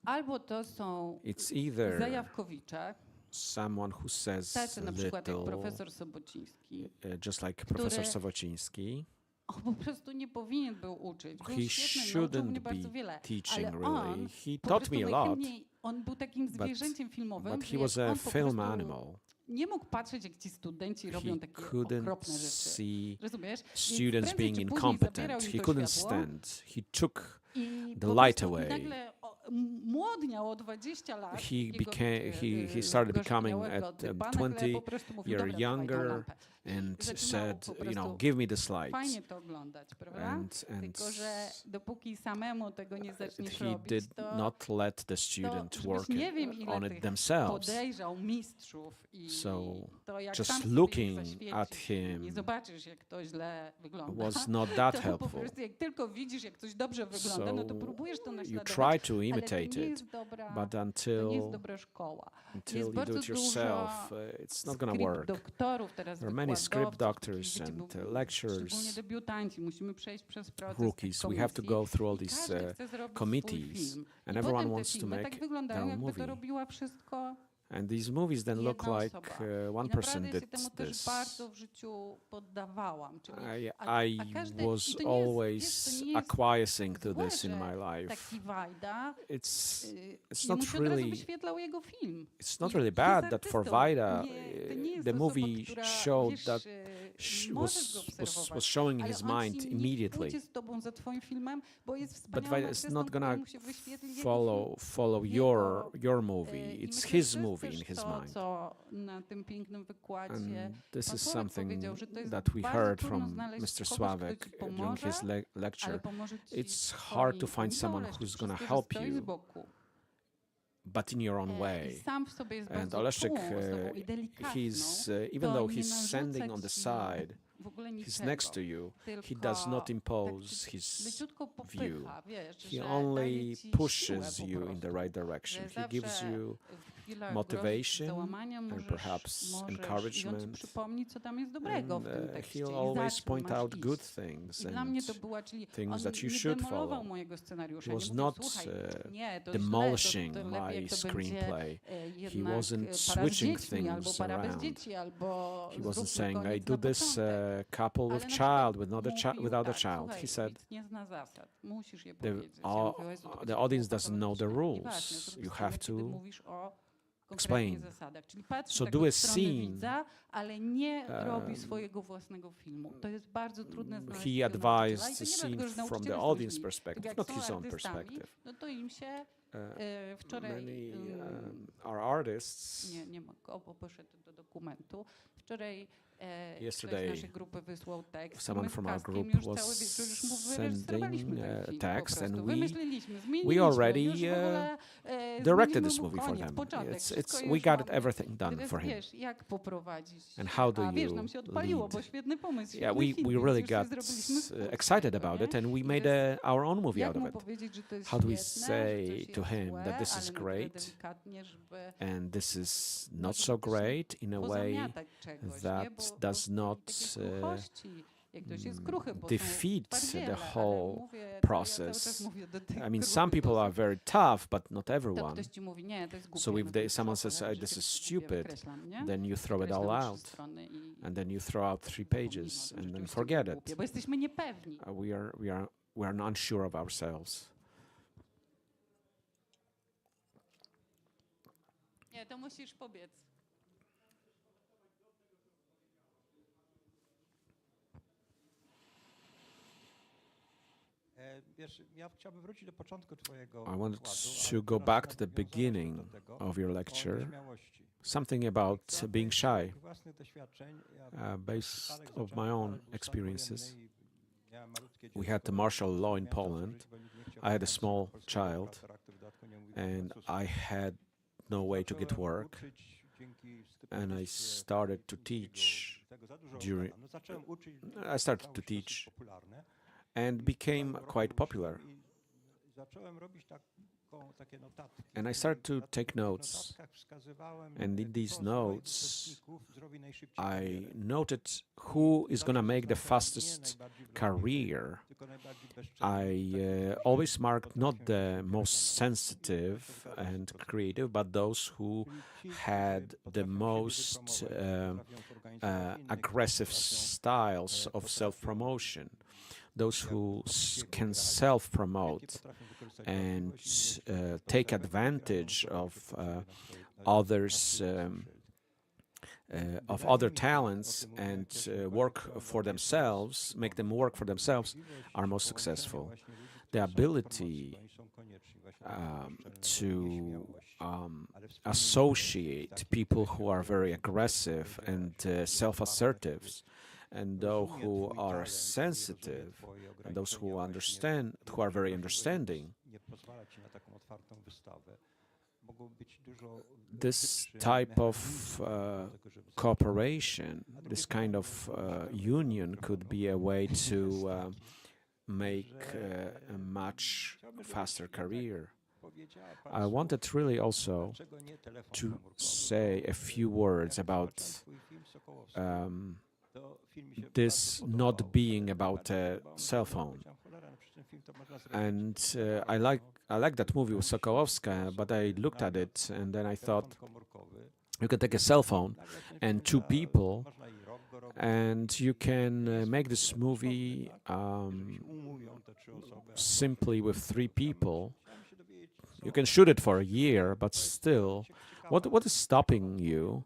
albo to są It's either zajawkowicze, someone who says tacy na przykład jak little, profesor Sobociński. just like Professor który- Sowociński. On po prostu nie powinien był uczyć. Był He świetny, nauczył mnie shouldn't bardzo be wiele. teaching Ale really. on He po taught prostu me a lot, najchętniej, on był takim zwierzęciem filmowym, but że he was jak a on po film prostu animal. nie mógł patrzeć, jak ci studenci robią He takie couldn't okropne rzeczy. see Rozumiesz? Więc students prędzej being czy później zabierał incompetent. im He to couldn't światło stand. He took i the po light prostu away. nagle młodniał o 20 lat. He jego, became he started becoming gorzkniałego at typa, nagle 20 po prostu mówił, year "Dobra, dawaj tą younger lampę". and zaczynał said, po you know, prostu give me the slides. Fajnie to oglądać, prawda? And Tylko, że dopóki samemu tego nie zaczniesz he robić, did to not let the student żebyś work nie wiem, ile on tych it themselves. podejrzał mistrzów i So to jak just sam sobie looking zaświecisz at i him nie zobaczysz, jak to źle wygląda. was not that to po helpful. prostu jak tylko widzisz, jak coś dobrze wygląda, no to So próbujesz to you naśladować, try to ale imitate to nie it, jest dobra, but to nie until jest dobra szkoła. until Jest you do bardzo it yourself, dużo it's not gonna script work. doktorów teraz There are many script doctors wiecie, and szczególnie lecturers, debiutanci, musimy przejść przez proces rookies. We have to go through all these committees, and everyone wants to make tak wyglądają, their jakby to movie. robiła wszystko And these movies then look jedna like osoba. one I person naprawdę się did temu też this. bardzo w życiu poddawałam. Czyli, I was i to nie jest, always wiesz, to nie jest acquiescing to złe, this in że my life. taki Wajda, It's jemu not się od razu really wyświetlał jego film. it's not I really jest bad that for artystą. Wajda To nie jest the osoba, movie która, showed wiesz, that możesz go was obserwować, showing ale his on mind ci immediately. nie pójdzie z tobą za twoim filmem, bo jest But wspaniałym Wajda is artystą, not gonna któremu się wyświetli jego follow jego, your movie. I It's myślę, his że to jest movie in też his to, mind. co na tym pięknym wykładzie And this pan is Sławek something powiedział, że to jest that we bardzo heard trudno from znaleźć Mr. kogoś, kto Sławek ci during pomoże, his ale lecture. pomoże ci It's hard to swoim find someone dole, who's gonna przez to, że help stoi z you, boku. but in your own I way. sam w sobie jest And bardzo Oleszczyk, czułą osobą i delikatną, even to though nie he's narzuca standing on the ci side, w ogóle he's niczego, next to you, he tylko does not tak impose ci his leciutko view. popycha, wiesz, He że only daje ci pushes siłę po you in the prostu, right direction. że He gives zawsze you w chwilach motivation załamania and możesz, perhaps i on ci encouragement. przypomni, co tam jest dobrego And w tym tekście he'll i always za czym point masz out iść. good things I dla mnie to and była, czyli things on that you nie should demolował follow. mojego scenariusza. He Nie was mówił, not słuchaj, nie, to demolishing źle, to lepiej, my jak to screenplay. będzie, He jednak wasn't para z switching dziećmi, albo things para bez around. dzieci, albo He zróbmy wasn't saying, "Hey, koniec do na this początek. couple Ale with na przykład child, mówił without a tak, child." słuchaj, He said, widz nie zna zasad, musisz je the, powiedzieć. all, Ja mówię, "O Jezu, to the będzie audience było doesn't know the patologiczne." rules. Nieważne, zrób You scenę, have kiedy to mówisz o explain. konkretnych zasadach. Czyli patrzy So tak do od a strony scene, widza, ale nie robi swojego własnego filmu. To jest bardzo trudne znaleźć he takiego nauczyciela. I advised to the nie scene dlatego, że from nauczyciele the są audience źli, perspective, tylko jak not są his own artystami, perspective. no to im się wczoraj... Many are artists. Nie ma go, bo poszedł do dokumentu. Wczoraj ktoś Yesterday, z naszej grupy wysłał tekst. someone My z from our Kaskiem group już was cały wieczór już mu sending, wyreżyserowaliśmy ten film text po and prostu. we- Wymyśliliśmy, we zmieniliśmy, already już w ogóle, directed zmieniliśmy this mu movie for koniec, them. początek, wszystko We już got mamy. everything done Teraz for him. wiesz, jak poprowadzić. And how do A wiesz, you nam się odpaliło, lead? bo świetny pomysł, Yeah, świetny we film, really więc już got zrobiliśmy wspólnie, excited no about nie? it, and we I made teraz our own movie jak out of mu it. powiedzieć, że to jest How do we świetne, say że coś to jest him złe, that this is ale na tyle great delikatnie, żeby and this is not może so też great in a way pozamiatać czegoś, nie? that Bo does not takie kruchości, jak ktoś jest kruchy, bo defeat są twardziele, the ale whole mówię, to ja process. cały czas mówię do tych I mean, kruchych some people are osób. very tough, but not To everyone. ktoś ci mówi, nie, to jest głupie. So if no they, to someone szkoda, says, ale this życie is głupie, stupid, wykreślam, nie? then you throw it all Wykreślam 3 out, strony i and then you throw out 3 pages, pomimo, and then rzeczywiście forget było it. głupie, bo jesteśmy niepewni. We are unsure of ourselves. Nie, to musisz pobiec. Wiesz, ja chciałbym wrócić do początku twojego I want wykładu, to ale go teraz back to chciałbym the nawiązać beginning do tego, of your o lecture, nieśmiałości. something about Dla being shy, własnych doświadczeń, ja based przypadek of zacząłem my own badać w stanie experiences. wojennej i miałem malutkie We dziecko, had the martial law in pamiętam to Poland. życie, bo nikt nie chciał I had a przyznać small polskiego child, charakteru, w dodatku nie mówił po and francusku. I had no way to get Zacząłem work, uczyć dzięki and I stypendystie started to francuskiego, teach tego za dużo during- gadam. No, zacząłem uczyć, I started stało to się teach dosyć popularne. and became Całego roku quite popular. uczyłem i zacząłem robić takie notatki. And I I started to na take tych notes. notatkach wskazywałem, And in these kto z moich notes, uczestników zrobi najszybciej I karierę. noted who is going to make the Zawsze nie fastest najbardziej wrażliwy, career. tylko najbardziej bezczelny. I Taki always marked not potrafię the się most wybierać. sensitive and creative, but those who Czyli ci, had którzy the potrafią siebie most wypromować, potrafią zorganizować innych, aggressive potrafią, styles of self-promotion, those who can self-promote and take advantage of other talents and work for themselves, make them work for themselves, are most successful. The ability to associate people who are very aggressive and self-assertive, and those who are sensitive, and those who understand, who are very understanding. This type of cooperation, this kind of union could be a way to make a much faster career. I wanted really also to say a few words about this not being about a cell phone. And I like that movie with Sokołowska, but I looked at it and then I thought, you can take a cell phone and two people, and you can make this movie simply with three people. You can shoot it for a year, but still, what is stopping you?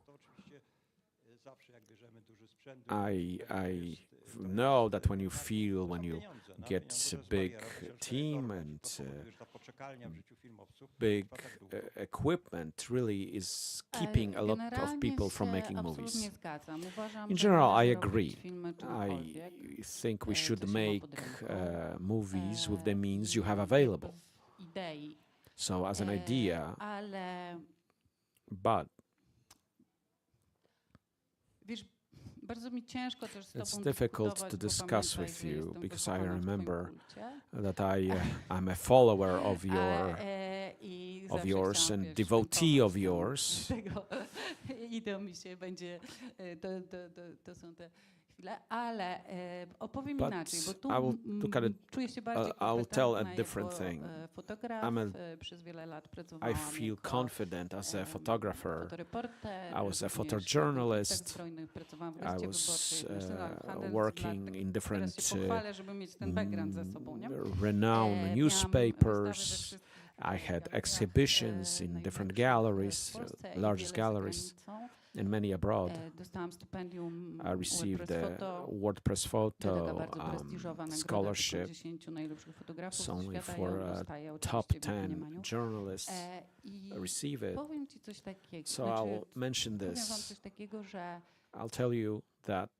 I know that when you get a big team and big equipment, really is keeping a lot of people from making movies. In general, I agree. I think we should make movies with the means you have available. So as an idea, but it's difficult to discuss with you because I remember that I'm a follower of yours and devotee of yours. But I will tell a different thing. I feel confident as a photographer. I was a photojournalist. I was working in different renowned newspapers. I had exhibitions in different galleries, largest galleries, and many abroad. I received the WordPress photo scholarship. It's only for top 10 journalists receive it. So I'll mention this. I'll tell you that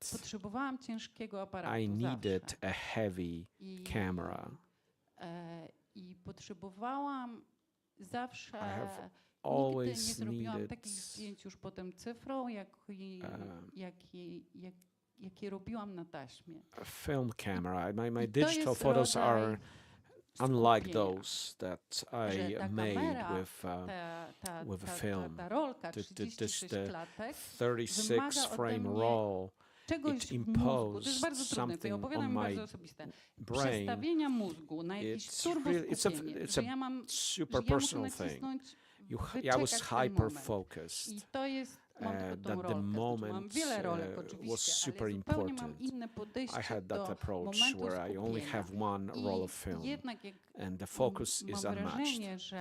I needed a heavy camera. I have always needed a film camera. My digital photos are unlike those that I made with a film. The 36 frame roll, it imposed something on my brain. It's a super personal thing. I was hyper-focused. That the moment was super important. I had that approach where I only have one roll of film and the focus is unmatched.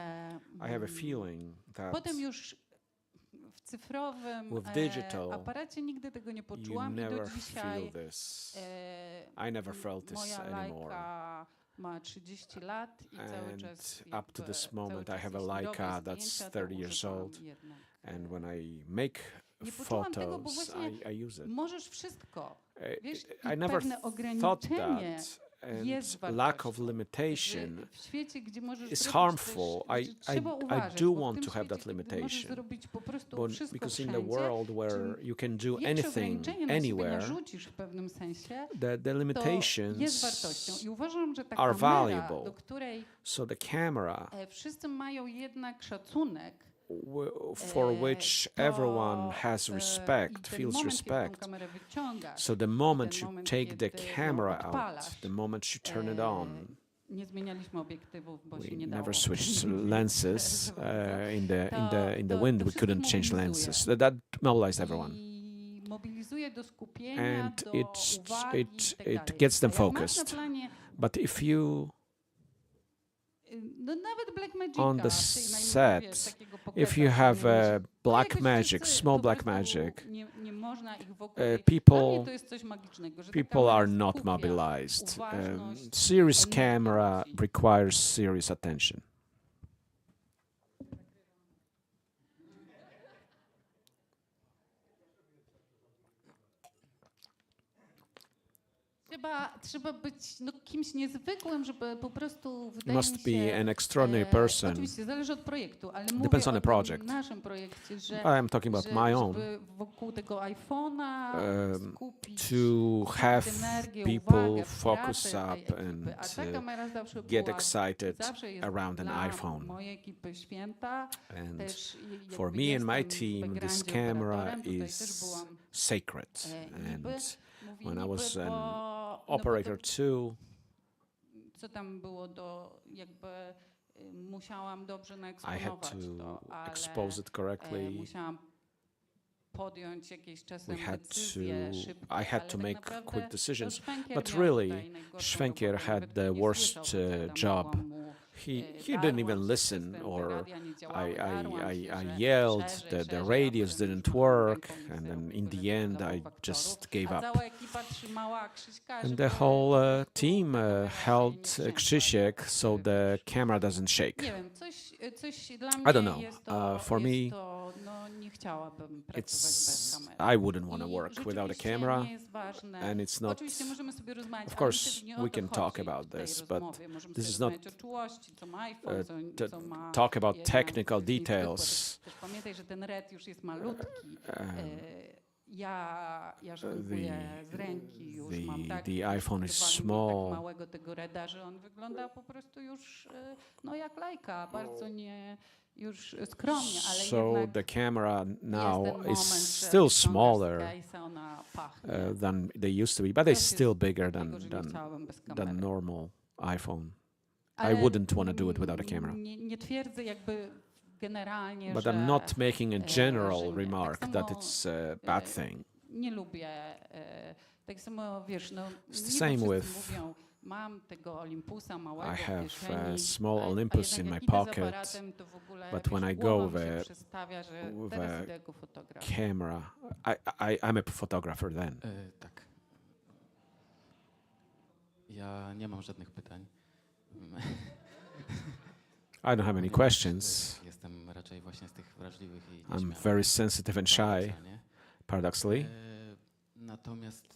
I have a feeling that with digital, you never feel this. I never felt this anymore. And up to this moment, I have a Leica that's 30 years old. And when I make photos, I use it. I never thought that. And lack of limitation is harmful. I do want to have that limitation. But because in the world where you can do anything, anywhere, the limitations are valuable. So the camera, for which everyone has respect, feels respect. So the moment you take the camera out, the moment you turn it on, we never switched lenses. In the wind, we couldn't change lenses. That mobilized everyone, and it gets them focused. But if you on the set, if you have black magic, small black magic, people are not mobilized. Serious camera requires serious attention. Trzeba być kimś niezwykłym, żeby po prostu, wydaje must mi się, be an extraordinary person. Oczywiście zależy od projektu, ale Depends on mówię the project. o naszym projekcie, że I'm talking about my own. Wokół tego iPhone'a skupić to have energię, people uwagę, focus pracę, up and a ta kamera zawsze get była, excited zawsze jest around an dla iPhone. mojej ekipy święta. And Też for me and my team, this camera is sacred. And Mówi when I niby, was an bo operator to, too. co tam było jakby musiałam dobrze I had naeksponować to, to ale expose it correctly. musiałam podjąć jakieś czasem We had decyzje to. szybkie, I had ale to tak make naprawdę quick to decisions. Szwękier But miał really, tutaj najgorszą Schwenker robotę, had nawet the nie worst słyszał, co tam job. mogłam mu, He didn't even darłam listen, system, te or radia nie działały, I darłam się, że yelled. szerzej, The szerzej, a radios potem didn't już work, ręką and nic then nie in the robił, end, dawał I w aktorów, just gave a up. cała ekipa trzymała Krzyśka, And żeby the whole po prostu team kamera się held nie trzęsła. Krzysiek so the camera doesn't shake. Nie wiem, coś dla I don't mnie know. jest to, For jest me, to, no nie chciałabym pracować bez It's kamery. I wouldn't want to I work without a rzeczywiście camera, nie jest ważne. and it's not. Oczywiście możemy sobie rozmawiać, Of ale course, myślę, że nie we o to can talk chodzi about w tej this, but rozmowie. Możemy this sobie is not rozmawiać o czułości, co ma iPhone, to co ma talk about jednak technical niezwykłe. details. Też pamiętaj, że ten red już jest malutki. Ja szpilkuję z ręki już, mam tak the iPhone is przygotowanego small. tak małego tego reda, że on wygląda po prostu już no jak lajka, bardzo nie już skromnie, ale So jednak the camera now jest ten moment, is że still wyciągasz z smaller case'a, ona pachnie. than they used to be, but it's Coś still jest bigger takiego, że nie chciałabym bez kamery. than normal iPhone. Ale I wouldn't want to do it without a camera. Nie twierdzę jakby generalnie, But że I'm not making a że general nie. remark Tak that samo, it's a bad thing. nie lubię, tak samo wiesz, no It's the niby same wszyscy with- mówią, mam tego Olympusa małego I w have kieszeni, a small a Olympus jednak in my jak idę z pocket, aparatem, to w ogóle, but wiesz, when I głową go mi się with przestawia, że with teraz a idę jako fotograf. camera, I'm a photographer then. Tak. Ja nie mam żadnych pytań. I don't have any questions. Jestem raczej właśnie z tych wrażliwych i I'm nieśmiałych, very sensitive and shy, paradoksalnie. paradoxally. Natomiast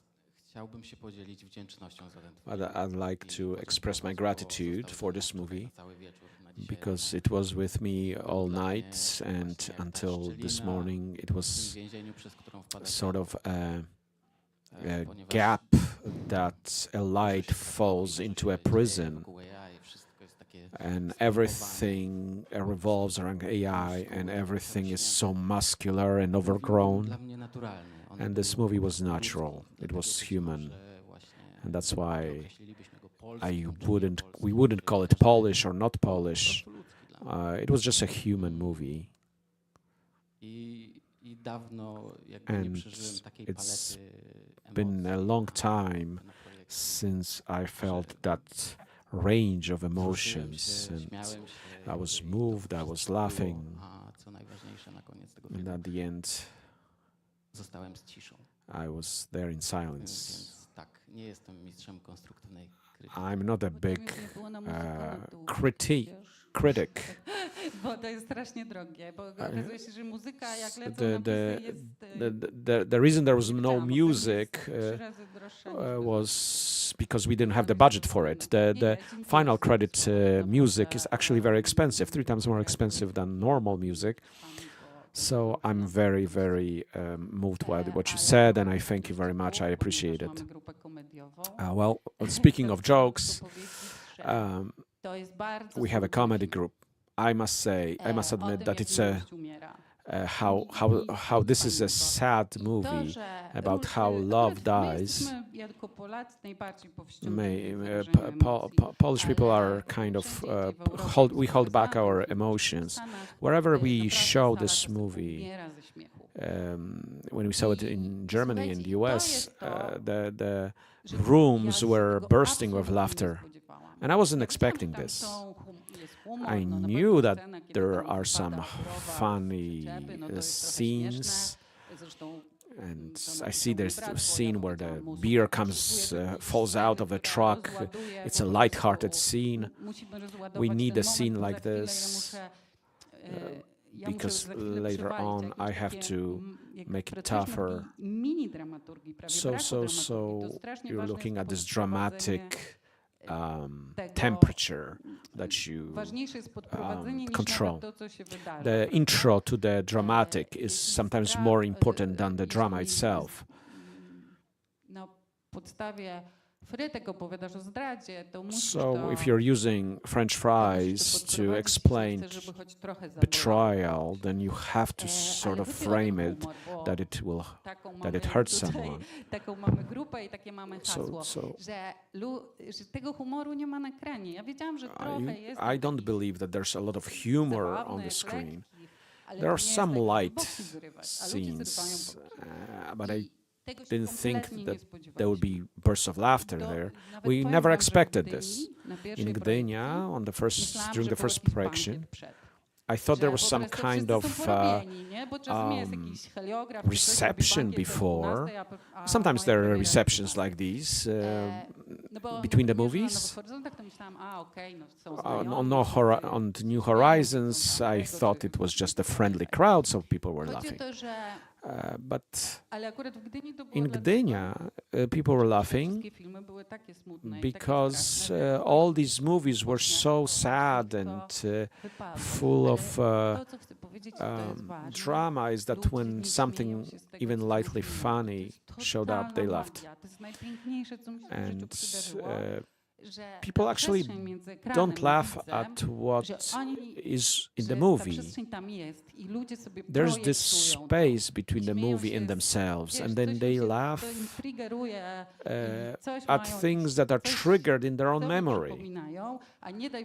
chciałbym się podzielić wdzięcznością za ten twój But I'd like film. to express my Pozwoliło gratitude zostać for na this wczoraj movie na cały wieczór, na dzisiaj because rano. it was with me all Dla mnie night and właśnie ta until this szczelina morning. It w tym was więzieniu, przez którą wpada sort of a ponieważ gap that a light falls into a prison, and everything revolves around AI, and everything is so muscular and overgrown. Dla mnie naturalnie. One And this były movie was ludzkie, natural. It dlatego was być human. może właśnie And that's why określilibyśmy go polskim, we czy nie polskim, wouldn't call it czy Polish or not po Polish. prostu ludzki dla mnie. It was just a human movie. I dawno jakby nie And przeżyłem takiej it's palety been a emocji long na time projekcie. since I felt that range of Wzruszyłem emotions, się, and śmiałem się, I was i moved, to I was wszystko laughing, było. A co najważniejsze na koniec tego and filmu, at the end zostałem z ciszą. I was there in silence. Więc tak, nie jestem mistrzem konstruktywnej krytyki. I'm not a Bo tam big już nie było na muzykologii, critic. Bo to jest strasznie drogie, bo okazuje się, że muzyka jak lecą The, napisy jest the reason there was no tam, bo tam music jest 3 razy droższa niż was because we didn't have the budget for it. The final credit music is actually very expensive, 3 times more expensive than normal music. So I'm very, very moved by what you said, and I thank you very much. I appreciate it. Well, speaking of jokes, we have a comedy group. I must admit that it's how this is a sad movie about how love dies. Polish people are kind of we hold back our emotions. Wherever we show this movie, when we saw it in Germany and the US, the rooms were bursting with laughter, and I wasn't expecting this. I knew that there are some funny scenes, and I see there's a scene where the beer falls out of a truck. It's a light-hearted scene. We need a scene like this because later on I have to make it tougher. So you're looking at this dramatic temperature that you control. The intro to the dramatic is sometimes more important than the drama itself. frytek, opowiadasz o zdradzie, to musisz So if you're using French fries to explain betrayal, then you have to sort of frame it that it hurts someone. Taką mamy grupę i takie mamy hasło, że tego humoru nie ma na ekranie. Ja wiedziałam, że trochę jest. I don't believe that there's a lot of humor on the screen. There are some light scenes, but I didn't think that there would be bursts of laughter there. We never expected this. In Gdynia, during the first projection, I thought there was some kind of reception before. Sometimes there are receptions like these between the movies. On New Horizons, I thought it was just a friendly crowd, so people were laughing. But in Gdynia, people were laughing because all these movies were so sad and full of drama, is that when something even lightly funny showed up, they laughed. And people actually don't laugh at what is in the movie. There's this space between the movie and themselves, and then they laugh at things that are triggered in their own memory.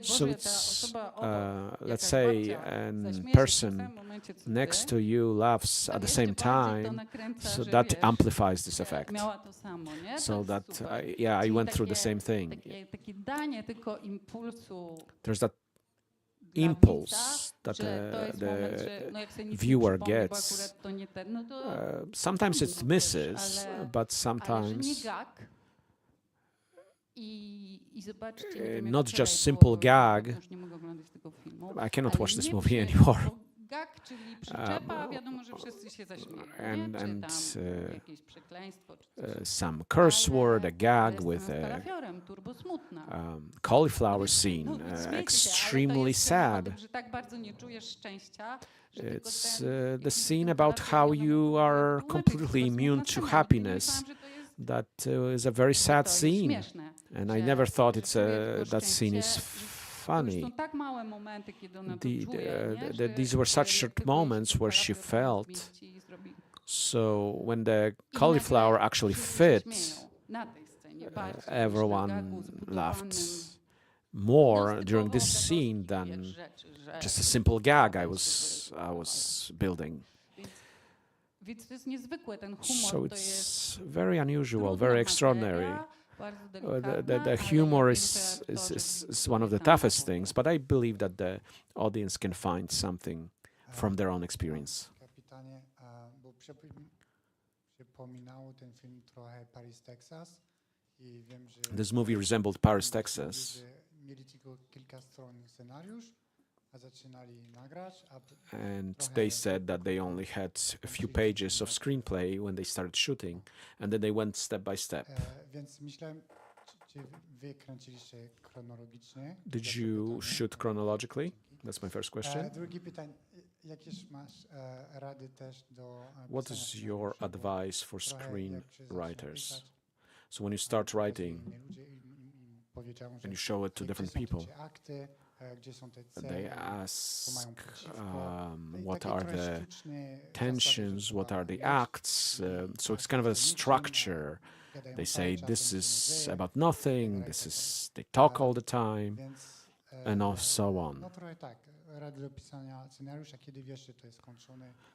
So it's, let's say, a person next to you laughs at the same time, so that amplifies this effect. So that, I went through the same thing. There's that impulse that the viewer gets. Sometimes it misses, but sometimes not just simple gag. I cannot watch this movie anymore. And some curse word, a gag with a cauliflower scene, extremely sad. It's the scene about how you are completely immune to happiness. That is a very sad scene, and I never thought that scene is funny. These were such short moments where she felt. So when the cauliflower actually fit, everyone laughed more during this scene than just a simple gag I was building. So it's very unusual, very extraordinary. The humor is one of the toughest things, but I believe that the audience can find something from their own experience. This movie resembled Paris, Texas. And they said that they only had a few pages of screenplay when they started shooting, and then they went step by step. Did you shoot chronologically? That's my first question. What is your advice for screenwriters? So when you start writing and you show it to different people, they ask what are the tensions, what are the acts. So it's kind of a structure. They say this is about nothing, they talk all the time, and so on.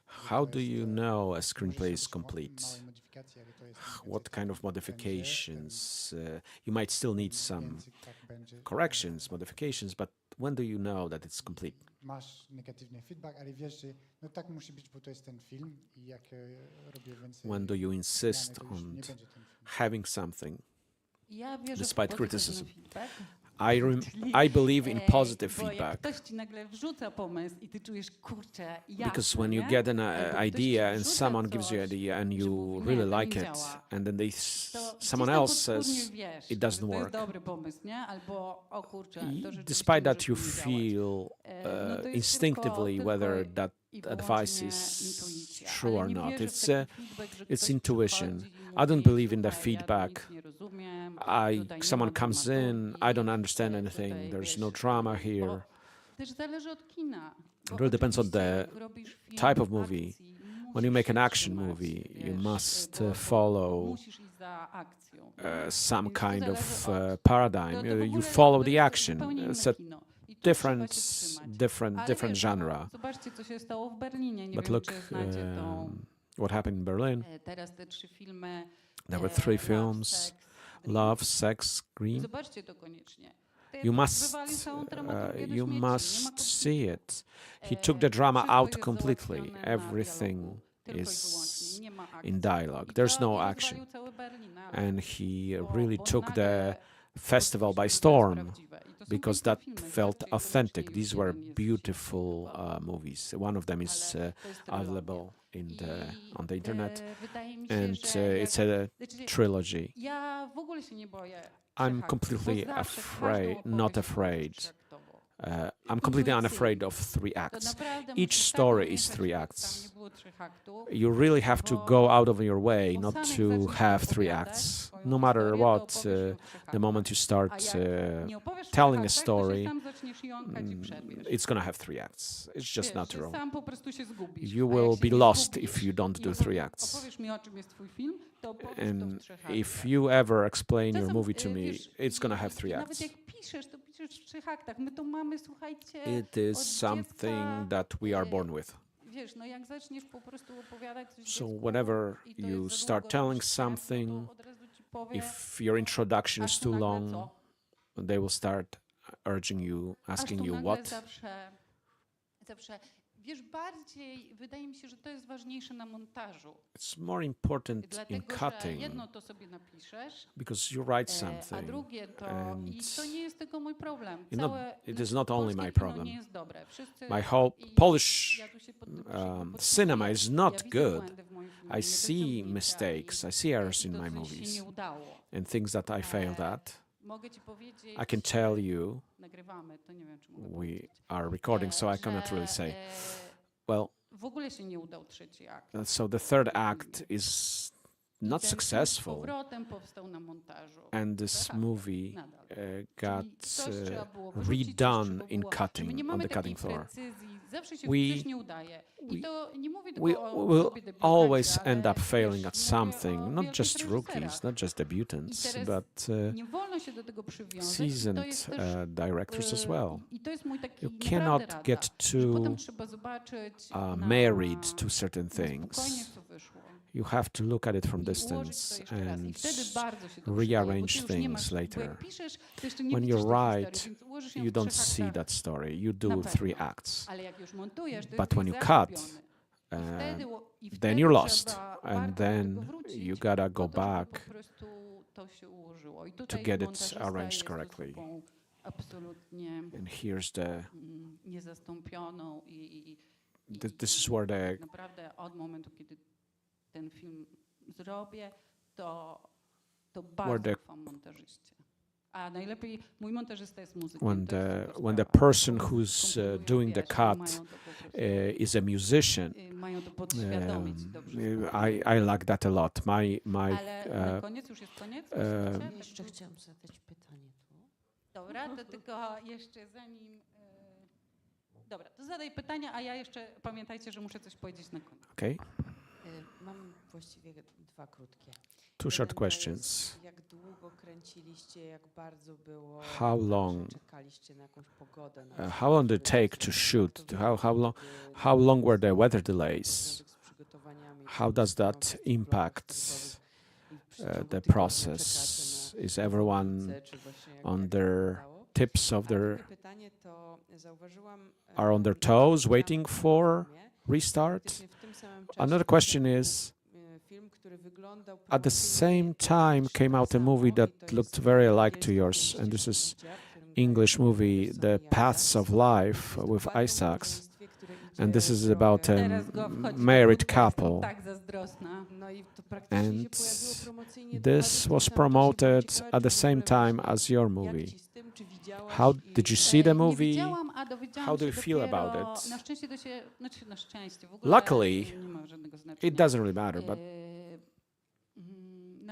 How do you know a screenplay is complete? What kind of modifications? You might still need some corrections, modifications, but when do you know that it's complete? When do you insist on having something despite criticism? I believe in positive feedback. Because when you get an idea and someone gives you an idea and you really like it, and then someone else says it doesn't work, despite that you feel instinctively whether that advice is true or not. It's intuition. I don't believe in the feedback. someone comes in, I don't understand anything, there's no drama here. Też zależy od kina. It really depends on the type of movie. When you make an action movie, you must follow some kind of paradigm. You follow the action. It's a different genre. But look, what happened in Berlin? There were 3 films: Love, Sex, Green. You must see it. He took the drama out completely. Everything is in dialogue. There's no action. And he really took the festival by storm because that felt authentic. These were beautiful movies. One of them is available on the internet, and it's a trilogy. I'm completely not afraid. I'm completely unafraid of 3 acts. Each story is 3 acts. You really have to go out of your way not to have 3 acts. No matter what, the moment you start telling a story, it's going to have 3 acts. It's just natural. You will be lost if you don't do 3 acts. And if you ever explain your movie to me, it's going to have 3 acts. It is something that we are born with. So whenever you start telling something, if your introduction is too long, they will start urging you, asking you what. Wiesz, bardziej wydaje mi się, że to jest ważniejsze na montażu. It's more important in cutting. Jedno to sobie napiszesz, because you write something. A drugie to i to nie jest tylko mój problem. It is not only my problem. Nie jest dobre. My whole Polish cinema is not good. I see mistakes, I see errors in my movies and things that I failed at. I can tell you, we are recording, so I cannot really say. Well, so the 3rd act is not successful, and this movie got redone in cutting, on the cutting floor. We will always end up failing at something, not just rookies, not just debutants, but seasoned directors as well. You cannot get too married to certain things. You have to look at it from distance and rearrange things later. When you write, you don't see that story. You do 3 acts. But when you cut, then you're lost. And then you gotta go back to get it arranged correctly. And here's this is where the ten film zrobię, to bardzo ufam montażyście. A najlepiej mój montażysta jest muzykiem. When the person who's doing the cut is a musician, I like that a lot. Ale na koniec już jest koniec? Jeszcze chciałam zadać pytanie tu. Dobra, to tylko jeszcze zanim... Dobra, to zadaj pytania, a ja jeszcze pamiętajcie, że muszę coś powiedzieć na koniec. Okay. Mam właściwie 2 krótkie. 2 short questions. Jak długo kręciliście, jak bardzo było? Czekaliście na jakąś pogodę? How long did it take to shoot? How long were the weather delays? How does that impact the process? Is everyone on their tips of are on their toes waiting for restart? Another question is, at the same time came out a movie that looked very alike to yours, and this is English movie, The Paths of Life with Isaacs, and this is about a married couple. And this was promoted at the same time as your movie. How did you see the movie? How do you feel about it? Luckily, it doesn't really matter, but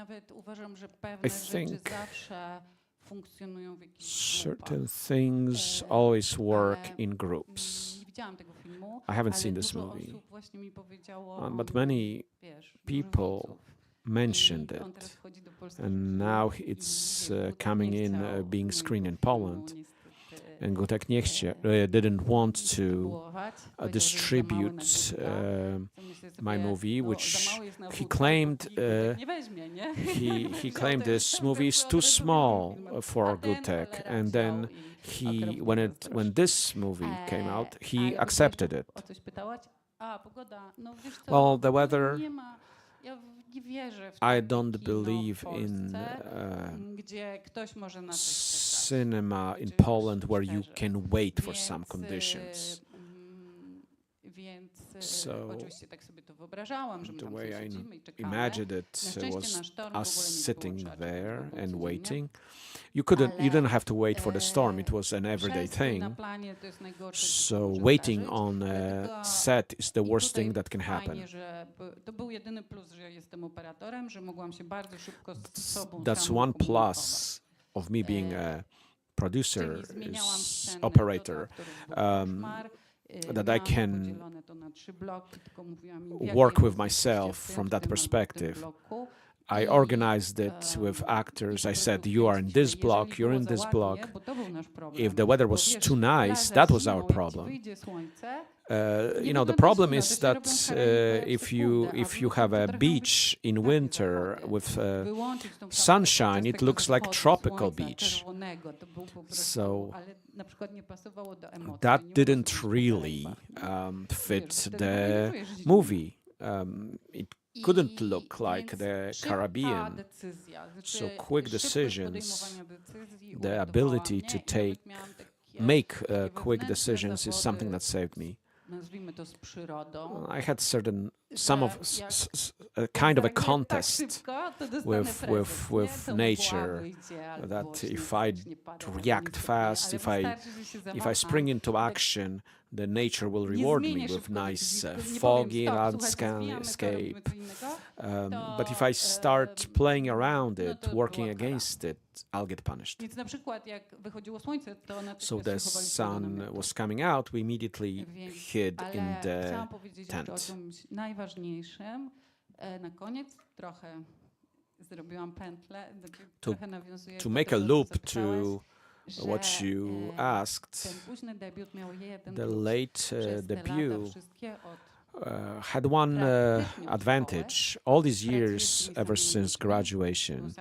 nawet uważam, że pewne rzeczy think zawsze funkcjonują w jakichś certain grupach. things always work in groups. Nie widziałam tego filmu, I haven't ale seen this dużo movie, osób właśnie mi powiedziało, but many wiesz, dużo people widzów. mentioned I on it, teraz wchodzi do polskiego and filmu now i it's wiesz, Gutek coming nie in, chciał being screened in mojego Poland. filmu niestety, And Gutek nie didn't want to dystrybuować. Powiedział, że jest za mały na distribute Gutka. Co myślę my sobie, movie, no, which za mały jest na he Gutka, claimed to Gutek nie weźmie, nie? he claimed this movie is too small for Gutek, and then when this movie came out, he accepted it. O coś pytałaś? A, pogoda. No wiesz co, Well, the weather, nie ma, ja nie wierzę w I takie don't kino w believe in Polsce, gdzie ktoś może na coś czekać. cinema in Czy Poland where you szczerze. can wait for Więc, some conditions. Więc So, oczywiście tak sobie to wyobrażałam, że my the tam way I siedzimy i czekamy. imagined Na it szczęście was nasz tor w us ogóle nie sitting wyłącza, there tylko and codziennie. waiting. You didn't have to wait for the storm. It was an everyday Przez to thing. na planie to jest najgorsze, co się So może waiting wydarzyć. on Dlatego a set is the i worst tutaj thing that can happen. fajnie, że to był jedyny plus, że jestem operatorem, że mogłam się bardzo szybko z sobą That's samą one komunikować. plus of me being a producer, Czyli zmieniałam is scenę, operator, do aktorów był koszmar. that I Miałam can podzielone to na 3 bloki, tylko mówiłam im, w work jakiej with jesteście myself w tym, from w that tym albo w tym perspective. bloku. I organized it with actors. I said, you are in this block, you're in this block. Bo to był nasz problem. If the weather Bo was wiesz, too nice, plaża that was zimą, our jak ci problem. wyjdzie słońce, You know, the problem is that if you have a beach in winter with wyłączyć tą sunshine, kamerę it podczas looks tego like zachodu tropical słońca beach. czerwonego, to był po prostu, So ale na przykład nie pasowało do emocji. that nie mogło didn't sobie really pokazać. fit wtedy the nie czujesz zimno. movie. It couldn't I look like więc the szybka Caribbean. decyzja, So znaczy quick szybkość decisions, podejmowania decyzji the uratowała ability mnie to i nawet miałam takie make takie quick wewnętrzne decisions is something zawody, that saved me. nazwijmy to z przyrodą. I had że jak a kind of a zareaguję tak contest szybko, to dostanę prezent, nie? with To mgła nature, wyjdzie, albo that właśnie if I zacznie padać, react nic fast, nie, ale wystarczy, że się if I zawaham, spring into tak action, the nature will nie reward me zmienię with szybko nice decyzji, tylko nie powiem, foggy stop, słuchajcie, zwijamy to, landscape. robimy co innego, But if I start playing around no it, to working była kara. against it, I'll get punished. Więc na przykład jak wychodziło słońce, to So natychmiast the się chowaliśmy do sun namiotu. was coming out, we immediately Więc, hid in ale the chciałam powiedzieć jeszcze o tent. czymś najważniejszym. Na koniec trochę zrobiłam pętlę, trochę nawiązuję To do make a tego, loop co zapytałeś, to what you że, asked, ten późny debiut miał jeden the plus. late Przez te lata debut wszystkie od had one advantage. All these years, ever since graduation,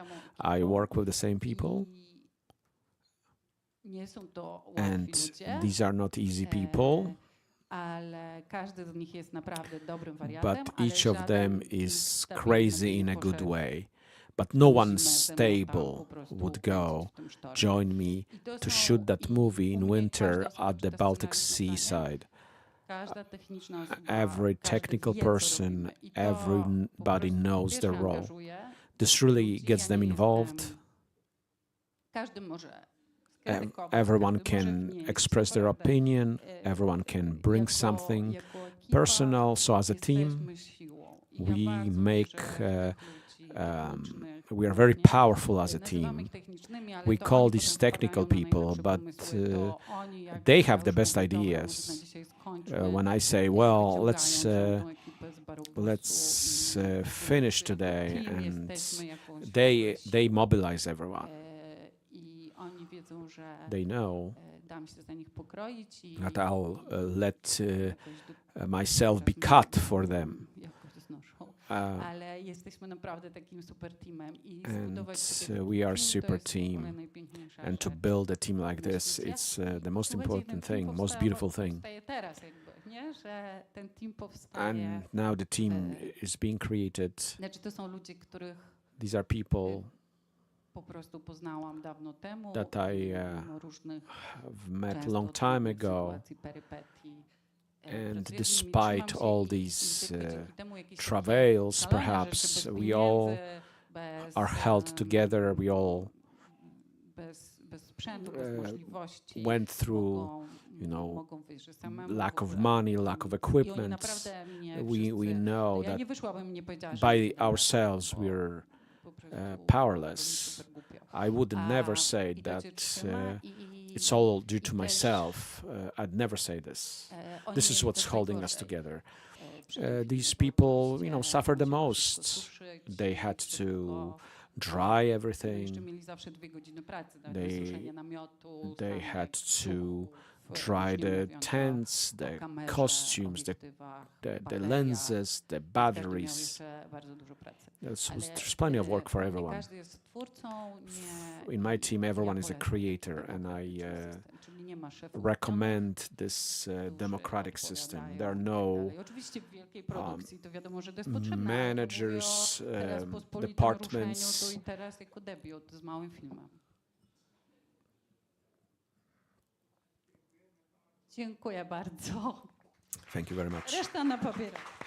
I work with the same people, nie są to łatwi and ludzie, these are not easy people, ale każdy z nich jest naprawdę dobrym wariatem, but ale each of żaden them z nich is stabilny crazy by nie in a good poszedł. way. But no one Musimy ze mną tam stable po prostu would kręcić go w tym sztormie. join me I to to są- shoot that i movie u in mnie winter każda osoba at the czyta Baltic scenariusz Sea dostanie. side. Każda techniczna osoba, Every każdy technical wie, co person, robimy. I to po everybody prostu knows pierwsze their role. angażuje This really ludzi. gets Ja them nie involved. jestem- każdy może skrytykować, Everyone każdy może can wnieść express their prawdę. opinion. Everyone can bring something jako ekipa personal. So as a team, jesteśmy siłą. I ja we bardzo make, wierzę w ludzi technicznych, we are very nie? powerful as a Nazywamy team. ich technicznymi, ale We to call oni these potem technical wpadają na people, najlepsze but pomysły, to oni, jak they ja have the już best mówię, dobra, może ideas. na dzisiaj skończmy, When I say, well, let's wyciągają całą ekipę z baru let's głosu i finish jako today, team and jesteśmy jakąś they mobilize everyone. I oni wiedzą, że They know dam się za nich pokroić i that I'll let jakoś myself be cut for them. jakoś znoszą. Ale jesteśmy naprawdę takim super teamem i zbudować And sobie we are team super to jest w ogóle team. najpiękniejsza And to rzecz build a team like na this, świecie. it's the most Słuchajcie, important ten team thing, most powstało- beautiful thing. powstaje teraz jakby, nie? Że ten team powstaje. And now the team is being created. Znaczy to są ludzie, których These are people po prostu poznałam dawno temu. that I mimo różnych have met a często long time trudnych ago. sytuacji, perypetii. And Pracuję z nimi, despite trzymam się all i these tylko dzięki temu jakieś takie travails, szalone perhaps rzeczy, bez we pieniędzy, all bez, are held together. We all bez sprzętu, bez możliwości went through, mogą wyjść, że samemu lack w of ogóle. money, lack of I oni equipment. naprawdę mnie We wszyscy, know ja that nie wyszłabym, nie powiedziała, że by nie wiem, ourselves bo we're po powerless. I would never say that it's all due to myself. I'd never say this. This is what's holding us together. These people, suffer the most. They had to dry everything. They had to dry the tents, the costumes, the lenses, the batteries. There's plenty of work for everyone. In my team, everyone is a creator, and I recommend this democratic system. There are no managers, departments. Dziękuję bardzo. Thank you very much. Reszta na papierach.